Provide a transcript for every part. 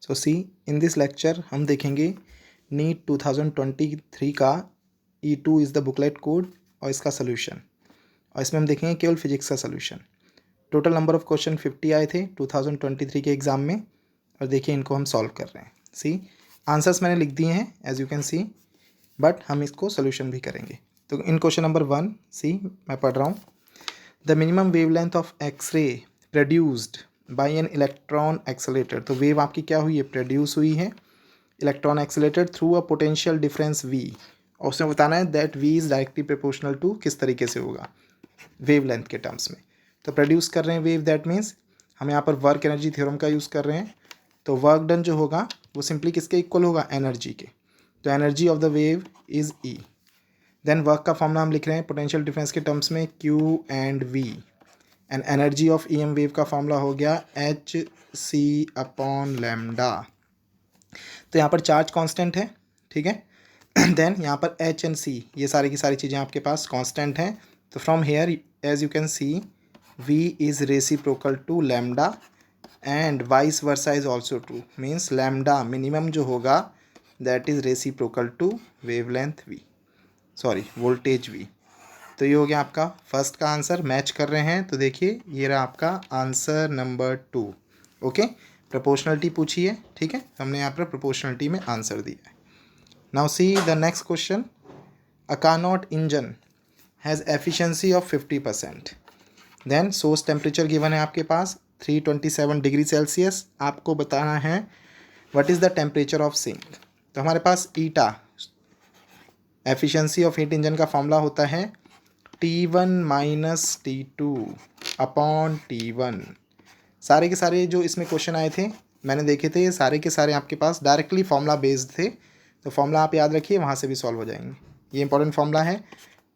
So C in this lecture हम देखेंगे NEET 2023 का E2 is the booklet code और इसका सोल्यूशन, और इसमें हम देखेंगे केवल फिजिक्स का solution. Total number of question 50 आए थे 2023 के एग्ज़ाम में, और देखिए इनको हम सॉल्व कर रहे हैं। सी आंसर्स मैंने लिख दिए हैं as you can see, but हम इसको सोल्यूशन भी करेंगे। तो इन क्वेश्चन नंबर 1 सी मैं पढ़ रहा हूँ। The minimum wavelength of X ray produced by an electron accelerator. तो वेव आपकी क्या हुई है, प्रोड्यूस हुई है electron accelerated through a potential difference v, और उसमें बताना है that v is directly proportional to, किस तरीके से होगा वेव लेंथ के टर्म्स में। तो प्रोड्यूस कर रहे हैं वेव, दैट मीन्स हम यहाँ पर वर्क एनर्जी थ्योरम का यूज़ कर रहे हैं। तो वर्क डन जो होगा वो सिंपली किसके इक्वल होगा, एनर्जी के। तो energy of the wave is E। Then work का फॉर्मूला हम लिख रहे हैं पोटेंशियल डिफरेंस के टर्म्स में Q and V, and energy of EM wave का फॉर्मूला हो गया hc/λ। तो यहाँ पर चार्ज कांस्टेंट है, ठीक है। देन यहाँ पर H एंड C, ये सारी की सारी चीज़ें आपके पास कांस्टेंट हैं। तो from here as you can see V is reciprocal to lambda and vice versa is also true, means lambda minimum जो होगा that is reciprocal to wavelength V, sorry voltage V। तो ये हो गया आपका फर्स्ट का आंसर, मैच कर रहे हैं। तो देखिए ये रहा आपका आंसर नंबर 2। ओके, प्रोपोर्शनलिटी पूछी है, ठीक है, हमने यहाँ पर प्रोपोर्शनलिटी में आंसर दिया है। Now see the next question. A Carnot engine has efficiency of 50%। Then source temperature given है आपके पास 327 डिग्री सेल्सियस। आपको बताना है what is the temperature of sink. तो हमारे पास eta, efficiency of heat engine का फॉर्मूला होता है T1 minus T2 upon T1। सारे के सारे जो इसमें क्वेश्चन आए थे मैंने देखे थे, ये सारे के सारे आपके पास डायरेक्टली फॉर्मूला बेस्ड थे। तो फॉर्मूला आप याद रखिए, वहाँ से भी सॉल्व हो जाएंगे। ये इंपॉर्टेंट फॉर्मूला है।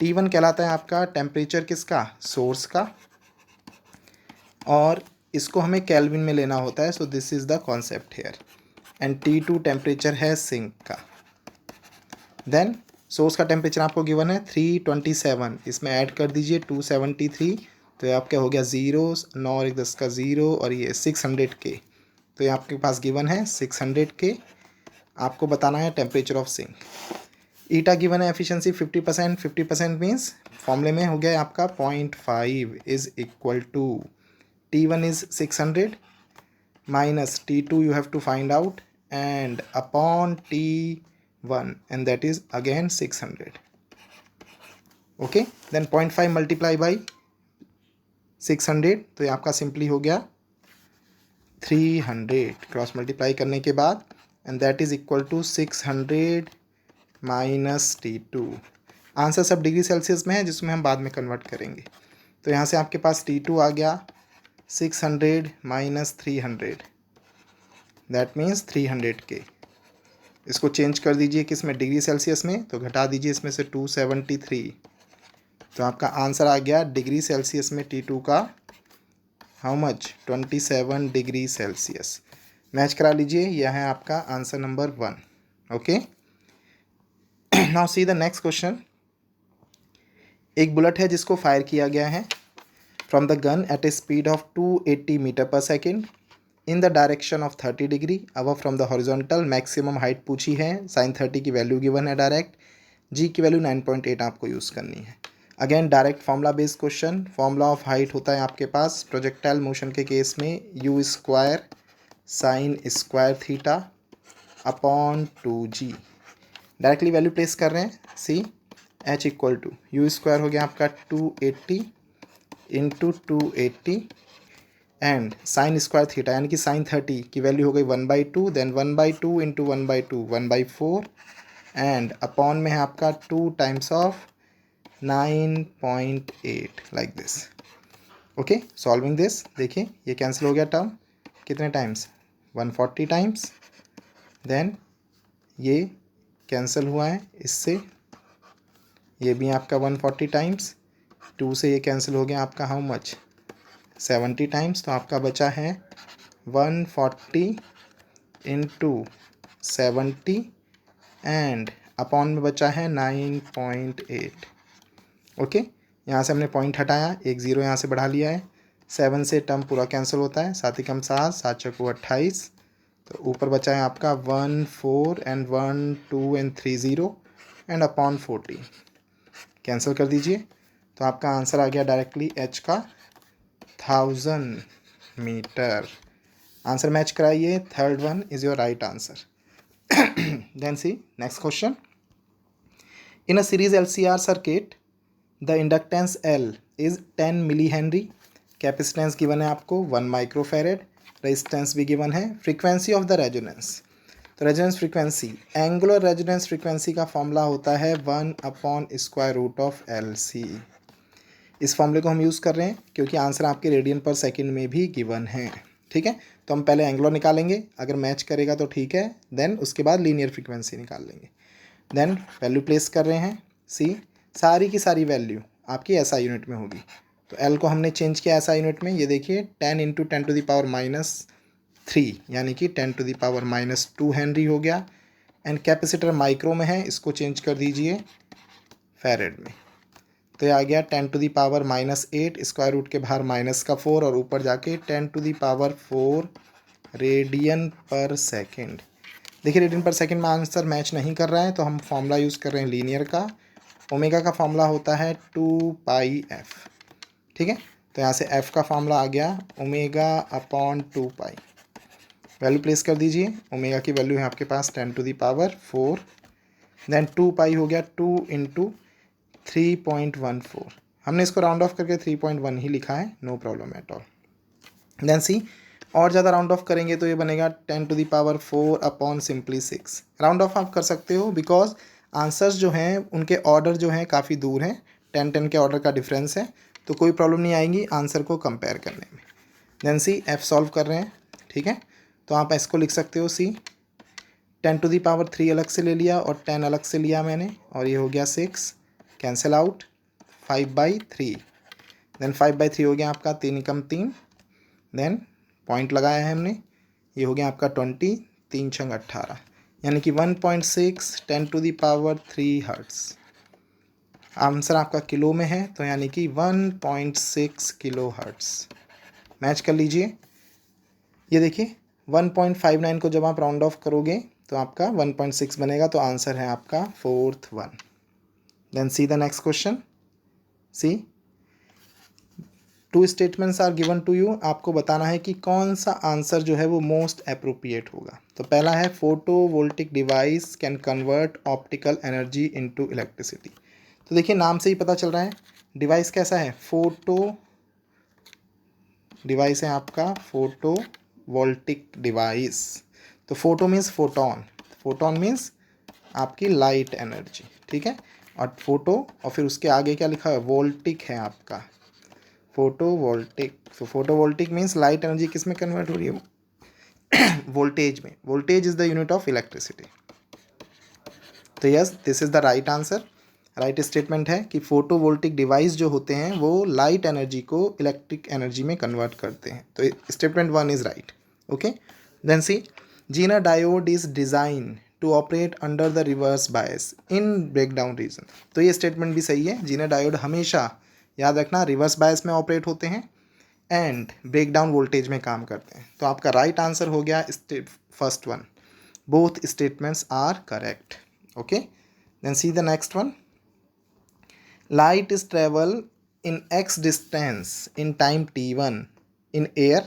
T1 कहलाता है आपका टेम्परेचर किसका, सोर्स का, और इसको हमें केल्विन में लेना होता है। So this is the concept here. And T2 temperature है सिंक का। देन सोर्स का टेम्परेचर आपको गिवन है 327, इसमें ऐड कर दीजिए 273, तो ये आपका हो गया 0, 9 और 1 10 का 0, और ये 600 के। तो ये आपके पास गिवन है 600 के। आपको बताना है temperature of sink. Eta given है एफिशिएंसी 50%। 50% मीन्स फॉर्मूले में हो गया आपका 0.5 is equal to T1 is 600 minus T2 you have to find out and upon T1, and that is again 600. okay, then 0.5 multiply by 600, तो ये आपका सिंपली हो गया 300 क्रॉस मल्टीप्लाई करने के बाद, and that is equal to 600 minus T2। Answer सब degree Celsius में है जिसमें हम बाद में कन्वर्ट करेंगे। तो यहाँ से आपके पास T2 आ गया 600 माइनस 300, दैट मीन्स 300 के। इसको चेंज कर दीजिए किस में, डिग्री सेल्सियस में, तो घटा दीजिए इसमें से 273। तो आपका आंसर आ गया डिग्री सेल्सियस में T2 का how much, 27 degree Celsius. Match करा लीजिए, यह है आपका answer number 1। Okay, now see the next question. एक बुलेट है जिसको फायर किया गया है from the gun at a speed of 280 metre per second in the direction of 30 degree above from the horizontal. Maximum height पूछी है, sine 30 की value given है डायरेक्ट, जी की वैल्यू 9.8 आपको यूज़ करनी है। Again direct formula based question. Formula of height होता है आपके पास प्रोजेक्टाइल मोशन के केस में u square sine square theta upon 2g। Directly value place कर रहे हैं। See h equal to u square हो गया आपका 280 into 280 and sine square theta यानी कि साइन 30 की वैल्यू हो गई 1/2, देन 1/2 इंटू 1/2 1/4, एंड अपॉन में है आपका 2 times of 9.8 like this. Okay, solving this देखिए ये कैंसिल हो गया टर्म कितने टाइम्स, 140 टाइम्स। देन ये कैंसिल हुआ है इससे, ये भी आपका 140 टाइम्स। 2 से ये कैंसिल हो गया आपका हाउ मच, 70 टाइम्स। तो आपका बचा है 140 इंटू 70 एंड अपॉन में बचा है 9.8। ओके, यहाँ से हमने पॉइंट हटाया, एक ज़ीरो यहाँ से बढ़ा लिया है। 7 से टर्म पूरा कैंसिल होता है, 7 एकम 7, 7 चौको 28, तो ऊपर बचा है आपका 1 4 and 1 2 and 3 0 and upon 40, cancel कर दीजिए। तो आपका आंसर आ गया डायरेक्टली एच का 1000 मीटर। आंसर मैच कराइए, third one is your right answer. Then see next question. In a series LCR circuit the inductance L is 10 milli henry, capacitance given है आपको 1 माइक्रोफेरेड, रेजिस्टेंस भी given है, frequency of the resonance. तो resonance frequency, angular resonance frequency का formula होता है 1/√LC। इस फॉर्मूले को हम यूज़ कर रहे हैं क्योंकि आंसर आपके रेडियन पर सेकंड में भी गिवन है, ठीक है। तो हम पहले एंगुलर निकालेंगे, अगर मैच करेगा तो ठीक है, देन उसके बाद लीनियर फ्रीक्वेंसी निकाल लेंगे। देन वैल्यू प्लेस कर रहे हैं, सी सारी की सारी वैल्यू आपकी SI यूनिट में होगी। तो L को हमने चेंज किया SI यूनिट में, ये देखिए 10 × 10⁻³ यानी कि 10⁻2 हेनरी हो गया। एंड कैपेसिटर माइक्रो में है, इसको चेंज कर दीजिए फेरेड में। तो ये आ गया 10⁻⁻8, स्क्वायर रूट के बाहर -4 और ऊपर जाके 10⁴ रेडियन पर सेकेंड। देखिए रेडियन पर सेकेंड में आंसर मैच नहीं कर रहा है, तो हम फॉर्मूला यूज़ कर रहे हैं लीनियर का। ओमेगा का फॉर्मूला होता है 2πf, ठीक है। तो यहाँ से f का फॉर्मूला आ गया ω/2π। वैल्यू प्लेस कर दीजिए, ओमेगा की वैल्यू है आपके पास 10⁴, देन 2π हो गया 2 × 3.14। हमने इसको राउंड ऑफ करके 3.1 ही लिखा है, no problem at all. Then see और ज़्यादा राउंड ऑफ करेंगे तो ये बनेगा 10⁴ अपॉन सिंपली 6। राउंड ऑफ आप कर सकते हो बिकॉज आंसर्स जो हैं उनके ऑर्डर जो हैं काफ़ी दूर हैं, 10 के ऑर्डर का डिफरेंस है, तो कोई प्रॉब्लम नहीं आएगी आंसर को कंपेयर करने में। देन सी एफ सॉल्व कर रहे हैं, ठीक है। तो आप एस को लिख सकते हो, सी 10⁻³ अलग से ले लिया और 10 अलग से लिया मैंने, और ये हो गया 6, कैंसिल आउट 5/3। देन 5/3 हो गया आपका 3 × 3, देन पॉइंट लगाया है हमने, ये हो गया आपका 20, 3 × 18 यानी कि 1.6 10⁻³ हर्ट्स। आंसर आपका किलो में है, तो यानी कि 1.6 किलो हर्ट्स। मैच कर लीजिए, ये देखिए 1.59 को जब आप राउंड ऑफ करोगे तो आपका 1.6 बनेगा, तो आंसर है आपका fourth one. Then see the next question. See 2 statements are given to you, आपको बताना है कि कौन सा आंसर जो है वो मोस्ट अप्रोप्रिएट होगा। तो पहला है photovoltaic device can convert optical energy into electricity. तो देखिए नाम से ही पता चल रहा है डिवाइस कैसा है, फोटो डिवाइस है आपका, फोटोवोल्टिक डिवाइस। तो photo means photon, photon means आपकी लाइट एनर्जी, ठीक है। और फोटो और फिर उसके आगे क्या लिखा है, वोल्टिक है आपका, फोटोवोल्टिक। तो फोटोवोल्टिक मीन्स लाइट एनर्जी किस में कन्वर्ट हो रही है, वोल्टेज में। Voltage is the unit of electricity. तो yes this is the right answer. Right statement है कि फोटोवोल्टिक डिवाइस जो होते हैं वो लाइट एनर्जी को इलेक्ट्रिक एनर्जी में कन्वर्ट करते हैं। तो statement 1 is right, okay. Then see Zener diode is design to operate under the reverse bias in breakdown region. तो ये स्टेटमेंट भी सही है, जीना डायोड हमेशा याद रखना रिवर्स बायस में ऑपरेट होते हैं एंड ब्रेकडाउन वोल्टेज में काम करते हैं। तो आपका राइट आंसर हो गया first one, both statements are correct, okay. Then see the next one. Light is travel in x distance in time t1 in air.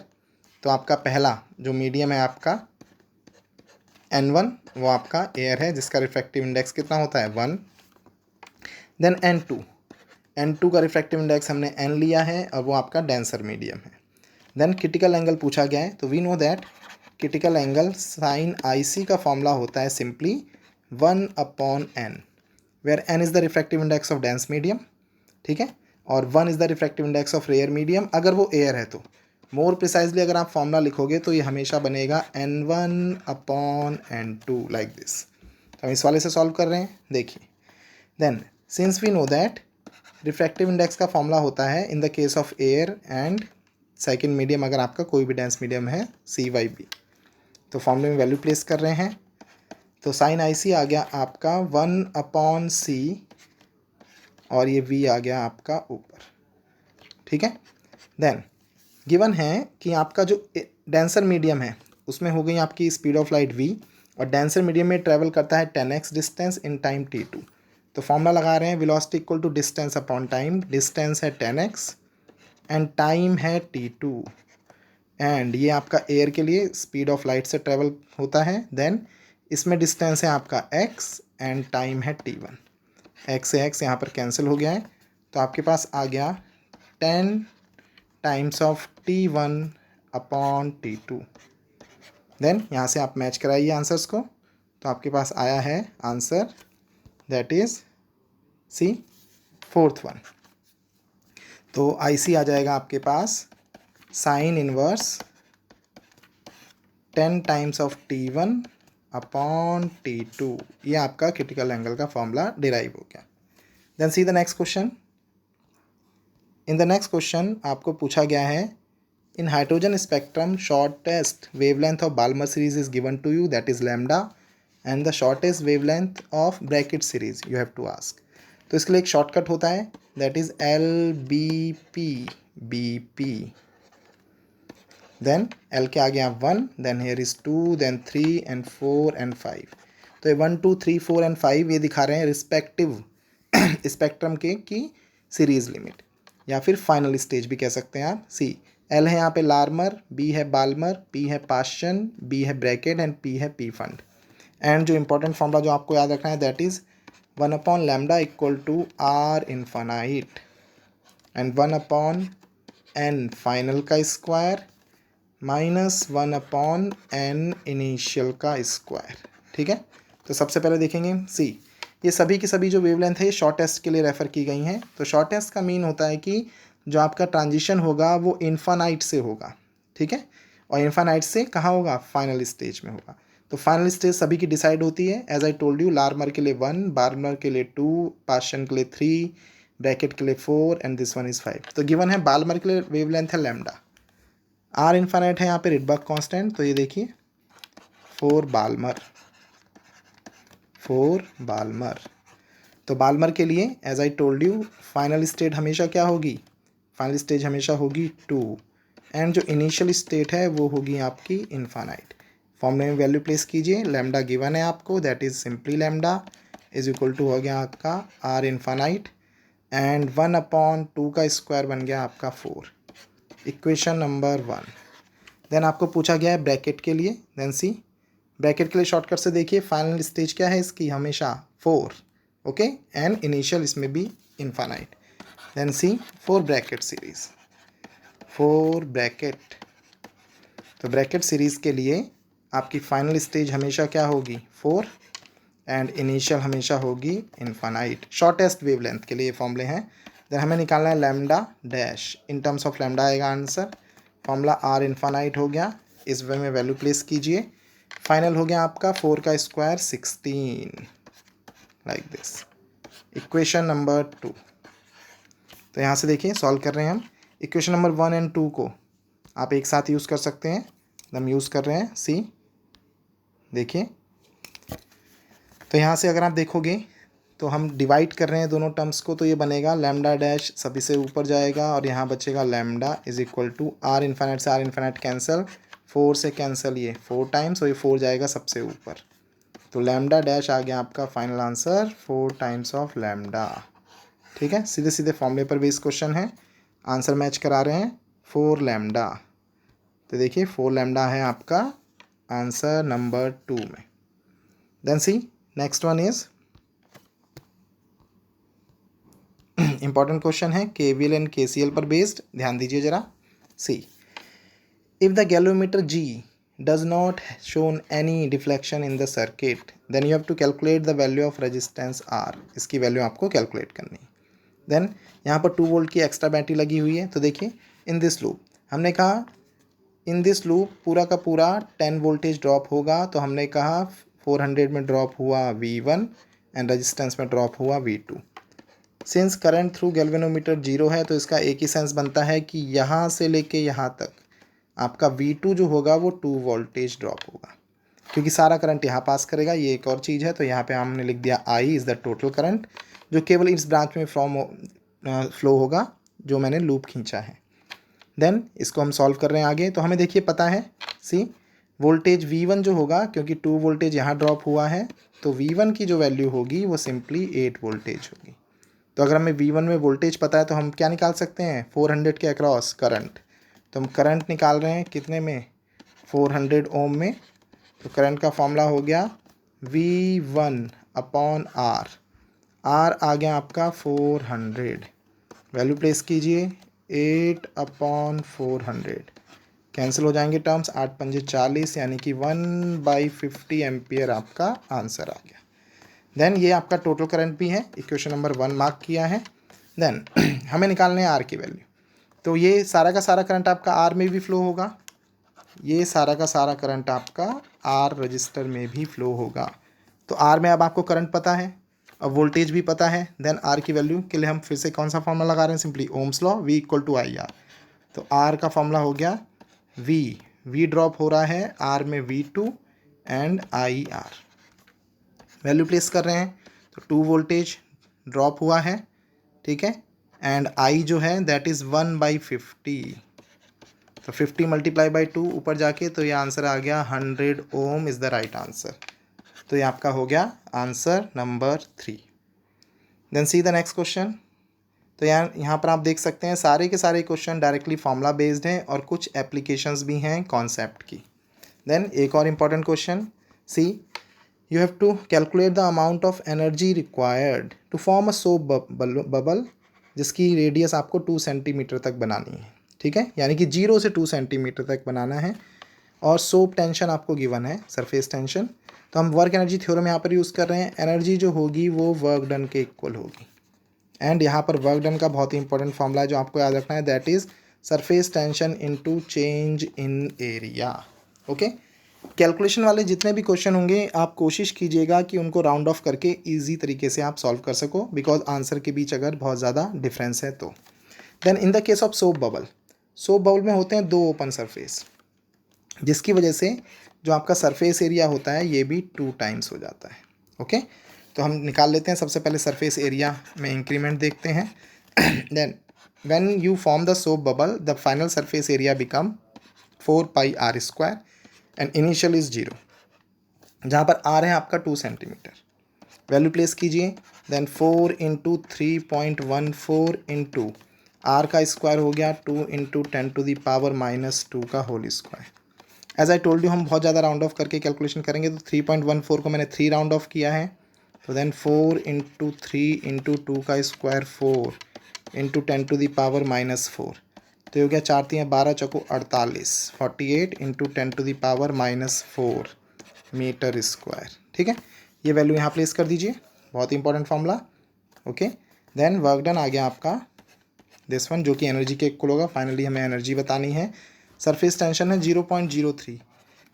तो आपका पहला जो मीडियम है आपका n1 वो आपका एयर है जिसका रिफ्रैक्टिव इंडेक्स कितना होता है 1। देन n2 का रिफ्रैक्टिव इंडेक्स हमने n लिया है और वो आपका डेंसर मीडियम है। देन क्रिटिकल एंगल पूछा गया है, तो we know that critical angle sine IC का फॉर्मूला होता है simply 1/n, where n is the refractive index of dense medium, ठीक है, और 1 is the refractive index of rare medium. अगर वो एयर है तो मोर प्रिसाइजली अगर आप फॉर्मूला लिखोगे तो ये हमेशा बनेगा n1/n2 लाइक दिस। तो हम इस वाले से सॉल्व कर रहे हैं, देखिए। Then since we know that refractive index का फॉर्मूला होता है in the case of air and second medium, अगर आपका कोई भी डेंस मीडियम है CYB, तो फॉर्मूले में वैल्यू प्लेस कर रहे हैं। तो साइन IC आ गया आपका 1/c और ये V आ गया आपका ऊपर, ठीक है। देन गिवन है कि आपका जो डेंसर मीडियम है उसमें हो गई आपकी स्पीड ऑफ लाइट v, और डेंसर मीडियम में ट्रैवल करता है 10x distance in time t2। तो फॉर्मूला लगा रहे हैं velocity equal to distance upon time, distance है 10x एंड टाइम है t2, एंड ये आपका एयर के लिए स्पीड ऑफ लाइट से ट्रैवल होता है। देन इसमें डिस्टेंस है आपका x एंड टाइम है t1। x से x यहाँ पर कैंसिल हो गया है, तो आपके पास आ गया 10 times of t1 upon t2। Then यहाँ से आप मैच कराइए आंसर्स को, तो आपके पास आया है answer that is C, fourth one. तो IC आ जाएगा आपके पास sine inverse 10 times of t1 upon t2। ये आपका क्रिटिकल एंगल का फॉर्मूला डिराइव हो गया। Then see the next question. In the next question आपको पूछा गया है in hydrogen spectrum shortest wavelength of Balmer series is given to you that is lambda and the shortest wavelength of Brackett series you have to ask. तो इसके लिए एक shortcut होता है that is LBP। Then L के आगे आप 1, then here is 2, then 3 and 4 and 5। तो ये 1 2 3 4 एंड 5 ये दिखा रहे हैं रिस्पेक्टिव स्पेक्ट्रम के की सीरीज लिमिट, या फिर फाइनल स्टेज भी कह सकते हैं आप। सी L है यहाँ पे लार्मर, B है बाल्मर, P है पास्चन, B है ब्रैकेट एंड P है पी फंड। एंड जो इंपॉर्टेंट फॉर्मूला जो आपको याद रखना है that is 1 upon lambda equal to R infinite and 1 upon N final का square minus 1 upon N initial का स्क्वायर। ठीक है, तो सबसे पहले देखेंगे सी, ये सभी की सभी जो वेवलेंथ है ये शॉर्टेस्ट के लिए रेफ़र की गई हैं। तो शॉर्टेस्ट का मीन होता है कि जो आपका ट्रांजिशन होगा वो इन्फानाइट से होगा। ठीक है, और इन्फानाइट से कहाँ होगा, फाइनल स्टेज में होगा। तो फाइनल स्टेज सभी की डिसाइड होती है as I told you, Lyman के लिए 1, बार्मर के लिए 2, पास्चन के लिए 3, ब्रैकेट के लिए 4 एंड दिस वन इज़ 5। तो गिवन है बाल्मर के लिए वेवलेंथ है लैम्डा, R इन्फानाइट है यहाँ पे रिडबर्ग कांस्टेंट, तो ये देखिए 4 बाल्मर। तो बाल्मर के लिए as I told you final state हमेशा क्या होगी, फाइनल स्टेज हमेशा होगी 2, एंड जो इनिशियल स्टेट है वो होगी आपकी इन्फानाइट। फॉर्मूले में वैल्यू प्लेस कीजिए, लैम्डा गिवन है आपको that is simply lambda is equal to हो गया आपका R इन्फानाइट एंड 1 अपॉन 2 का स्क्वायर बन गया आपका 4, इक्वेशन नंबर 1। देन आपको पूछा गया है ब्रैकेट के लिए, देन सी ब्रैकेट के लिए शॉर्टकट से देखिए फाइनल स्टेज क्या है इसकी, हमेशा 4, ओके, एंड इनिशियल इसमें भी इन्फानाइट। देन सी 4 ब्रैकेट सीरीज, 4 ब्रैकेट। तो ब्रैकेट सीरीज़ के लिए आपकी फाइनल स्टेज हमेशा क्या होगी 4 एंड इनिशियल हमेशा होगी इन्फानाइट। शॉर्टेस्ट वेवलेंथ के लिए ये फॉर्मूले हैं। देन हमें निकालना है lambda dash, in terms of lambda आएगा आंसर, फॉर्मूला R इन्फानाइट हो गया, इस वे में वैल्यू प्लेस कीजिए, फाइनल हो गया आपका 4 का square 16 like this, equation number 2। तो यहाँ से देखिए सॉल्व कर रहे हैं हम, इक्वेशन नंबर 1 एंड 2 को आप एक साथ यूज़ कर सकते हैं, हम यूज़ कर रहे हैं। सी देखिए, तो यहाँ से अगर आप देखोगे तो हम डिवाइड कर रहे हैं दोनों टर्म्स को, तो ये बनेगा लैम्डा डैश सभी से ऊपर जाएगा और यहाँ बचेगा lambda is equal to R infinite से R इन्फानाइट कैंसिल, 4 से कैंसिल ये 4 टाइम्स, और ये 4 जाएगा सबसे ऊपर, तो लैम्डा डैश आ गया आपका final answer 4 times of lambda. ठीक है, सीधे सीधे फॉर्मूले पर बेस्ड क्वेश्चन है, आंसर मैच करा रहे हैं 4 लैम्डा। तो देखिए 4 लैम्डा है आपका आंसर नंबर 2 में। Then see next one is important question है KVL एंड KCL पर बेस्ड, ध्यान दीजिए जरा। See if the galvanometer G does not shown any deflection in the circuit then you have to calculate the value of resistance R। इसकी value आपको calculate करनी है। Then यहाँ पर 2 वोल्ट की एक्स्ट्रा बैटरी लगी हुई है, तो देखिए इन दिस लूप हमने कहा इन दिस लूप पूरा का पूरा 10 वोल्टेज ड्रॉप होगा, तो हमने कहा 400 में ड्रॉप हुआ V1 एंड रेजिस्टेंस में ड्रॉप हुआ V2। Since current through galvanometer 0 है तो इसका एक ही सेंस बनता है कि यहाँ से लेके यहाँ तक आपका V2 जो होगा वो 2 वोल्टेज ड्रॉप होगा, क्योंकि सारा करंट यहाँ पास करेगा। ये एक और चीज़ है, तो यहाँ पे हमने लिख दिया I is the total current जो केवल इस ब्रांच में फ्लो होगा जो मैंने लूप खींचा है। देन इसको हम सॉल्व कर रहे हैं आगे, तो हमें देखिए पता है सी वोल्टेज V1 जो होगा, क्योंकि 2 वोल्टेज यहाँ ड्रॉप हुआ है, तो V1 की जो वैल्यू होगी वो सिंपली 8 वोल्टेज होगी। तो अगर हमें V1 में वोल्टेज पता है तो हम क्या निकाल सकते हैं, 400 के अक्रॉस करंट। तो हम करंट निकाल रहे हैं कितने में, 400 ओम में। तो करंट का फॉर्मूला हो गया V1 अपॉन R। R आ गया आपका 400, वैल्यू प्लेस कीजिए 8 अपॉन 400, कैंसिल हो जाएंगे टर्म्स, 8 पंजे 40, यानी कि 1/50 एम्पियर आपका आंसर आ गया। देन ये आपका टोटल करंट भी है, इक्वेशन नंबर 1 मार्क किया है। देन हमें निकालने हैं आर की वैल्यू। तो ये सारा का सारा करंट आपका आर में भी फ्लो होगा, ये सारा का सारा करंट आपका आर रजिस्टर में भी फ्लो होगा। तो आर में अब आपको करंट पता है, अब वोल्टेज भी पता है। देन आर की वैल्यू के लिए हम फिर से कौन सा फॉर्मूला लगा रहे हैं, simply Ohm's law, V equal to I R. तो आर का फॉर्मूला हो गया V ड्रॉप हो रहा है आर में V2 and I R, value place कर रहे हैं। तो 2 वोल्टेज ड्रॉप हुआ है, ठीक है, एंड आई जो है दैट इज़ 1/50। तो 50 मल्टीप्लाई बाई 2 ऊपर जाके, तो ये आंसर आ गया 100 ohm is the right answer. तो ये आपका हो गया answer number 3। Then see the next question. तो यहाँ पर आप देख सकते हैं सारे के सारे क्वेश्चन डायरेक्टली फॉर्मूला बेस्ड हैं और कुछ एप्लीकेशंस भी हैं कॉन्सेप्ट की। देन एक और important question, see you have to calculate the amount of energy required to form a soap bubble जिसकी रेडियस आपको 2 सेंटीमीटर तक बनानी है, ठीक है, यानी कि 0 से 2 सेंटीमीटर तक बनाना है। और सोप टेंशन आपको गिवन है, सरफेस टेंशन। तो हम वर्क एनर्जी थ्योरम यहाँ पर यूज़ कर रहे हैं, एनर्जी जो होगी वो वर्क डन के इक्वल होगी। एंड यहाँ पर वर्क डन का बहुत ही इंपॉर्टेंट फॉर्मूला है जो आपको याद रखना है, that is surface tension into change in area. Okay, calculation वाले जितने भी क्वेश्चन होंगे आप कोशिश कीजिएगा कि उनको राउंड ऑफ करके इजी तरीके से आप सॉल्व कर सको, बिकॉज आंसर के बीच अगर बहुत ज़्यादा डिफरेंस है तो। Then in the case of soap bubble में होते हैं 2 ओपन सरफेस, जिसकी वजह से जो आपका सरफेस एरिया होता है ये भी 2 टाइम्स हो जाता है। ओके, तो हम निकाल लेते हैं। सबसे पहले सरफेस एरिया में इंक्रीमेंट देखते हैं। Then when you form the soap bubble the final surface area become 4πr² and initial is 0, जहाँ पर आर है आपका 2 सेंटीमीटर, वैल्यू प्लेस कीजिए। देन 4 इंटू 3.14 इंटू आर का स्क्वायर हो गया 2 इंटू 10⁻⁻² का whole square. As I told you हम बहुत ज़्यादा राउंड ऑफ करके कैलकुलेशन करेंगे, तो 3.14 को मैंने 3 राउंड ऑफ किया है। तो देन 4 इंटू 3 इंटू 2 का स्क्वायर 4 इंटू 10⁻⁻4, तो ये हो गया 4 3 12 चौको 48, 48 इंटू 10⁻⁻4 मीटर स्क्वायर, ठीक है। ये वैल्यू यहाँ प्लेस कर दीजिए, बहुत ही important formula. Okay, then work done आ गया आपका दिस वन, जो कि एनर्जी के इक्वल होगा। फाइनली हमें एनर्जी बतानी है। सरफेस टेंशन है 0.03,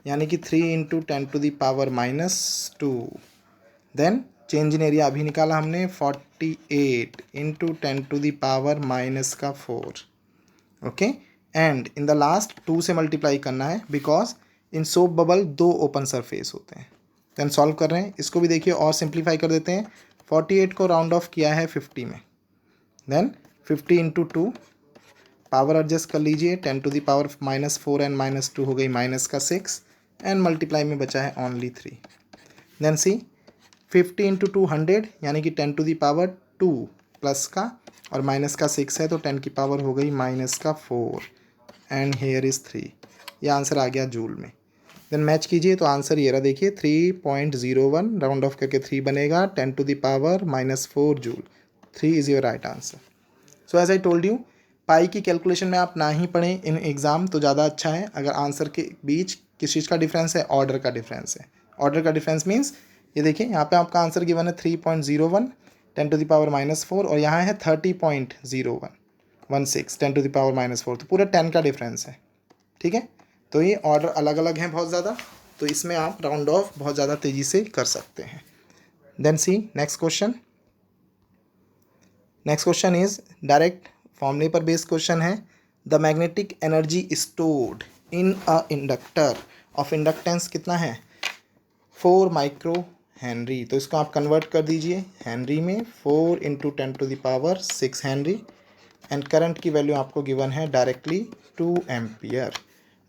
यानी कि 3 into 10⁻⁻2। Then change in area अभी निकाला हमने 48 into 10⁻⁻4। Okay, and in the last 2 से मल्टीप्लाई करना है, because in soap bubble 2 open surface होते हैं। देन सॉल्व कर रहे हैं, इसको भी देखिए और सिंप्लीफाई कर देते हैं। 48 को राउंड ऑफ किया है 50 में, देन 50 इंटू 2, पावर एडजस्ट कर लीजिए, 10⁻⁻4 एंड -2 हो गई -6, एंड मल्टीप्लाई में बचा है ओनली 3। देन सी 50 इंटू 2 100, यानी कि 10⁻2 प्लस का और माइनस का 6 है, तो 10 की पावर हो गई -4 एंड हेयर इज़ 3। ये आंसर आ गया जूल में। देन मैच कीजिए, तो आंसर ये रहा, देखिए 3.01 राउंड ऑफ करके 3 बनेगा, 10⁻⁻4 joule. 3 is your right answer. So as I told you, pi की कैलकुलेशन में आप ना ही पढ़ें इन एग्ज़ाम तो ज़्यादा अच्छा है। अगर आंसर के बीच किस चीज़ का डिफरेंस है, ऑर्डर का डिफरेंस है। ऑर्डर का डिफरेंस मीन्स ये देखिए यहाँ पे आपका आंसर गिवन है 3.01 10⁻⁻4 और यहाँ है 30.0116 10⁻⁻4, तो पूरा 10 का डिफरेंस है, ठीक है। तो ये ऑर्डर अलग अलग हैं बहुत ज़्यादा, तो इसमें आप राउंड ऑफ बहुत ज़्यादा तेज़ी से कर सकते हैं। Then see next question. Next question is direct फॉर्मूले पर बेस्ड क्वेश्चन है। The magnetic energy stored in a inductor of inductance कितना है, 4 माइक्रो हेनरी। तो इसको आप कन्वर्ट कर दीजिए हेनरी में, 4 इंटू 10⁻6 हेनरी, एंड करंट की वैल्यू आपको गिवन है directly 2 ampere.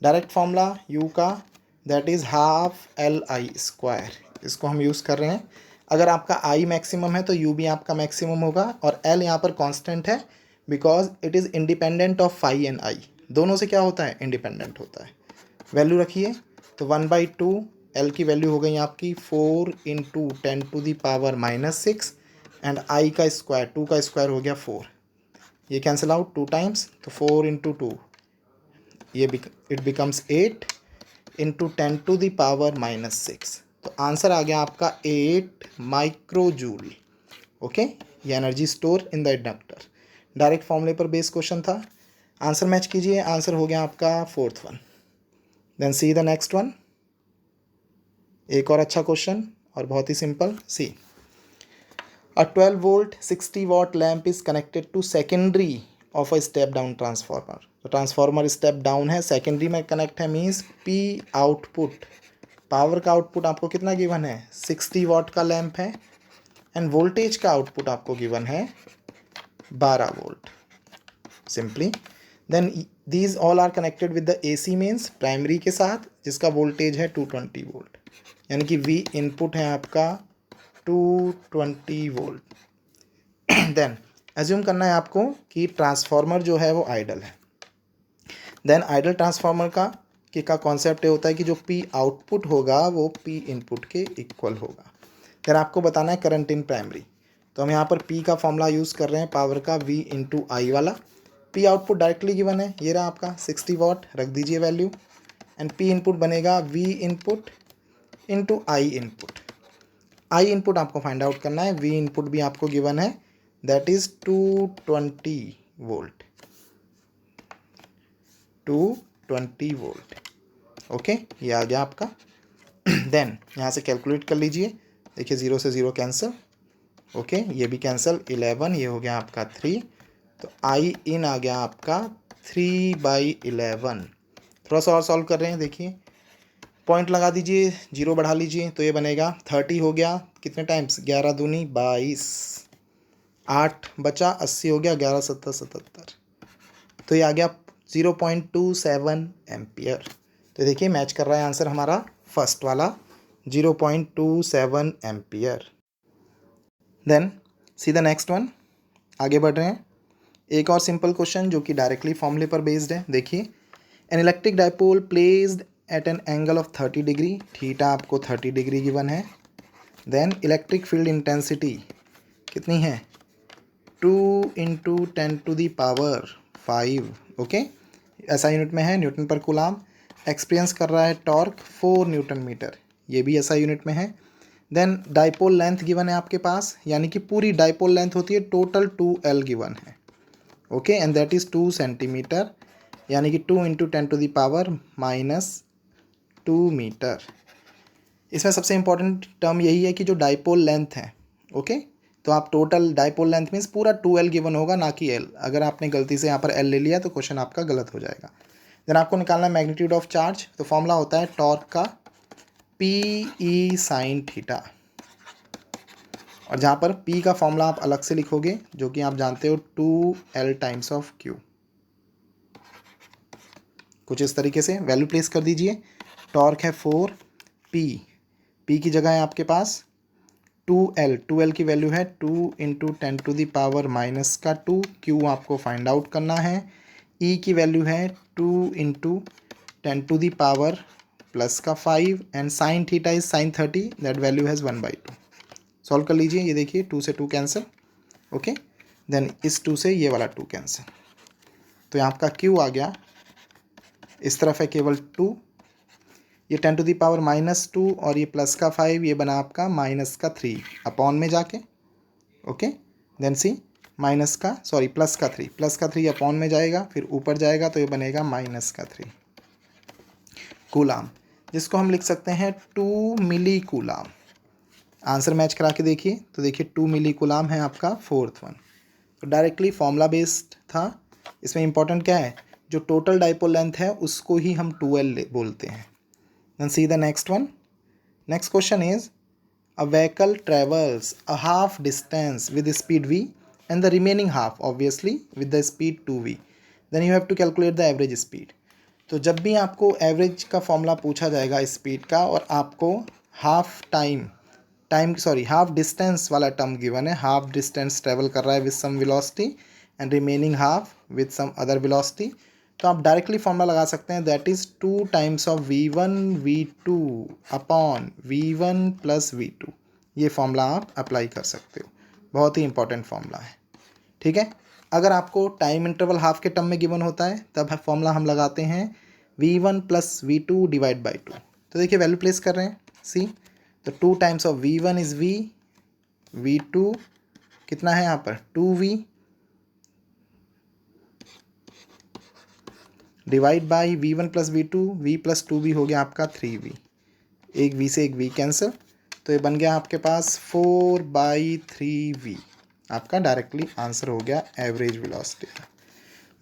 Direct formula U का that is half L I square, इसको हम यूज़ कर रहे हैं। अगर आपका आई मैक्सिमम है तो यू भी आपका मैक्सिमम होगा, और एल यहाँ पर कांस्टेंट है because it is independent of phi and I, दोनों से क्या होता है, इंडिपेंडेंट होता है। वैल्यू रखिए तो 1/2 एल की वैल्यू हो गई आपकी 4 इंटू 10⁻⁻6 एंड आई का स्क्वायर, 2 का स्क्वायर हो गया 4, ये कैंसिल आउट 2 टाइम्स, तो 4 इंटू 2 ये इट बिकम्स 8 इंटू 10⁻⁻6, तो आंसर आ गया आपका 8 माइक्रोजूल। ओके, ये energy store in the inductor. Direct फॉर्मूले पर बेस्ड क्वेश्चन था। आंसर मैच कीजिए, आंसर हो गया आपका 4th one. Then see the next one, एक और अच्छा क्वेश्चन और बहुत ही simple. See, a 12 volt 60 watt lamp is connected to secondary of a step down transformer, तो ट्रांसफार्मर स्टेप डाउन है, सेकेंडरी में कनेक्ट है, मीन्स पी आउटपुट, पावर का आउटपुट आपको कितना गिवन है, 60 वाट का लैंप है, एंड वोल्टेज का आउटपुट आपको गिवन है 12 volt simply. Then these all are connected with the AC means primary के साथ, जिसका वोल्टेज है 220 वोल्ट, यानी कि V इनपुट है आपका 220 वोल्ट। देन एज्यूम करना है आपको कि ट्रांसफार्मर जो है वो आइडल है। देन आइडल ट्रांसफार्मर का कॉन्सेप्ट ये होता है कि जो P आउटपुट होगा वो P इनपुट के इक्वल होगा। देन आपको बताना है करंट इन प्राइमरी, तो हम यहाँ पर P का फॉर्मूला यूज़ कर रहे हैं, पावर का V इंटू आई वाला। P आउटपुट डायरेक्टली गिवन है, ये रहा आपका 60 वाट, रख दीजिए वैल्यू, एंड P इनपुट बनेगा V इनपुट इंटू आई इनपुट। आई इनपुट आपको फाइंड आउट करना है, V इनपुट भी आपको गिवन है, that is 220 volt, 220 volt. Okay, ये आ गया आपका। देन यहाँ से कैलकुलेट कर लीजिए, देखिए 0 से 0 कैंसिल, ओके ये भी कैंसिल, 11, ये हो गया आपका 3, तो आई इन आ गया आपका 3/11। थोड़ा सा और सॉल्व कर रहे हैं, देखिए पॉइंट लगा दीजिए, 0 बढ़ा लीजिए, तो ये बनेगा 30 हो गया, कितने टाइम्स, 11 दूनी 22, 8 बचा, 80 हो गया, 11 7 77, तो ये आ गया 0.27 एम्पियर। तो देखिए मैच कर रहा है आंसर हमारा फर्स्ट वाला 0.27 ampere. Then see the next one, आगे बढ़ रहे हैं। एक और सिंपल क्वेश्चन जो कि डायरेक्टली फॉर्मूले पर बेस्ड है। देखिए, an electric dipole placed at an angle of 30 degree, theta आपको 30 डिग्री गिवन है। देन इलेक्ट्रिक फील्ड इंटेंसिटी कितनी है, 2 इंटू 10⁻⁵, ओके ऐसा यूनिट में है, न्यूटन पर कूलाम। एक्सपीरियंस कर रहा है टॉर्क 4 न्यूटन मीटर, ये भी ऐसा यूनिट में है। देन डाइपोल लेंथ गिवन है आपके पास, यानी कि पूरी डाइपोल लेंथ होती है टोटल 2L गिवन है, okay and that is 2 centimetre, यानी कि 2 इंटू 10⁻⁻2 मीटर। इसमें सबसे इंपॉर्टेंट टर्म यही है कि जो डाइपोल लेंथ है, ओके तो आप टोटल डाइपोल लेंथ मीन्स पूरा 2L गिवन होगा, ना कि L। अगर आपने गलती से यहाँ पर L ले लिया तो क्वेश्चन आपका गलत हो जाएगा। देन आपको निकालना है मैग्नीट्यूड ऑफ चार्ज, तो फॉर्मूला होता है टॉर्क का PE साइन थीटा, और जहाँ पर P का फॉर्मूला आप अलग से लिखोगे जो कि आप जानते हो 2L टाइम्स ऑफ Q। कुछ इस तरीके से वैल्यू प्लेस कर दीजिए। टॉर्क है 4, P की जगह है आपके पास 2L की वैल्यू है 2 इंटू 10⁻⁻2, Q आपको फाइंड आउट करना है। E की वैल्यू है 2 into 10⁻5 and sine theta is sine 30, that value has 1/2। Solve कर लीजिए, ये देखिए 2 से 2 कैंसिल, ओके देन इस 2 से ये वाला 2 कैंसिल, तो यहाँ आपका Q आ गया, इस तरफ है केवल 2, ये 10⁻⁻2 और ये प्लस का 5, ये बना आपका -3 अपॉन में जाके, ओके देन सी प्लस का 3 अपॉन में जाएगा, फिर ऊपर जाएगा तो ये बनेगा -3 कूलाम, जिसको हम लिख सकते हैं 2 मिली कूलाम। आंसर मैच करा के देखिए, तो देखिए 2 मिली कूलाम है आपका 4th वन। तो डायरेक्टली फॉर्मूला बेस्ड था। इसमें इंपॉर्टेंट क्या है, जो टोटल डाइपोल लेंथ है उसको ही हम 2L बोलते हैं। Then see the next one. Next question is, a vehicle travels a half distance with the speed v and the remaining half obviously with the speed 2v. Then you have to calculate the average speed. तो जब भी आपको average का formula पूछा जाएगा speed का और आपको हाफ डिस्टेंस वाला टर्म गिवन है, हाफ डिस्टेंस ट्रेवल कर रहा है with some velocity and remaining half with some other velocity, तो आप डायरेक्टली फॉर्मूला लगा सकते हैं, that is 2 times of v1 v2 upon v1 plus v2। ये फॉर्मूला आप अप्लाई कर सकते हो, बहुत ही इंपॉर्टेंट फॉर्मूला है। ठीक है, अगर आपको टाइम इंटरवल हाफ के टर्म में गिवन होता है तब फॉर्मूला हम लगाते हैं v1 plus v2 divide by 2। तो देखिए वैल्यू प्लेस कर रहे हैं, सी, तो 2 times of v1 is v2 कितना है यहाँ पर 2v divide by v1 plus v2, v plus 2v हो गया आपका 3v, एक v से एक v कैंसिल, तो ये बन गया आपके पास 4/3v। आपका डायरेक्टली आंसर हो गया एवरेज वेलोसिटी का।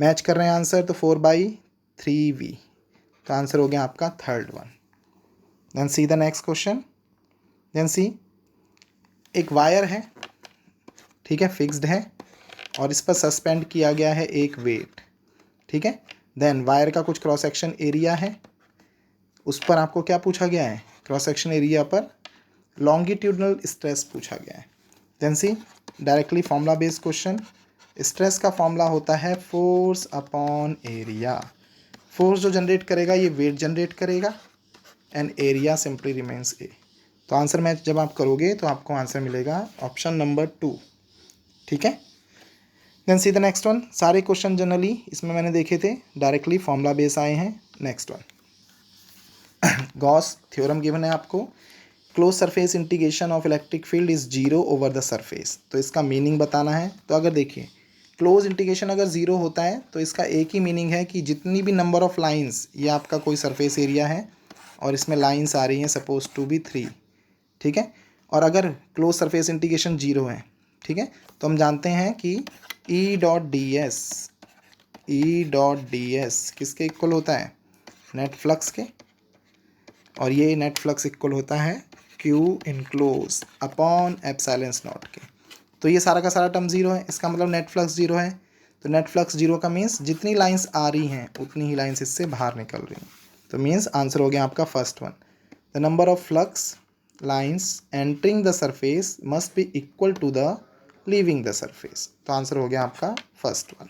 मैच कर रहे हैं आंसर, तो 4/3v, तो आंसर हो गया आपका third one. Then see the next question. Then see, एक वायर है, ठीक है, फिक्स्ड है और इस पर सस्पेंड किया गया है एक वेट। ठीक है, देन वायर का कुछ क्रॉस सेक्शन एरिया है, उस पर आपको क्या पूछा गया है, क्रॉस सेक्शन एरिया पर लॉन्गिट्यूडनल स्ट्रेस पूछा गया है। Then see, directly formula based question. Stress का फॉर्मूला होता है फोर्स अपॉन एरिया। फोर्स जो जनरेट करेगा ये वेट जनरेट करेगा and area simply remains A. तो आंसर मैच जब आप करोगे तो आपको आंसर मिलेगा ऑप्शन नंबर 2। ठीक है, then see the next one. सारे क्वेश्चन जनरली इसमें मैंने देखे थे डायरेक्टली फॉर्मूला बेस आए हैं। Next one, Gauss theorem given है आपको, close surface integration of electric field is 0 over the surface. तो इसका मीनिंग बताना है। तो अगर देखिए क्लोज इंटीग्रेशन अगर 0 होता है तो इसका एक ही मीनिंग है कि जितनी भी नंबर ऑफ लाइंस, ये आपका कोई सरफेस एरिया है और इसमें लाइंस आ रही हैं सपोज टू बी 3, ठीक है, और अगर क्लोज सरफेस इंटीग्रेशन 0 है, ठीक है, तो हम जानते हैं कि E डॉट डी एस किसके इक्वल होता है, नेट फ्लक्स के, और ये नेट फ्लक्स इक्वल होता है Q enclose upon epsilon not के। तो ये सारा का सारा टर्म 0 है, इसका मतलब नेट फ्लक्स 0 है। तो नेट फ्लक्स 0 का मीन्स जितनी लाइंस आ रही हैं उतनी ही लाइंस इससे बाहर निकल रही हैं। तो मीन्स आंसर हो गया आपका first one, the number of flux lines entering the surface must be equal to the leaving the surface. तो आंसर हो गया आपका फर्स्ट वन।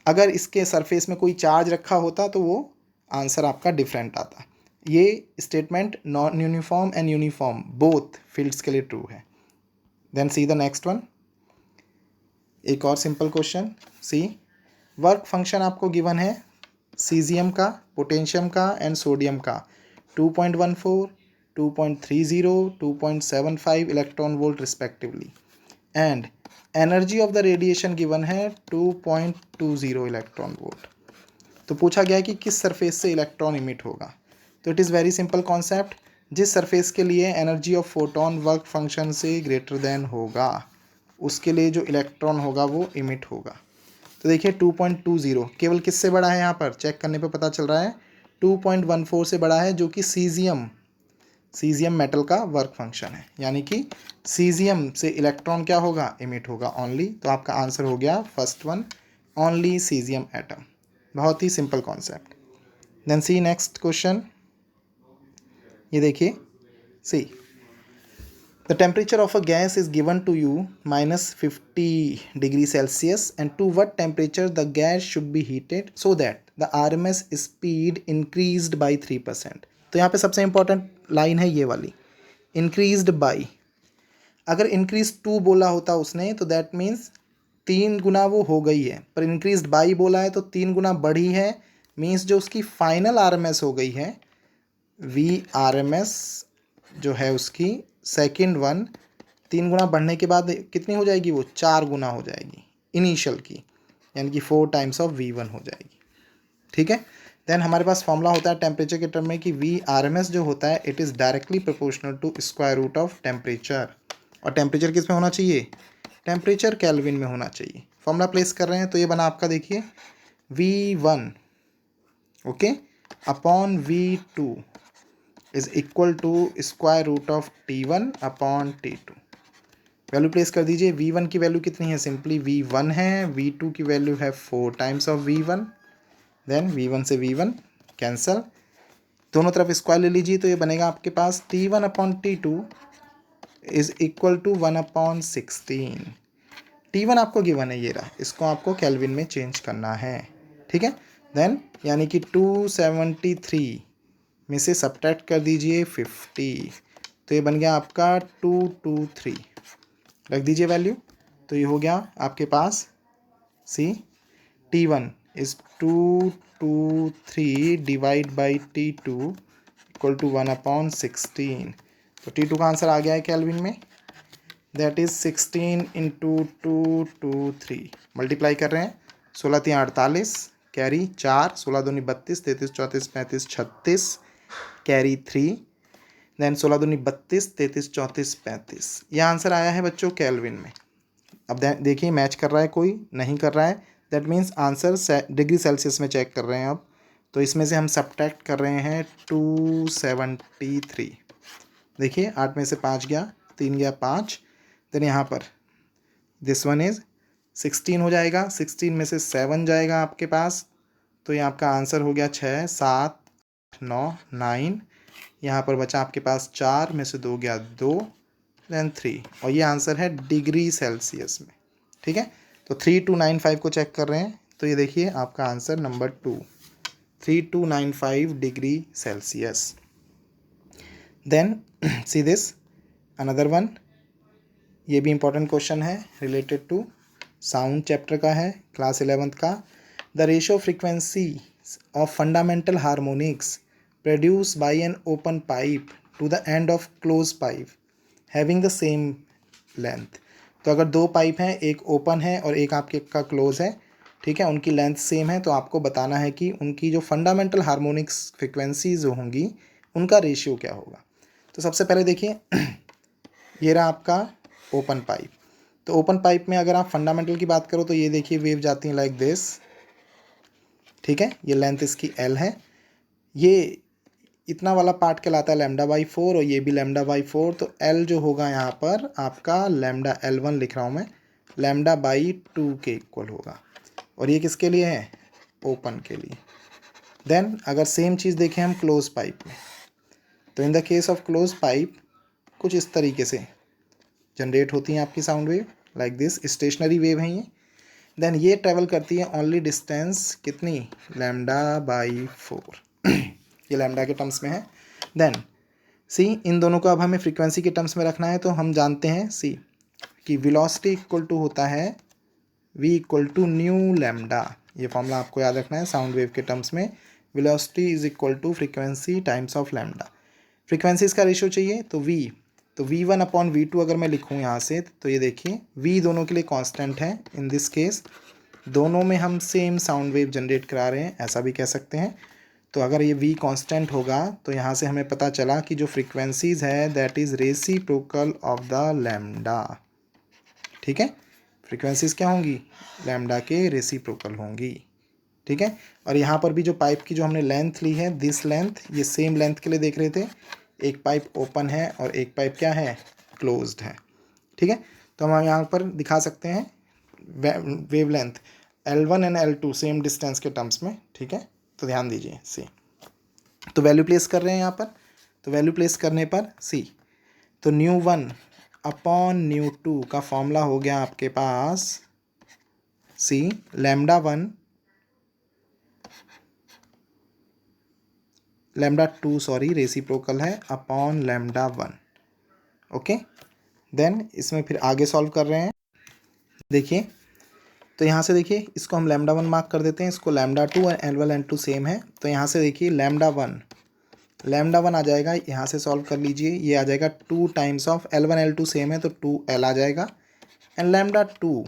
अगर इसके सरफेस में कोई चार्ज रखा होता तो वो आंसर आपका डिफरेंट आता। ये statement non uniform and uniform both fields के लिए ट्रू है। Then see the next one, एक और simple question. See, work function आपको गिवन है सीजियम का, पोटेशियम का एंड सोडियम का 2.14, 2.30, 2.75 electron volt respectively, and energy of the radiation given है 2.20 इलेक्ट्रॉन वोल्ट। तो पूछा गया कि किस सरफेस से इलेक्ट्रॉन इमिट होगा। तो it is very simple concept, जिस सरफेस के लिए energy of photon work function से ग्रेटर देन होगा उसके लिए जो इलेक्ट्रॉन होगा वो इमिट होगा। तो देखिए 2.20 केवल किससे बड़ा है, यहाँ पर चेक करने पे पता चल रहा है 2.14 से बड़ा है, जो कि सीजियम मेटल का वर्क फंक्शन है, यानी कि सीजियम से इलेक्ट्रॉन क्या होगा, इमिट होगा ओनली। तो आपका आंसर हो गया first one, only caesium atom. बहुत ही simple concept. Then see next question, ये देखिए, see, the temperature of a gas is given to you -50 degree Celsius and to what temperature the gas should be heated so that the RMS speed increased by 3%। तो यहाँ पे सबसे important line है ये वाली, increased by. अगर increase 2 बोला होता उसने तो दैट मीन्स 3 गुना वो हो गई है, पर इंक्रीज्ड बाई बोला है तो 3 गुना बढ़ी है, मीन्स जो उसकी फाइनल RMS हो गई है VRMS जो है उसकी सेकेंड वन, 3 गुना बढ़ने के बाद कितनी हो जाएगी, वो 4 गुना हो जाएगी इनिशियल की, यानी कि 4 टाइम्स ऑफ V1 हो जाएगी। ठीक है, देन हमारे पास फॉर्मूला होता है टेम्परेचर के टर्म में कि VRMS जो होता है it is directly proportional to square root of temperature. और टेम्परेचर किस में होना चाहिए, टेम्परेचर केल्विन में होना चाहिए। फॉर्मूला प्लेस कर रहे हैं तो ये बना आपका, देखिए V1 okay upon V2 is equal to square root of T1 upon T2। Value place कर दीजिए। V1 की वैल्यू कितनी है, सिंपली V1 है, V2 की वैल्यू है 4 times of V1, then V1 से V1 कैंसल, दोनों तरफ स्क्वायर ले लीजिए तो ये बनेगा आपके पास T1/T2 is equal to 1/16। T1 आपको गिवन है, ये रहा, इसको आपको केल्विन में चेंज करना है, ठीक है। देन यानी कि 273 में से सब्ट्रैक्ट कर दीजिए 50, तो ये बन गया आपका 223, रख दीजिए वैल्यू, तो ये हो गया आपके पास see T1 is 223 divide by T2 equal to 1/16। तो T2 का आंसर आ गया है केल्विन में, दैट इज 16 इंटू 223, मल्टीप्लाई कर रहे हैं, 16×3 = 48, कैरी 4, 16×2 = 32, 33, 34, 35, 36, कैरी 3, देन 16×2 = 32, 33, 34, 35, यह आंसर आया है बच्चों केल्विन में। अब देखिए मैच कर रहा है, कोई नहीं कर रहा है, that means answer degree Celsius में चेक कर रहे हैं अब, तो इसमें से हम सब्ट्रैक्ट कर रहे हैं 273, देखिए 8 में से 5 गया, 3 गया 5, देन यहाँ पर दिस वन इज 16 हो जाएगा, 16 में से 7 जाएगा आपके पास, तो ये आपका आंसर हो गया 6, 7, 9, 9, यहाँ पर बचा आपके पास 4 में से 2 गया 2, देन 3, और ये आंसर है डिग्री सेल्सियस में, ठीक है। तो 3295 को चेक कर रहे हैं, तो ये देखिए आपका answer number 2, 3295 degree Celsius. Then see this another one, ये भी इंपॉर्टेंट क्वेश्चन है, रिलेटेड टू साउंड चैप्टर का है, क्लास 11th का। The ratio frequency of fundamental harmonics produce by an open pipe to the end of close pipe having the same length. तो अगर दो pipe हैं, एक ओपन है और एक आपके का क्लोज है, ठीक है, उनकी लेंथ सेम है, तो आपको बताना है कि उनकी जो फंडामेंटल हार्मोनिक्स फ्रिक्वेंसीज होंगी उनका रेशियो क्या होगा। तो सबसे पहले देखिए ये रहा आपका ओपन पाइप, तो ओपन पाइप में अगर आप फंडामेंटल की बात करो तो ये देखिए वेव जाती हैं लाइक दिस, ठीक है, ये लेंथ इसकी L है, ये इतना वाला पार्ट कहलाता है λ/4 और ये भी λ/4, तो L जो होगा यहाँ पर आपका λ/L1 लिख रहा हूँ मैं, λ/2 के इक्वल होगा, और ये किसके लिए है, ओपन के लिए। देन अगर सेम चीज़ देखें हम क्लोज पाइप में, तो इन the case of close pipe कुछ इस तरीके से जनरेट होती हैं आपकी sound wave like this, stationary wave है ये। देन ये ट्रेवल करती है ओनली डिस्टेंस कितनी, λ/4 ये लैम्डा के टर्म्स में है। देन सी इन दोनों को अब हमें फ्रीक्वेंसी के टर्म्स में रखना है, तो हम जानते हैं सी कि वेलोसिटी इक्वल टू होता है v equal to nu lambda, ये फॉर्मूला आपको याद रखना है साउंड वेव के टर्म्स में, velocity is equal to frequency times of lambda. Frequency इसका रेशियो चाहिए तो v, तो v1/v2 अगर मैं लिखूँ यहाँ से, तो ये देखिए v दोनों के लिए कांस्टेंट है, इन दिस केस दोनों में हम सेम साउंड वेव जनरेट करा रहे हैं, ऐसा भी कह सकते हैं। तो अगर ये v कांस्टेंट होगा तो यहाँ से हमें पता चला कि जो फ्रीक्वेंसीज है that is reciprocal of the lambda, ठीक है, फ्रीक्वेंसीज क्या होंगी, लैम्डा के रेसिप्रोकल होंगी, ठीक है। और यहाँ पर भी जो पाइप की जो हमने लेंथ ली है, दिस लेंथ, ये सेम लेंथ के लिए देख रहे थे, एक पाइप ओपन है और एक पाइप क्या है, क्लोज्ड है, ठीक है। तो हम यहाँ पर दिखा सकते हैं wave length L1 and L2 same distance के टर्म्स में, ठीक है, तो ध्यान दीजिए सी। तो वैल्यू प्लेस कर रहे हैं यहाँ पर, तो वैल्यू प्लेस करने पर सी, तो ν1/ν2 का फॉर्मूला हो गया आपके पास सी λ2 सॉरी रेसिप्रोकल है अपॉन λ1, ओके। देन इसमें फिर आगे सॉल्व कर रहे हैं, देखिए तो यहाँ से देखिए इसको हम λ1 मार्क कर देते हैं, इसको λ2 और L1 L2 सेम है, तो यहाँ से देखिए λ1 आ जाएगा, यहाँ से सॉल्व कर लीजिए, ये आ जाएगा 2 times of L1 L2 same है तो 2L आ जाएगा, एंड λ2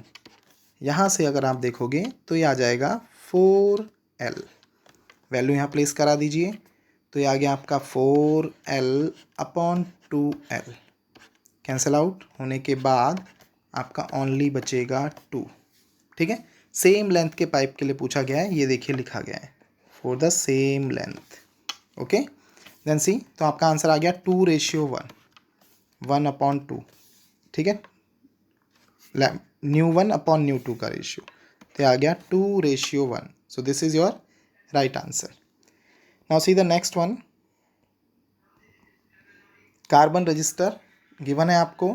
यहाँ से अगर आप देखोगे तो ये आ जाएगा 4L, वैल्यू यहाँ प्लेस करा दीजिए, तो ये आ गया आपका 4L/2L, कैंसिल आउट होने के बाद आपका ओनली बचेगा 2, ठीक है। सेम लेंथ के पाइप के लिए पूछा गया है, ये देखिए लिखा गया है for the same length, okay. Then see, तो आपका आंसर आ गया 2:1, 1/2, ठीक है, ν1/ν2 का रेशियो, तो आ गया 2:1, so this is your right answer. Now see the next one. Carbon register given है आपको,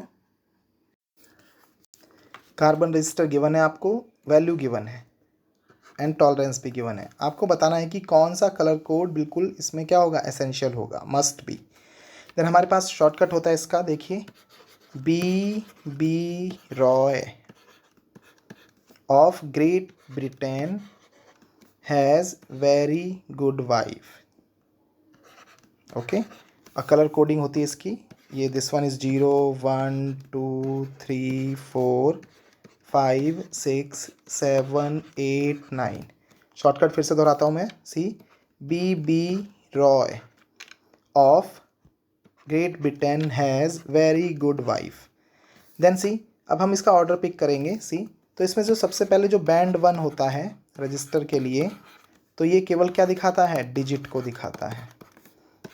कार्बन रजिस्टर गिवन है आपको, वैल्यू गिवन है एंड टॉलरेंस भी गिवन है। आपको बताना है कि कौन सा कलर कोड बिल्कुल इसमें क्या होगा, एसेंशियल होगा, मस्ट बी। देन हमारे पास शॉर्टकट होता है इसका, देखिए, B Roy of Great Britain has very good wife. Okay, और कलर कोडिंग होती है इसकी, ये दिस वन इज़ 0 1 2 3 4 5 6 7 8 9। शॉर्टकट फिर से दोहराता हूँ मैं, see, B Roy of Great Britain has very good wife. Then see, अब हम इसका ऑर्डर पिक करेंगे। सी, तो इसमें जो सबसे पहले जो बैंड 1 होता है रजिस्टर के लिए, तो ये केवल क्या दिखाता है, डिजिट को दिखाता है।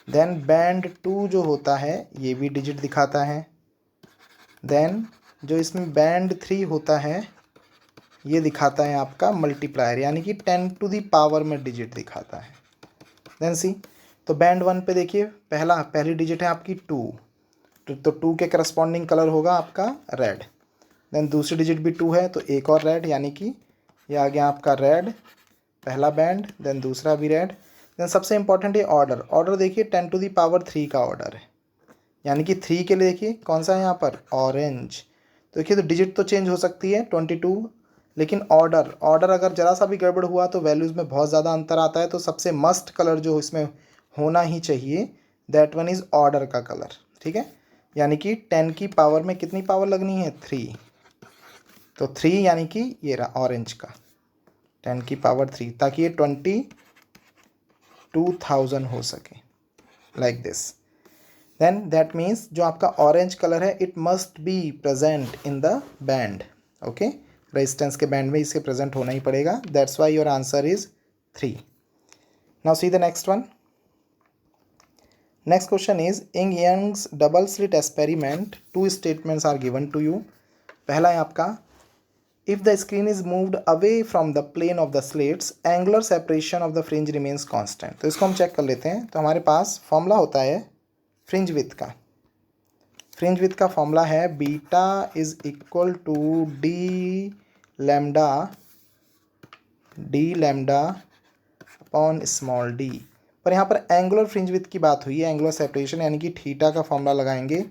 देन बैंड 2 जो होता है ये भी डिजिट दिखाता है। देन जो इसमें बैंड 3 होता है ये दिखाता है आपका मल्टीप्लायर, यानी कि 10 टू दी पावर में डिजिट दिखाता है। देन सी, तो बैंड 1 पे देखिए, पहली डिजिट है आपकी 2, तो 2 के करस्पॉन्डिंग कलर होगा आपका रेड। देन दूसरी डिजिट भी 2 है, तो एक और रेड, यानी कि ये आ गया आपका रेड, पहला बैंड। देन दूसरा भी रेड। देन सबसे इंपॉर्टेंट है ऑर्डर देखिए 10 टू दी पावर 3 का ऑर्डर है, यानी कि 3 के लिए देखिए कौन सा है यहाँ पर, ऑरेंज। तो देखिए, तो डिजिट तो चेंज हो सकती है 22, लेकिन ऑर्डर अगर ज़रा सा भी गड़बड़ हुआ तो वैल्यूज़ में बहुत ज़्यादा अंतर आता है। तो सबसे मस्ट कलर जो इसमें होना ही चाहिए, दैट वन इज़ ऑर्डर का कलर। ठीक है, यानी कि 10 की पावर में कितनी पावर लगनी है, 3, तो 3 यानी कि ये रहा ऑरेंज का 10 की पावर 3, ताकि ये 22,000 हो सके, like this. Then that means जो आपका ऑरेंज कलर है it must be present in the band. Okay, resistance के बैंड में इसके प्रेजेंट होना ही पड़ेगा, that's why your answer is 3। Now see the next one. Next question is, in Young's double slit experiment 2 statements are given to you. पहला है आपका, if the screen is moved away from the plane of the slits, angular separation of the fringe remains constant। तो इसको हम check कर लेते हैं। तो हमारे पास फॉर्मूला होता है फ्रिंज विथ का। फ्रिंज विथ का फॉर्मूला है beta is equal to D lambda upon small D. पर यहाँ पर एंगुलर फ्रिंज विथ की बात हुई है, एंगुलर सेपरेशन, यानी कि थीटा का फॉर्मूला लगाएंगे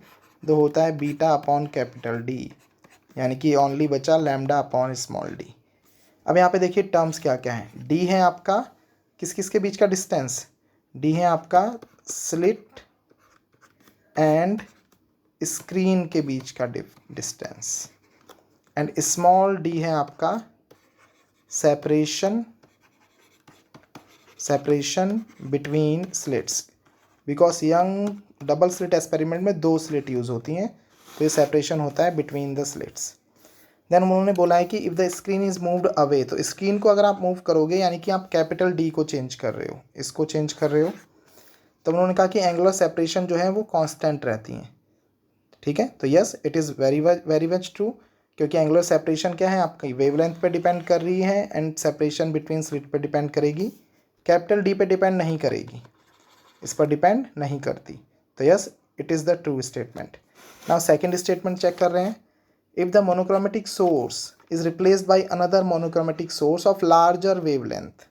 तो होता है बीटा अपॉन कैपिटल डी, यानी कि ओनली बचा लैम्डा अपॉन स्मॉल डी। अब यहाँ पे देखिए टर्म्स क्या क्या हैं। डी है आपका किस किस के बीच का डिस्टेंस, डी है आपका स्लिट एंड स्क्रीन के बीच का डिस्टेंस, एंड स्मॉल डी है आपका separation between slits, because young double slit experiment में 2 स्लिट यूज़ होती हैं, तो ये सेपरेशन होता है बिटवीन द स्लिट्स। देन उन्होंने बोला है कि if the screen is moved away, तो स्क्रीन को अगर आप मूव करोगे यानी कि आप कैपिटल डी को चेंज कर रहे हो, इसको चेंज कर रहे हो, तो उन्होंने कहा कि एंगुलर सेपरेशन जो है वो कांस्टेंट रहती हैं। ठीक है, तो yes it is very much true, क्योंकि एंगुलर सेपरेशन क्या है आपकी वेवलेंथ पे डिपेंड कर रही है, एंड सेपरेशन बिटवीन स्लिट पे डिपेंड करेगी, कैपिटल डी पे डिपेंड नहीं करेगी, इस पर डिपेंड नहीं करती। तो yes it is the true statement. Now second statement check कर रहे हैं। If the monochromatic source is replaced by another monochromatic source of larger wavelength,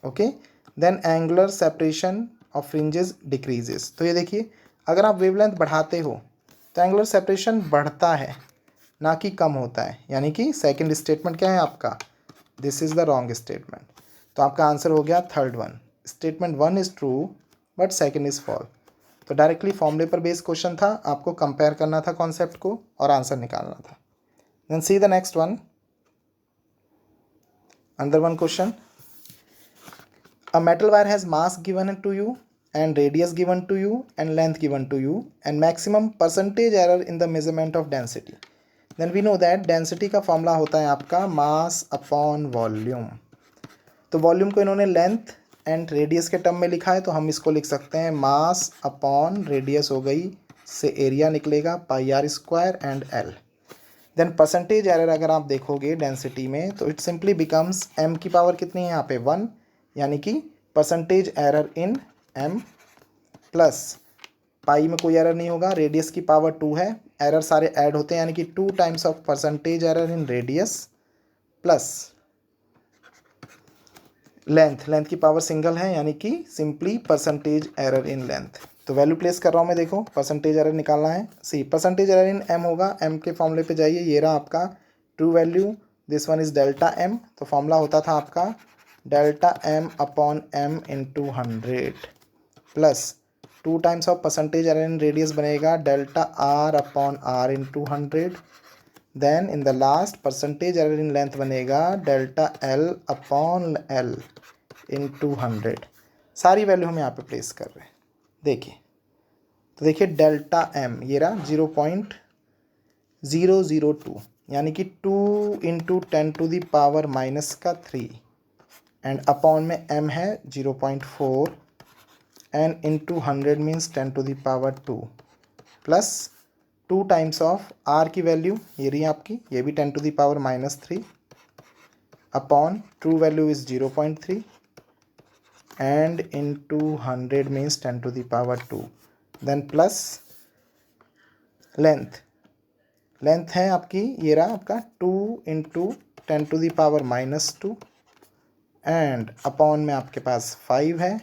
okay, then angular separation of fringes decreases। तो ये देखिए, अगर आप वेवलेंथ बढ़ाते हो तो एंगुलर सेपरेशन बढ़ता है, ना कि कम होता है, यानी कि सेकंड स्टेटमेंट क्या है आपका, this is the wrong statement. तो आपका आंसर हो गया third one, statement 1 is true but second is false. तो डायरेक्टली फॉर्मूले पर बेस्ड क्वेश्चन था, आपको कंपेयर करना था कॉन्सेप्ट को और आंसर निकालना था। Then see the next one, अंदर one question, a metal wire has mass given to you and radius given to you and length given to you and maximum percentage error in the measurement of density. Then we know that density का formula होता है आपका mass upon volume. तो volume को इन्होंने length and radius के term में लिखा है, तो हम इसको लिख सकते हैं मास अपॉन रेडियस हो गई, से एरिया निकलेगा pi r square and l. Then percentage error अगर आप देखोगे डेंसिटी में, तो इट सिंपली बिकम्स m की पावर कितनी है यहाँ पे 1, यानी कि percentage error in m plus pi में कोई एरर नहीं होगा, रेडियस की पावर 2 है, एरर सारे ऐड होते हैं यानी कि 2 times of percentage error in radius plus length की पावर सिंगल है यानी कि simply percentage error in length. तो वैल्यू प्लेस कर रहा हूँ मैं, देखो परसेंटेज एरर निकालना है। सी परसेंटेज एरर इन m होगा, m के फॉर्मूले पे जाइए, ये रहा आपका true value, this one is delta m। तो फॉर्मूला होता था आपका delta m upon m into 100 plus 2 times of percentage error in radius बनेगा delta r upon r into 100। Then in the last percentage error in length बनेगा delta l upon l into 100। सारी value हम यहाँ पे place कर रहे हैं। देखिए तो देखिए डेल्टा m ये रहा 0.002 यानी कि 2 into 10 to the power minus का 3 एंड अपॉन में m है 0.4 and into 100 means 10 to the power 2 plus 2 times of r की वैल्यू ये रही आपकी, ये भी 10 to the power minus 3 upon true value is 0.3 and into 100 means 10 to the power 2 then plus length है आपकी, ये रहा आपका 2 into 10 to the power minus 2 and upon में आपके पास 5 है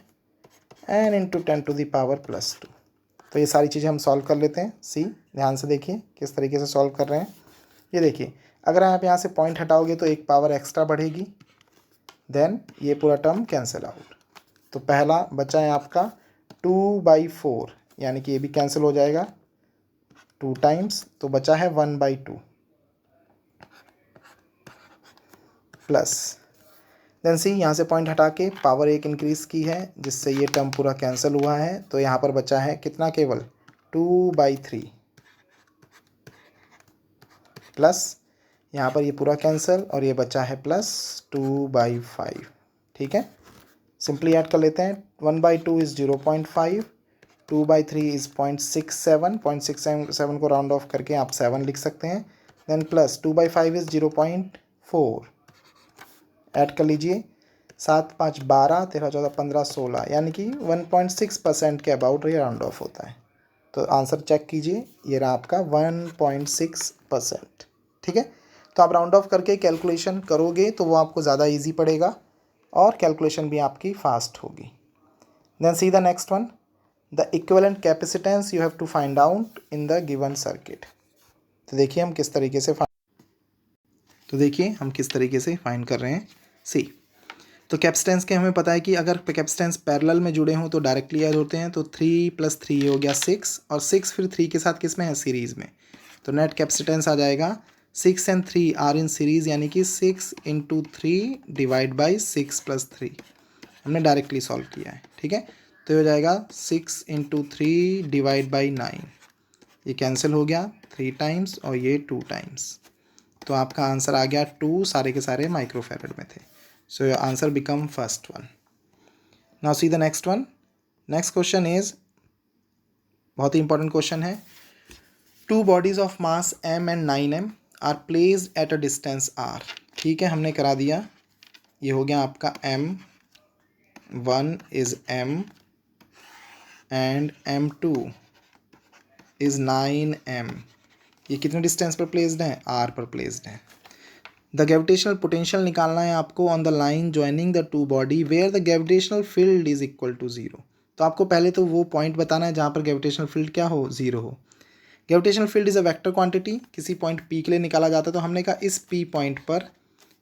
and into 10 to the power plus 2। तो ये सारी चीज़ें हम सॉल्व कर लेते हैं। सी ध्यान से देखिए किस तरीके से सॉल्व कर रहे हैं। ये देखिए अगर आप यहाँ से पॉइंट हटाओगे तो एक पावर एक्स्ट्रा बढ़ेगी, देन ये पूरा टर्म कैंसिल आउट। तो पहला बचा है आपका 2/4 यानी कि ये भी कैंसिल हो जाएगा 2 टाइम्स, तो बचा है 1/2 प्लस देन सी यहाँ से पॉइंट हटा के पावर 1 इंक्रीज़ की है जिससे ये टर्म पूरा कैंसिल हुआ है। तो यहाँ पर बचा है कितना, केवल 2/3 प्लस यहाँ पर ये पूरा कैंसिल और ये बचा है प्लस 2/5। ठीक है, सिंपली ऐड कर लेते हैं। 1/2 इज़ 0.5, 2/3 इज़ 0.67, 0.67 को राउंड ऑफ करके आप 7 लिख सकते हैं। देन प्लस 2/5 इज़ 0.4, ऐड कर लीजिए, 7 5 12, 13 14 15 16 यानी कि 1.6% के अबाउट ये राउंड ऑफ होता है। तो आंसर चेक कीजिए, ये रहा आपका 1.6%। ठीक है, तो आप राउंड ऑफ करके कैलकुलेशन करोगे तो वो आपको ज़्यादा ईजी पड़ेगा और कैलकुलेशन भी आपकी फास्ट होगी। Then see the next one, the equivalent capacitance you have to find out in the given circuit. तो देखिए हम किस तरीके से फाइंड कर रहे हैं। सी तो कैपेसिटेंस के हमें पता है कि अगर कैपेसिटेंस पैरेलल में जुड़े हों तो डायरेक्टली ऐड होते हैं। तो 3 + 3 हो गया 6 और 6 फिर 3 के साथ किस में है, सीरीज़ में। तो नेट कैपेसिटेंस आ जाएगा 6 and 3 आर इन सीरीज़ यानी कि 6 × 3 डिवाइड बाई 6 + 3 हमने डायरेक्टली सॉल्व किया है। ठीक है, तो हो जाएगा 6 × 3 डिवाइड बाई 9, ये कैंसिल हो गया 3 टाइम्स और ये 2 टाइम्स। तो आपका आंसर आ गया 2, सारे के सारे माइक्रोफैरड में थे। So your answer become first one. Now see the next one. Next question is बहुत ही इंपॉर्टेंट क्वेश्चन है। 2 bodies of mass m and 9m are placed at a distance r। ठीक है, हमने करा दिया, ये हो गया आपका m1 is m and m2 is 9m। ये कितने डिस्टेंस पर प्लेस्ड हैं, r पर प्लेस्ड हैं। द ग्रेविटेशनल पोटेंशियल निकालना है आपको on the line joining the two body where the gravitational field is equal to 0। तो आपको पहले तो वो पॉइंट बताना है जहाँ पर ग्रेविटेशनल फील्ड क्या हो, 0 हो। Gravitational field is a vector quantity, किसी पॉइंट P के लिए निकाला जाता है। तो हमने कहा इस P पॉइंट पर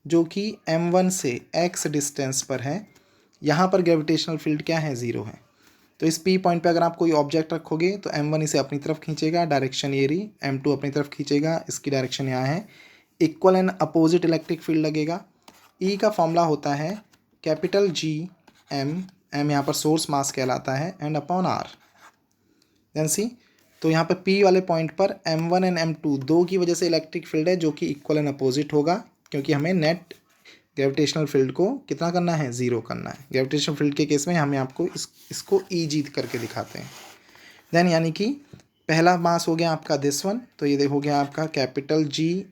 जो कि m1 से x डिस्टेंस पर है, यहाँ पर ग्रेविटेशनल फील्ड क्या है, 0 है। तो इस P पॉइंट पे अगर आप कोई ऑब्जेक्ट रखोगे तो m1 इसे अपनी तरफ खींचेगा, डायरेक्शन ये रही, m2 अपनी तरफ खींचेगा, इसकी डायरेक्शन यहाँ है। Equal and opposite electric field लगेगा। E का फॉर्मूला होता है कैपिटल G m, m यहाँ पर सोर्स मास कहलाता है, and upon r। Then see तो यहाँ पर P वाले पॉइंट पर m1 एंड m2 दो की वजह से इलेक्ट्रिक फील्ड है जो कि इक्वल एंड अपोजिट होगा, क्योंकि हमें नेट ग्रेविटेशनल फील्ड को कितना करना है, 0 करना है। ग्रेविटेशनल फील्ड के केस में हमें आपको इसको E जीत करके दिखाते हैं। देन यानी कि पहला मास हो गया आपका दिस वन, तो ये हो गया आपका capital G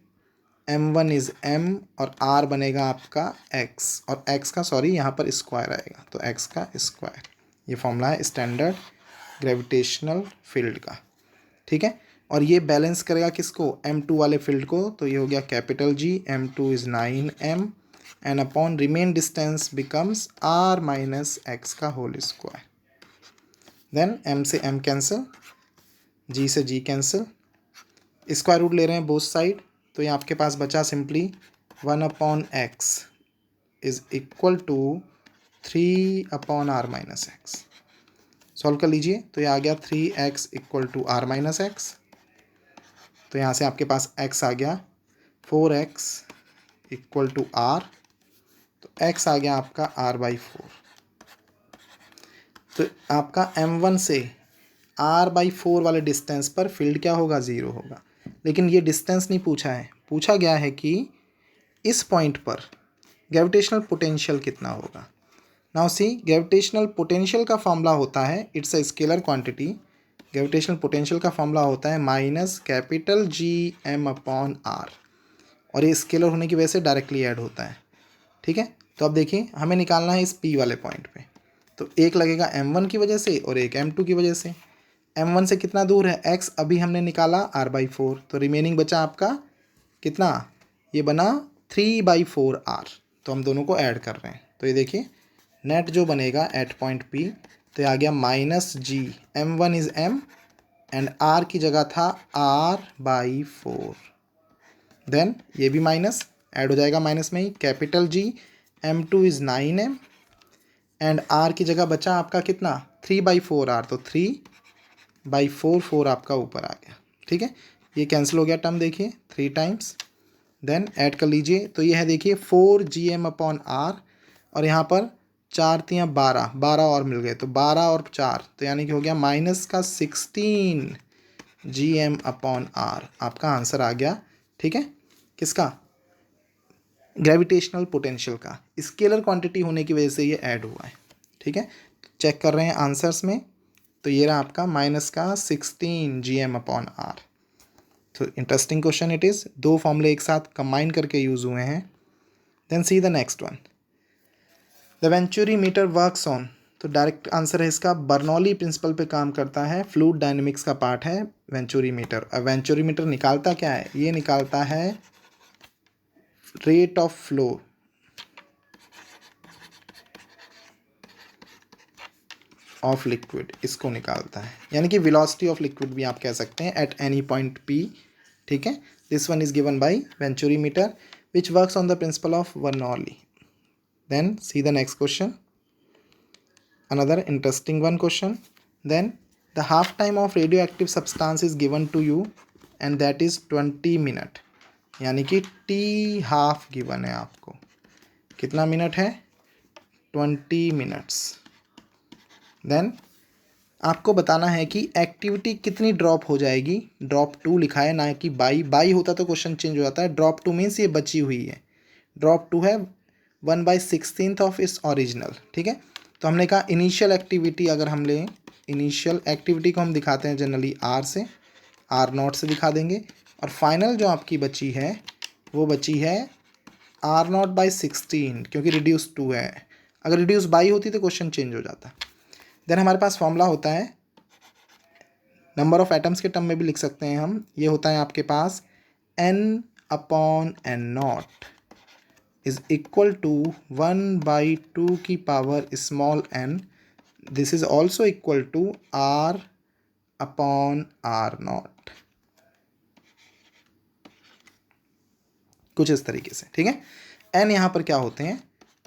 m1 is m और r बनेगा आपका x, और x का सॉरी यहाँ पर स्क्वायर आएगा, तो x का स्क्वायर। ये फॉर्मूला है स्टैंडर्ड ग्रेविटेशनल फील्ड का, ठीक है। और ये बैलेंस करेगा किसको, m2 वाले फील्ड को, तो ये हो गया capital G, m2 is 9m and upon remain distance becomes r minus x का होल स्क्वायर। देन m से m कैंसिल, g से g कैंसिल, स्क्वायर रूट ले रहे हैं बोथ साइड, तो ये आपके पास बचा simply 1/x is equal to 3/r minus x. Solve कर लीजिए, तो ये आ गया 3x equal to r minus x, तो यहाँ से आपके पास x आ गया 4x इक्वल टू r, तो x आ गया आपका r/4। तो आपका m1 से r/4 वाले डिस्टेंस पर फील्ड क्या होगा, ज़ीरो होगा। लेकिन ये डिस्टेंस नहीं पूछा है, पूछा गया है कि इस पॉइंट पर ग्रेविटेशनल पोटेंशियल कितना होगा। नाउ सी, ग्रेविटेशनल पोटेंशियल का फॉर्मूला होता है, it's a scalar quantity. Gravitational potential का फॉर्मूला होता है माइनस कैपिटल G(m)/r, और ये स्केलर होने की वजह से डायरेक्टली ऐड होता है, ठीक है। तो अब देखिए, हमें निकालना है इस P वाले पॉइंट पे, तो एक लगेगा m1 की वजह से और एक m2 की वजह से। m1 से कितना दूर है, x अभी हमने निकाला r/4, तो रिमेनिंग बचा आपका कितना, ये बना 3/4r, तो हम दोनों को ऐड कर रहे हैं, तो ये देखिए नेट जो बनेगा एट पॉइंट P, तो ये आ गया -G, m1 is m and r की जगह था r/4, देन ये भी माइनस ऐड हो जाएगा माइनस में ही, capital G, m2 is 9m and r की जगह बचा आपका कितना 3/4r, तो 3/4 आपका ऊपर आ गया, ठीक है। ये कैंसिल हो गया टर्म, देखिए 3 टाइम्स, देन ऐड कर लीजिए, तो ये है देखिए 4Gm/r, और यहाँ पर 4×3 12, 12 और मिल गए, तो 12 और 4, तो यानी कि हो गया -16 Gm/r, आपका आंसर आ गया, ठीक है। किसका, ग्रेविटेशनल पोटेंशियल का, स्केलर क्वांटिटी होने की वजह से ये ऐड हुआ है, ठीक है। चेक कर रहे हैं आंसर्स में, तो ये रहा आपका -16 Gm/r। तो इंटरेस्टिंग क्वेश्चन इट इज़, दो फॉर्मूले एक साथ कंबाइन करके यूज़ हुए हैं। Then see the next one, the venturi meter works on, तो डायरेक्ट आंसर है इसका, बर्नौली प्रिंसिपल पे काम करता है, फ्लूइड डायनेमिक्स का पार्ट है वेंचुरी मीटर। अब वेंचुरी मीटर निकालता क्या है, ये निकालता है rate of flow of liquid, इसको निकालता है, यानी कि वेलोसिटी ऑफ लिक्विड भी आप कह सकते हैं एट एनी पॉइंट P, ठीक है। This one is given by venturi meter which works on the principle of Bernoulli. Then see the next question, another interesting one question. Then the half time of radioactive substance is given to you and that is 20 minute, यानी कि t half given है आपको, कितना minute है 20 minutes. Then आपको बताना है कि एक्टिविटी कितनी ड्रॉप हो जाएगी, ड्रॉप 2 लिखा है ना कि बाई होता तो क्वेश्चन चेंज हो जाता है। ड्रॉप 2 मीन्स ये बची हुई है, ड्रॉप 2 है 1/16 ऑफ इट्स ओरिजिनल, ठीक है। तो हमने कहा इनिशियल एक्टिविटी अगर हम लें, इनिशियल एक्टिविटी को हम दिखाते हैं जनरली R से, R0 से दिखा देंगे, और फाइनल जो आपकी बची है वो बची है R0/16, क्योंकि रिड्यूस 2 है, अगर रिड्यूस बाई होती तो क्वेश्चन चेंज हो जाता। देन हमारे पास फॉर्मूला होता है, नंबर ऑफ एटम्स के टर्म में भी लिख सकते हैं हम, ये होता है आपके पास n/n0 is equal to 1/2 की power small n, this is also equal to R/R0, कुछ इस तरीके से, ठीक है। n यहाँ पर क्या होते हैं,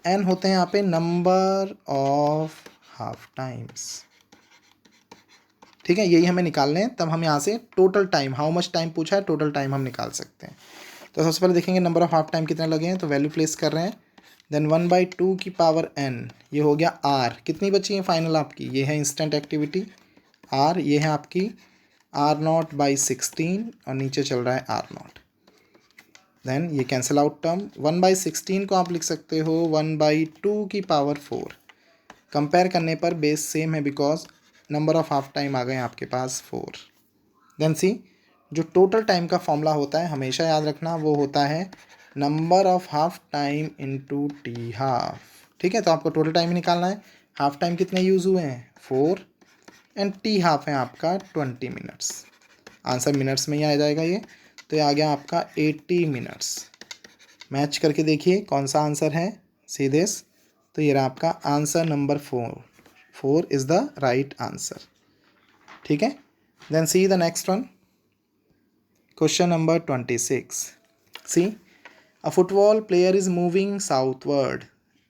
n होते हैं यहाँ पे नंबर ऑफ हाफ टाइम्स, ठीक है। यही हमें निकालने हैं, तब हम यहाँ से total time, how much time पूछा है, टोटल टाइम हम निकाल सकते हैं। तो सबसे पहले देखेंगे नंबर ऑफ हाफ टाइम कितने लगे हैं, तो वैल्यू प्लेस कर रहे हैं। देन 1/2 की पावर n, ये हो गया r, कितनी बची है फाइनल आपकी, ये है इंस्टेंट एक्टिविटी r, ये है आपकी R0/16 और नीचे चल रहा है R0। देन ये कैंसिल आउट टर्म, 1/16 को आप लिख सकते हो 1/2 की पावर 4, कंपेयर करने पर बेस सेम है because number of half time आ गए आपके पास 4। देन सी जो टोटल टाइम का फॉर्मूला होता है हमेशा याद रखना, वो होता है number of half time into T half. ठीक है, तो आपको टोटल टाइम निकालना है। हाफ टाइम कितने यूज़ हुए हैं 4 एंड टी हाफ है आपका 20 मिनट्स। आंसर मिनट्स में ही आ जाएगा ये, तो ये आ गया आपका 80 मिनट्स। मैच करके देखिए कौन सा आंसर है सीधे। तो ये रहा आपका answer number 4 is the right answer. ठीक है, then see the next one, question number 26। See, a football player is moving southward,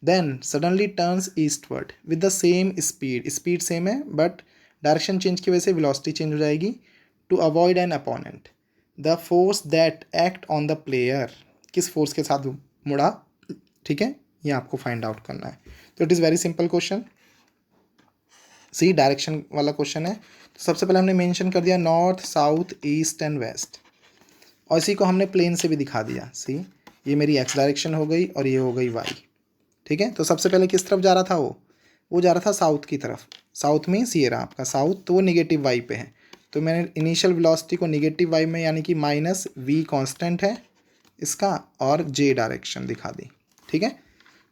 then suddenly turns eastward with the same speed. Speed same है but direction change की वजह से velocity change हो जाएगी। To avoid an opponent, the force that act on the player, किस force के साथ मुड़ा। ठीक है, ये आपको फाइंड आउट करना है। तो it is very simple question. See, direction वाला क्वेश्चन है। तो सबसे पहले हमने मेंशन कर दिया north, south, east and west, और इसी को हमने प्लेन से भी दिखा दिया। सी, ये मेरी एक्स डायरेक्शन हो गई और ये हो गई वाई। ठीक है, तो सबसे पहले किस तरफ जा रहा था वो जा रहा था साउथ की तरफ। साउथ में सी रहा आपका साउथ, तो वो निगेटिव वाई पे है। तो मैंने इनिशियल वेलोसिटी को निगेटिव वाई में यानी कि माइनस वी कॉन्स्टेंट है इसका, और जे डायरेक्शन दिखा दी। ठीक है,